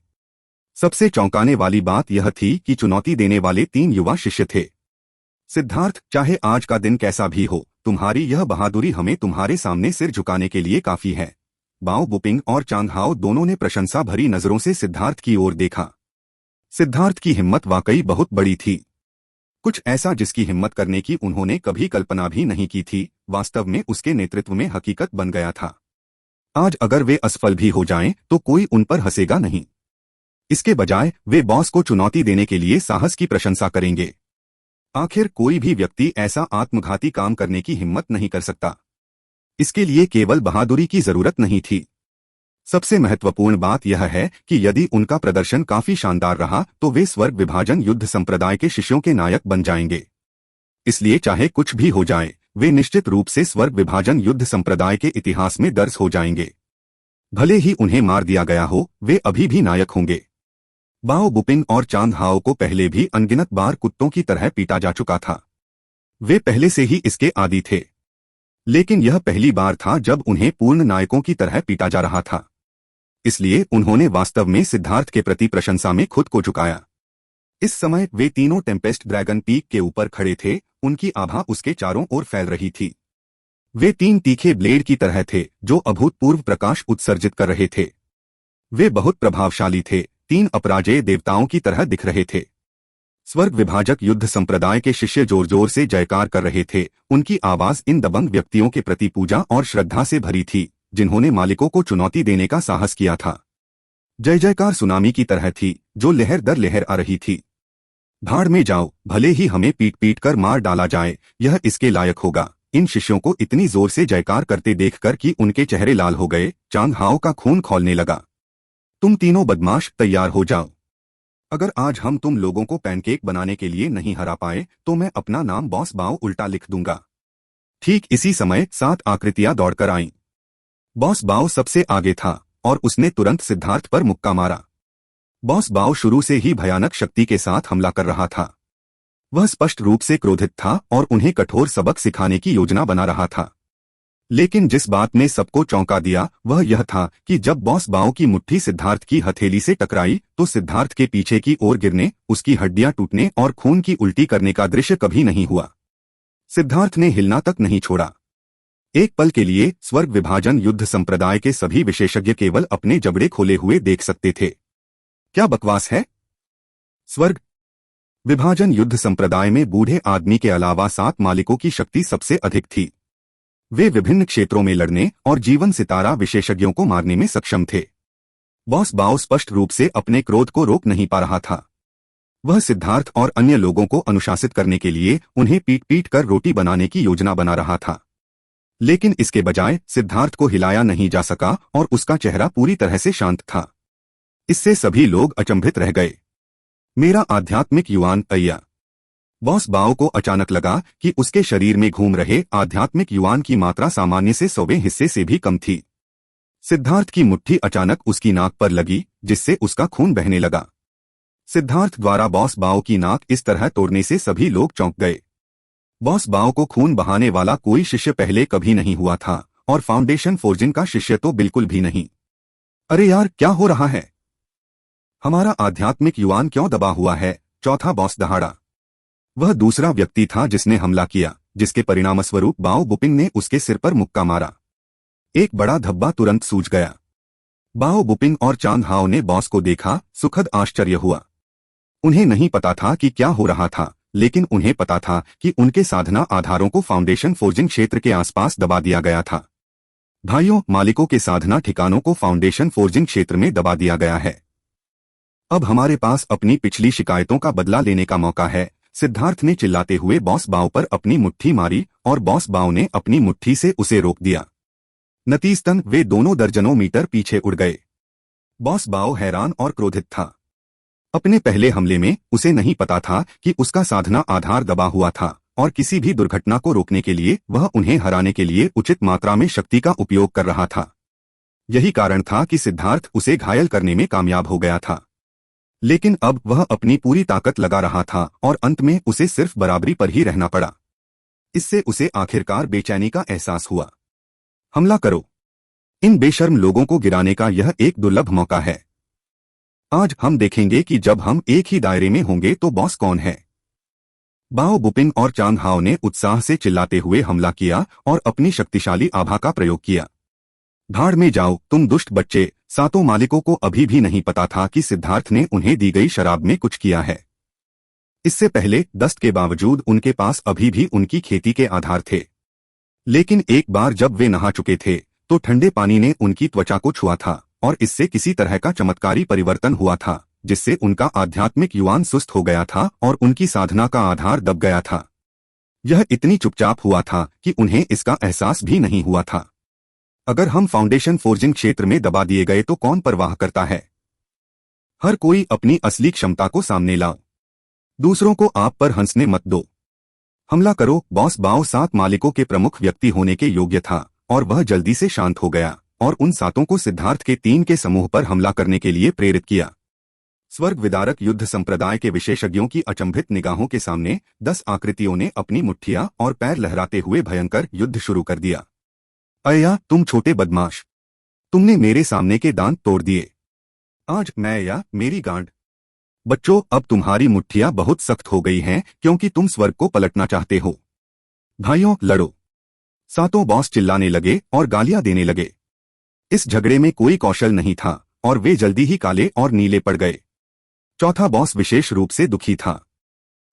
सबसे चौंकाने वाली बात यह थी कि चुनौती देने वाले 3 युवा शिष्य थे। सिद्धार्थ, चाहे आज का दिन कैसा भी हो, तुम्हारी यह बहादुरी हमें तुम्हारे सामने सिर झुकाने के लिए काफी है। बाओ बुपिंग और चांग हाओ दोनों ने प्रशंसा भरी नजरों से सिद्धार्थ की ओर देखा। सिद्धार्थ की हिम्मत वाकई बहुत बड़ी थी। कुछ ऐसा जिसकी हिम्मत करने की उन्होंने कभी कल्पना भी नहीं की थी, वास्तव में उसके नेतृत्व में हकीकत बन गया था। आज अगर वे असफल भी हो जाएं, तो कोई उन पर हंसेगा नहीं। इसके बजाय वे बॉस को चुनौती देने के लिए साहस की प्रशंसा करेंगे। आखिर कोई भी व्यक्ति ऐसा आत्मघाती काम करने की हिम्मत नहीं कर सकता। इसके लिए केवल बहादुरी की जरूरत नहीं थी। सबसे महत्वपूर्ण बात यह है कि यदि उनका प्रदर्शन काफी शानदार रहा तो वे स्वर्ग विभाजन युद्ध संप्रदाय के शिष्यों के नायक बन जाएंगे। इसलिए चाहे कुछ भी हो जाए, वे निश्चित रूप से स्वर्ग विभाजन युद्ध संप्रदाय के इतिहास में दर्ज हो जाएंगे। भले ही उन्हें मार दिया गया हो, वे अभी भी नायक होंगे। बाओ बुपिंग और चांग हाओ को पहले भी अनगिनत बार कुत्तों की तरह पीटा जा चुका था। वे पहले से ही इसके आदी थे, लेकिन यह पहली बार था जब उन्हें पूर्ण नायकों की तरह पीटा जा रहा था। इसलिए उन्होंने वास्तव में सिद्धार्थ के प्रति प्रशंसा में खुद को झुकाया। इस समय वे तीनों टेम्पेस्ट ड्रैगन पीक के ऊपर खड़े थे, उनकी आभा उसके चारों ओर फैल रही थी। वे 3 तीखे ब्लेड की तरह थे जो अभूतपूर्व प्रकाश उत्सर्जित कर रहे थे। वे बहुत प्रभावशाली थे, तीन अपराजेय देवताओं की तरह दिख रहे थे। स्वर्ग विभाजक युद्ध संप्रदाय के शिष्य जोर जोर से जयकार कर रहे थे। उनकी आवाज इन दबंग व्यक्तियों के प्रति पूजा और श्रद्धा से भरी थी, जिन्होंने मालिकों को चुनौती देने का साहस किया था। जय जयकार सुनामी की तरह थी, जो लहर दर लहर आ रही थी। भाड़ में जाओ, भले ही हमें पीट पीट कर मार डाला जाए, यह इसके लायक होगा। इन शिष्यों को इतनी जोर से जयकार करते देखकर कि उनके चेहरे लाल हो गए, चांग हाओ का खून खौलने लगा। तुम तीनों बदमाश तैयार हो जाओ। अगर आज हम तुम लोगों को पैनकेक बनाने के लिए नहीं हरा पाए तो मैं अपना नाम बॉस बाओ उल्टा लिख दूंगा। ठीक इसी समय 7 आकृतियां दौड़कर आईं। बॉस बाओ सबसे आगे था और उसने तुरंत सिद्धार्थ पर मुक्का मारा। बॉस बाओ शुरू से ही भयानक शक्ति के साथ हमला कर रहा था। वह स्पष्ट रूप से क्रोधित था और उन्हें कठोर सबक सिखाने की योजना बना रहा था। लेकिन जिस बात ने सबको चौंका दिया वह यह था कि जब बॉस बाओ की मुट्ठी सिद्धार्थ की हथेली से टकराई तो सिद्धार्थ के पीछे की ओर गिरने, उसकी हड्डियां टूटने और खून की उल्टी करने का दृश्य कभी नहीं हुआ। सिद्धार्थ ने हिलना तक नहीं छोड़ा। एक पल के लिए स्वर्ग विभाजन युद्ध संप्रदाय के सभी विशेषज्ञ केवल अपने जबड़े खोले हुए देख सकते थे। क्या बकवास है? स्वर्ग विभाजन युद्ध संप्रदाय में बूढ़े आदमी के अलावा 7 मालिकों की शक्ति सबसे अधिक थी। वे विभिन्न क्षेत्रों में लड़ने और जीवन सितारा विशेषज्ञों को मारने में सक्षम थे। बॉस बाओ स्पष्ट रूप से अपने क्रोध को रोक नहीं पा रहा था। वह सिद्धार्थ और अन्य लोगों को अनुशासित करने के लिए उन्हें पीट पीट कर रोटी बनाने की योजना बना रहा था। लेकिन इसके बजाय सिद्धार्थ को हिलाया नहीं जा सका और उसका चेहरा पूरी तरह से शांत था। इससे सभी लोग अचंभित रह गए। मेरा आध्यात्मिक युवान अय्या। बॉस बाओ को अचानक लगा कि उसके शरीर में घूम रहे आध्यात्मिक युवान की मात्रा सामान्य से 100वें हिस्से से भी कम थी। सिद्धार्थ की मुट्ठी अचानक उसकी नाक पर लगी, जिससे उसका खून बहने लगा। सिद्धार्थ द्वारा बॉस बाओ की नाक इस तरह तोड़ने से सभी लोग चौंक गए। बॉस बाओ को खून बहाने वाला कोई शिष्य पहले कभी नहीं हुआ था और फाउंडेशन फोर्जिन का शिष्य तो बिल्कुल भी नहीं। अरे यार, क्या हो रहा है? हमारा आध्यात्मिक युवान क्यों दबा हुआ है? चौथा बॉस दहाड़ा। वह दूसरा व्यक्ति था जिसने हमला किया, जिसके परिणामस्वरूप बाओ बुपिंग ने उसके सिर पर मुक्का मारा। एक बड़ा धब्बा तुरंत सूज गया। बाओ बुपिंग और चांग हाओ ने बॉस को देखा, सुखद आश्चर्य हुआ। उन्हें नहीं पता था कि क्या हो रहा था, लेकिन उन्हें पता था कि उनके साधना आधारों को फाउंडेशन फोर्जिंग क्षेत्र के आसपास दबा दिया गया था। भाइयों, मालिकों के साधना ठिकानों को फाउंडेशन फोर्जिंग क्षेत्र में दबा दिया गया है। अब हमारे पास अपनी पिछली शिकायतों का बदला लेने का मौका है। सिद्धार्थ ने चिल्लाते हुए बॉस बाओ पर अपनी मुट्ठी मारी और बॉस बाओ ने अपनी मुट्ठी से उसे रोक दिया। नतीजतन वे दोनों दर्जनों मीटर पीछे उड़ गए। बॉस बाओ हैरान और क्रोधित था। अपने पहले हमले में उसे नहीं पता था कि उसका साधना आधार दबा हुआ था और किसी भी दुर्घटना को रोकने के लिए वह उन्हें हराने के लिए उचित मात्रा में शक्ति का उपयोग कर रहा था। यही कारण था कि सिद्धार्थ उसे घायल करने में कामयाब हो गया था। लेकिन अब वह अपनी पूरी ताकत लगा रहा था और अंत में उसे सिर्फ बराबरी पर ही रहना पड़ा। इससे उसे आखिरकार बेचैनी का एहसास हुआ। हमला करो। इन बेशर्म लोगों को गिराने का यह एक दुर्लभ मौका है। आज हम देखेंगे कि जब हम एक ही दायरे में होंगे तो बॉस कौन है। बाओ बुपिंग और चांग हाओ ने उत्साह से चिल्लाते हुए हमला किया और अपनी शक्तिशाली आभा का प्रयोग किया। भाड़ में जाओ, तुम दुष्ट बच्चे। 7 मालिकों को अभी भी नहीं पता था कि सिद्धार्थ ने उन्हें दी गई शराब में कुछ किया है। इससे पहले दस्त के बावजूद उनके पास अभी भी उनकी खेती के आधार थे। लेकिन एक बार जब वे नहा चुके थे तो ठंडे पानी ने उनकी त्वचा को छुआ था और इससे किसी तरह का चमत्कारी परिवर्तन हुआ था, जिससे उनका आध्यात्मिक युवान सुस्त हो गया था और उनकी साधना का आधार दब गया था। यह इतनी चुपचाप हुआ था कि उन्हें इसका एहसास भी नहीं हुआ था। अगर हम फाउंडेशन फोर्जिंग क्षेत्र में दबा दिए गए तो कौन परवाह करता है? हर कोई अपनी असली क्षमता को सामने लाओ। दूसरों को आप पर हंसने मत दो। हमला करो। बॉस बाओ 7 मालिकों के प्रमुख व्यक्ति होने के योग्य था और वह जल्दी से शांत हो गया और उन 7 को सिद्धार्थ के 3 के समूह पर हमला करने के लिए प्रेरित किया। स्वर्ग विदारक युद्ध संप्रदाय के विशेषज्ञों की अचंभित निगाहों के सामने 10 आकृतियों ने अपनी मुट्ठियां और पैर लहराते हुए भयंकर युद्ध शुरू कर दिया। अय्या, तुम छोटे बदमाश, तुमने मेरे सामने के दांत तोड़ दिए। आज मैं या मेरी गांड। बच्चों, अब तुम्हारी मुट्ठियां बहुत सख्त हो गई हैं क्योंकि तुम स्वर्ग को पलटना चाहते हो। भाइयों, लड़ो। 7 बॉस चिल्लाने लगे और गालियां देने लगे। इस झगड़े में कोई कौशल नहीं था और वे जल्दी ही काले और नीले पड़ गए। चौथा बॉस विशेष रूप से दुखी था।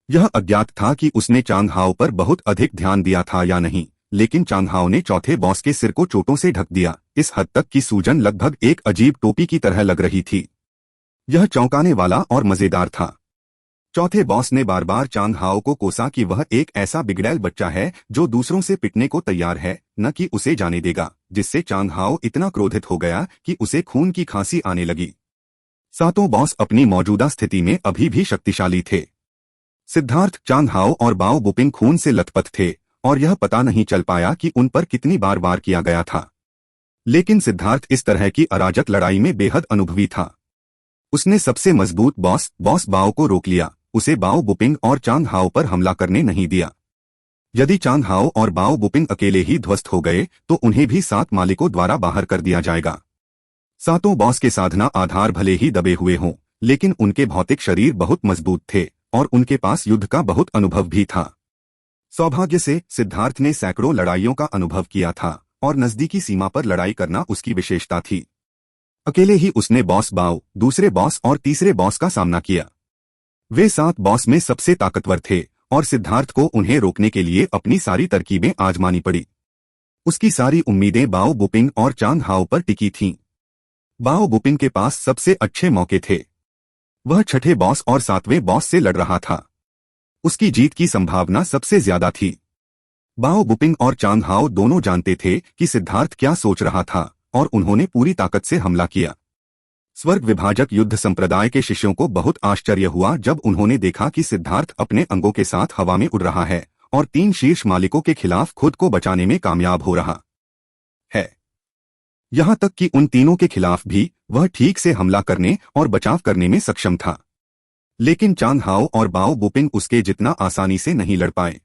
यह अज्ञात था कि उसने चांग हाओ पर बहुत अधिक ध्यान दिया था या नहीं, लेकिन चांग हाओ ने चौथे बॉस के सिर को चोटों से ढक दिया, इस हद तक कि सूजन लगभग एक अजीब टोपी की तरह लग रही थी। यह चौंकाने वाला और मजेदार था। चौथे बॉस ने बार बार चांग हाओ को कोसा कि वह एक ऐसा बिगड़ैल बच्चा है जो दूसरों से पिटने को तैयार है, न कि उसे जाने देगा, जिससे चांग हाओ इतना क्रोधित हो गया कि उसे खून की खांसी आने लगी। सातों बॉस अपनी मौजूदा स्थिति में अभी भी शक्तिशाली थे। सिद्धार्थ, चांग हाओ और बाओ बुपिंग खून से लथपथ थे और यह पता नहीं चल पाया कि उन पर कितनी बार वार किया गया था। लेकिन सिद्धार्थ इस तरह की अराजक लड़ाई में बेहद अनुभवी था। उसने सबसे मजबूत बॉस बाओ को रोक लिया, उसे बाओ बुपिंग और चांग हाओ पर हमला करने नहीं दिया। यदि चांग हाओ और बाओ बुपिंग अकेले ही ध्वस्त हो गए तो उन्हें भी 7 मालिकों द्वारा बाहर कर दिया जाएगा। सातों बॉस के साधना आधार भले ही दबे हुए हों, लेकिन उनके भौतिक शरीर बहुत मजबूत थे और उनके पास युद्ध का बहुत अनुभव भी था। सौभाग्य से सिद्धार्थ ने सैकड़ों लड़ाइयों का अनुभव किया था और नजदीकी सीमा पर लड़ाई करना उसकी विशेषता थी। अकेले ही उसने बॉस बाओ, दूसरे बॉस और तीसरे बॉस का सामना किया। वे 7 बॉस में सबसे ताकतवर थे और सिद्धार्थ को उन्हें रोकने के लिए अपनी सारी तरकीबें आजमानी पड़ी। उसकी सारी उम्मीदें बाओ बुपिंग और चांग हाओ पर टिकी थीं। बाओ बुपिंग के पास सबसे अच्छे मौके थे। वह छठे बॉस और 7वें बॉस से लड़ रहा था। उसकी जीत की संभावना सबसे ज्यादा थी। बाओ बुपिंग और चांग हाओ दोनों जानते थे कि सिद्धार्थ क्या सोच रहा था और उन्होंने पूरी ताकत से हमला किया। स्वर्ग विभाजक युद्ध संप्रदाय के शिष्यों को बहुत आश्चर्य हुआ जब उन्होंने देखा कि सिद्धार्थ अपने अंगों के साथ हवा में उड़ रहा है और 3 शीर्ष मालिकों के खिलाफ खुद को बचाने में कामयाब हो रहा है। यहां तक कि उन तीनों के खिलाफ भी वह ठीक से हमला करने और बचाव करने में सक्षम था। लेकिन चांग हाओ और बाओ बुपिंग उसके जितना आसानी से नहीं लड़ पाए।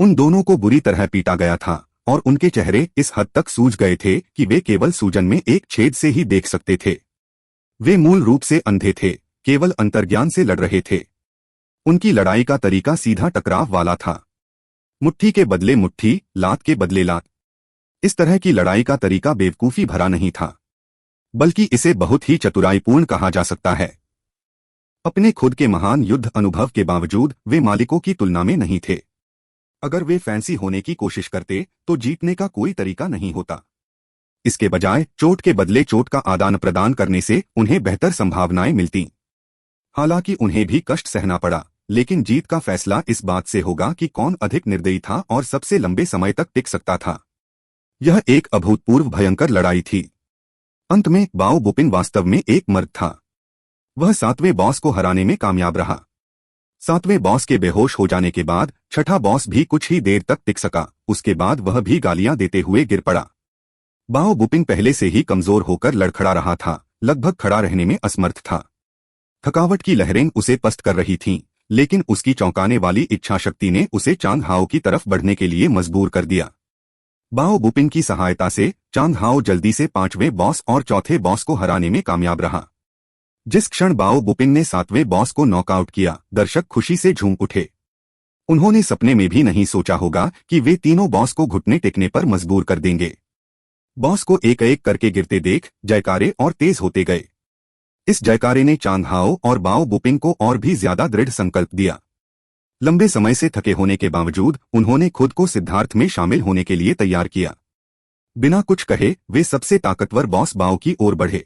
उन दोनों को बुरी तरह पीटा गया था और उनके चेहरे इस हद तक सूज गए थे कि वे केवल सूजन में एक छेद से ही देख सकते थे। वे मूल रूप से अंधे थे, केवल अंतर्ज्ञान से लड़ रहे थे। उनकी लड़ाई का तरीका सीधा टकराव वाला था। मुट्ठी के बदले मुट्ठी, लात के बदले लात। इस तरह की लड़ाई का तरीका बेवकूफी भरा नहीं था, बल्कि इसे बहुत ही चतुराईपूर्ण कहा जा सकता है। अपने खुद के महान युद्ध अनुभव के बावजूद वे मालिकों की तुलना में नहीं थे। अगर वे फैंसी होने की कोशिश करते तो जीतने का कोई तरीका नहीं होता। इसके बजाय चोट के बदले चोट का आदान प्रदान करने से उन्हें बेहतर संभावनाएं मिलती। हालांकि उन्हें भी कष्ट सहना पड़ा, लेकिन जीत का फैसला इस बात से होगा कि कौन अधिक निर्दयी था और सबसे लंबे समय तक टिक सकता था। यह एक अभूतपूर्व भयंकर लड़ाई थी। अंत में बाओ बुपिंग वास्तव में एक मर्द था। वह 7वें बॉस को हराने में कामयाब रहा। 7वें बॉस के बेहोश हो जाने के बाद छठा बॉस भी कुछ ही देर तक टिक सका, उसके बाद वह भी गालियां देते हुए गिर पड़ा। बाओ बुपिंग पहले से ही कमजोर होकर लड़खड़ा रहा था, लगभग खड़ा रहने में असमर्थ था। थकावट की लहरें उसे पस्त कर रही थीं, लेकिन उसकी चौंकाने वाली इच्छा शक्ति ने उसे चांग हाओ की तरफ बढ़ने के लिए मजबूर कर दिया। बाओ बुपिंग की सहायता से चांग हाओ जल्दी से 5वें बॉस और चौथे बॉस को हराने में कामयाब रहा। जिस क्षण बाओ बुपिंग ने 7वें बॉस को नॉकआउट किया, दर्शक खुशी से झूम उठे। उन्होंने सपने में भी नहीं सोचा होगा कि वे तीनों बॉस को घुटने टेकने पर मजबूर कर देंगे। बॉस को एक एक करके गिरते देख जयकारे और तेज होते गए। इस जयकारे ने चांग हाओ और बाओ बुपिंग को और भी ज्यादा दृढ़ संकल्प दिया। लंबे समय से थके होने के बावजूद उन्होंने खुद को सिद्धार्थ में शामिल होने के लिए तैयार किया। बिना कुछ कहे वे सबसे ताकतवर बॉस बाओ की ओर बढ़े।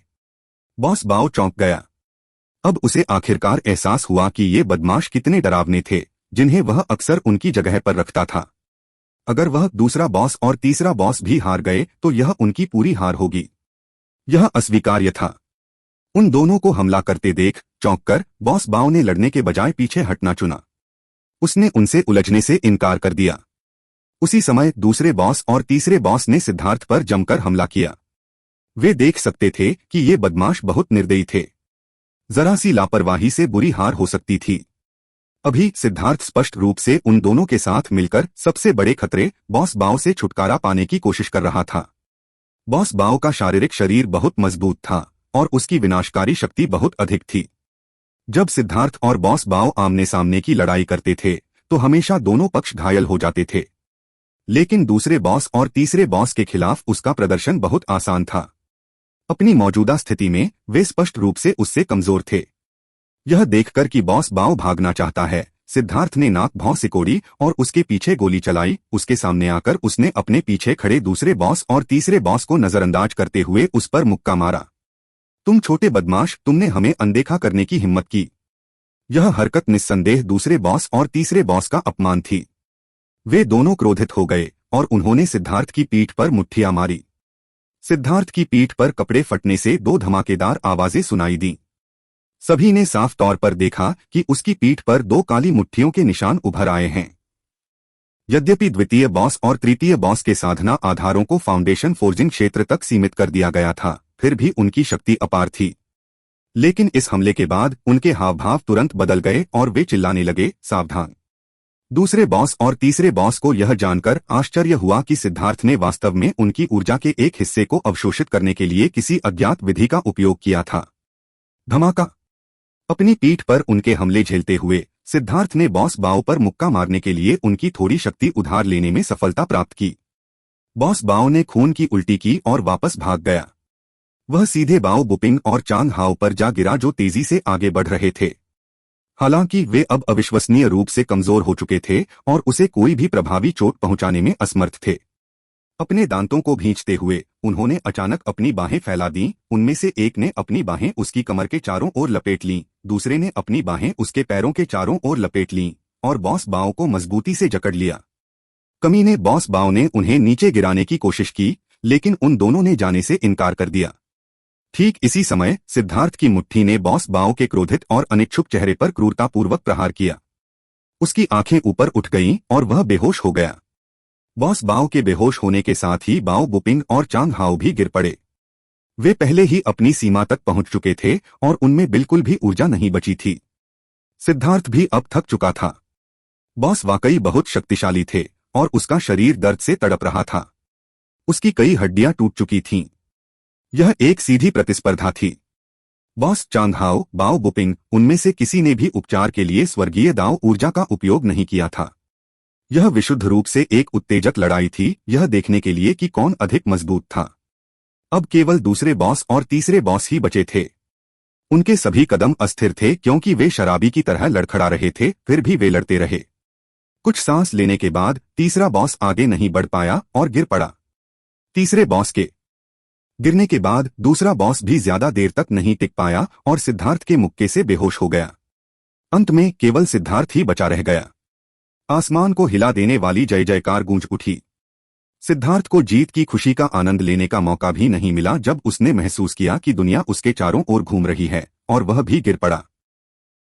बॉस बाओ चौंक गया। अब उसे आखिरकार एहसास हुआ कि ये बदमाश कितने डरावने थे, जिन्हें वह अक्सर उनकी जगह पर रखता था। अगर वह दूसरा बॉस और तीसरा बॉस भी हार गए तो यह उनकी पूरी हार होगी। यह अस्वीकार्य था। उन दोनों को हमला करते देख चौंककर बॉस बाओ ने लड़ने के बजाय पीछे हटना चुना। उसने उनसे उलझने से इनकार कर दिया। उसी समय दूसरे बॉस और तीसरे बॉस ने सिद्धार्थ पर जमकर हमला किया। वे देख सकते थे कि ये बदमाश बहुत निर्दयी थे। जरा सी लापरवाही से बुरी हार हो सकती थी। अभी सिद्धार्थ स्पष्ट रूप से उन दोनों के साथ मिलकर सबसे बड़े खतरे बॉस बाओ से छुटकारा पाने की कोशिश कर रहा था। बॉस बाओ का शारीरिक शरीर बहुत मजबूत था और उसकी विनाशकारी शक्ति बहुत अधिक थी। जब सिद्धार्थ और बॉस बाओ आमने सामने की लड़ाई करते थे तो हमेशा दोनों पक्ष घायल हो जाते थे। लेकिन दूसरे बॉस और तीसरे बॉस के खिलाफ उसका प्रदर्शन बहुत आसान था। अपनी मौजूदा स्थिति में वे स्पष्ट रूप से उससे कमजोर थे। यह देखकर कि बॉस बाओ भागना चाहता है, सिद्धार्थ ने नाक भौं सिकोड़ी और उसके पीछे गोली चलाई। उसके सामने आकर उसने अपने पीछे खड़े दूसरे बॉस और तीसरे बॉस को नजरअंदाज करते हुए उस पर मुक्का मारा। तुम छोटे बदमाश, तुमने हमें अनदेखा करने की हिम्मत की। यह हरकत निस्संदेह दूसरे बॉस और तीसरे बॉस का अपमान थी। वे दोनों क्रोधित हो गए और उन्होंने सिद्धार्थ की पीठ पर मुट्ठियां मारी। सिद्धार्थ की पीठ पर कपड़े फटने से दो धमाकेदार आवाजें सुनाई दी। सभी ने साफ तौर पर देखा कि उसकी पीठ पर दो काली मुट्ठियों के निशान उभर आए हैं। यद्यपि द्वितीय बॉस और तृतीय बॉस के साधना आधारों को फाउंडेशन फोर्जिंग क्षेत्र तक सीमित कर दिया गया था, फिर भी उनकी शक्ति अपार थी। लेकिन इस हमले के बाद उनके हाव भाव तुरंत बदल गए और वे चिल्लाने लगे, सावधान। दूसरे बॉस और तीसरे बॉस को यह जानकर आश्चर्य हुआ कि सिद्धार्थ ने वास्तव में उनकी ऊर्जा के एक हिस्से को अवशोषित करने के लिए किसी अज्ञात विधि का उपयोग किया था। धमाका। अपनी पीठ पर उनके हमले झेलते हुए सिद्धार्थ ने बॉस बाओ पर मुक्का मारने के लिए उनकी थोड़ी शक्ति उधार लेने में सफलता प्राप्त की। बॉस बाओ ने खून की उल्टी की और वापस भाग गया। वह सीधे बाओ बुपिंग और चांग हाओ पर जा गिरा जो तेजी से आगे बढ़ रहे थे। हालांकि वे अब अविश्वसनीय रूप से कमजोर हो चुके थे और उसे कोई भी प्रभावी चोट पहुंचाने में असमर्थ थे। अपने दांतों को भींचते हुए उन्होंने अचानक अपनी बाहें फैला दी। उनमें से एक ने अपनी बाहें उसकी कमर के चारों ओर लपेट लीं, दूसरे ने अपनी बाहें उसके पैरों के चारों ओर लपेट लीं और बॉस बाओ को मजबूती से जकड़ लिया। कमीने बॉस बाओ ने उन्हें नीचे गिराने की कोशिश की, लेकिन उन दोनों ने जाने से इनकार कर दिया। ठीक इसी समय सिद्धार्थ की मुट्ठी ने बॉस बाओ के क्रोधित और अनिच्छुक चेहरे पर क्रूरतापूर्वक प्रहार किया। उसकी आंखें ऊपर उठ गईं और वह बेहोश हो गया। बॉस बाओ के बेहोश होने के साथ ही बाओ बुपिंग और चांग हाओ भी गिर पड़े। वे पहले ही अपनी सीमा तक पहुंच चुके थे और उनमें बिल्कुल भी ऊर्जा नहीं बची थी। सिद्धार्थ भी अब थक चुका था। बॉस वाकई बहुत शक्तिशाली थे और उसका शरीर दर्द से तड़प रहा था। उसकी कई हड्डियां टूट चुकी थीं। यह एक सीधी प्रतिस्पर्धा थी। बॉस चांग हाओ, बाओ बुपिंग, उनमें से किसी ने भी उपचार के लिए स्वर्गीय दाओ ऊर्जा का उपयोग नहीं किया था। यह विशुद्ध रूप से एक उत्तेजक लड़ाई थी, यह देखने के लिए कि कौन अधिक मजबूत था। अब केवल दूसरे बॉस और तीसरे बॉस ही बचे थे। उनके सभी कदम अस्थिर थे क्योंकि वे शराबी की तरह लड़खड़ा रहे थे, फिर भी वे लड़ते रहे। कुछ सांस लेने के बाद तीसरा बॉस आगे नहीं बढ़ पाया और गिर पड़ा। तीसरे बॉस के गिरने के बाद दूसरा बॉस भी ज्यादा देर तक नहीं टिक पाया और सिद्धार्थ के मुक्के से बेहोश हो गया। अंत में केवल सिद्धार्थ ही बचा रह गया। आसमान को हिला देने वाली जय जयकार गूंज उठी। सिद्धार्थ को जीत की खुशी का आनंद लेने का मौका भी नहीं मिला जब उसने महसूस किया कि दुनिया उसके चारों ओर घूम रही है और वह भी गिर पड़ा।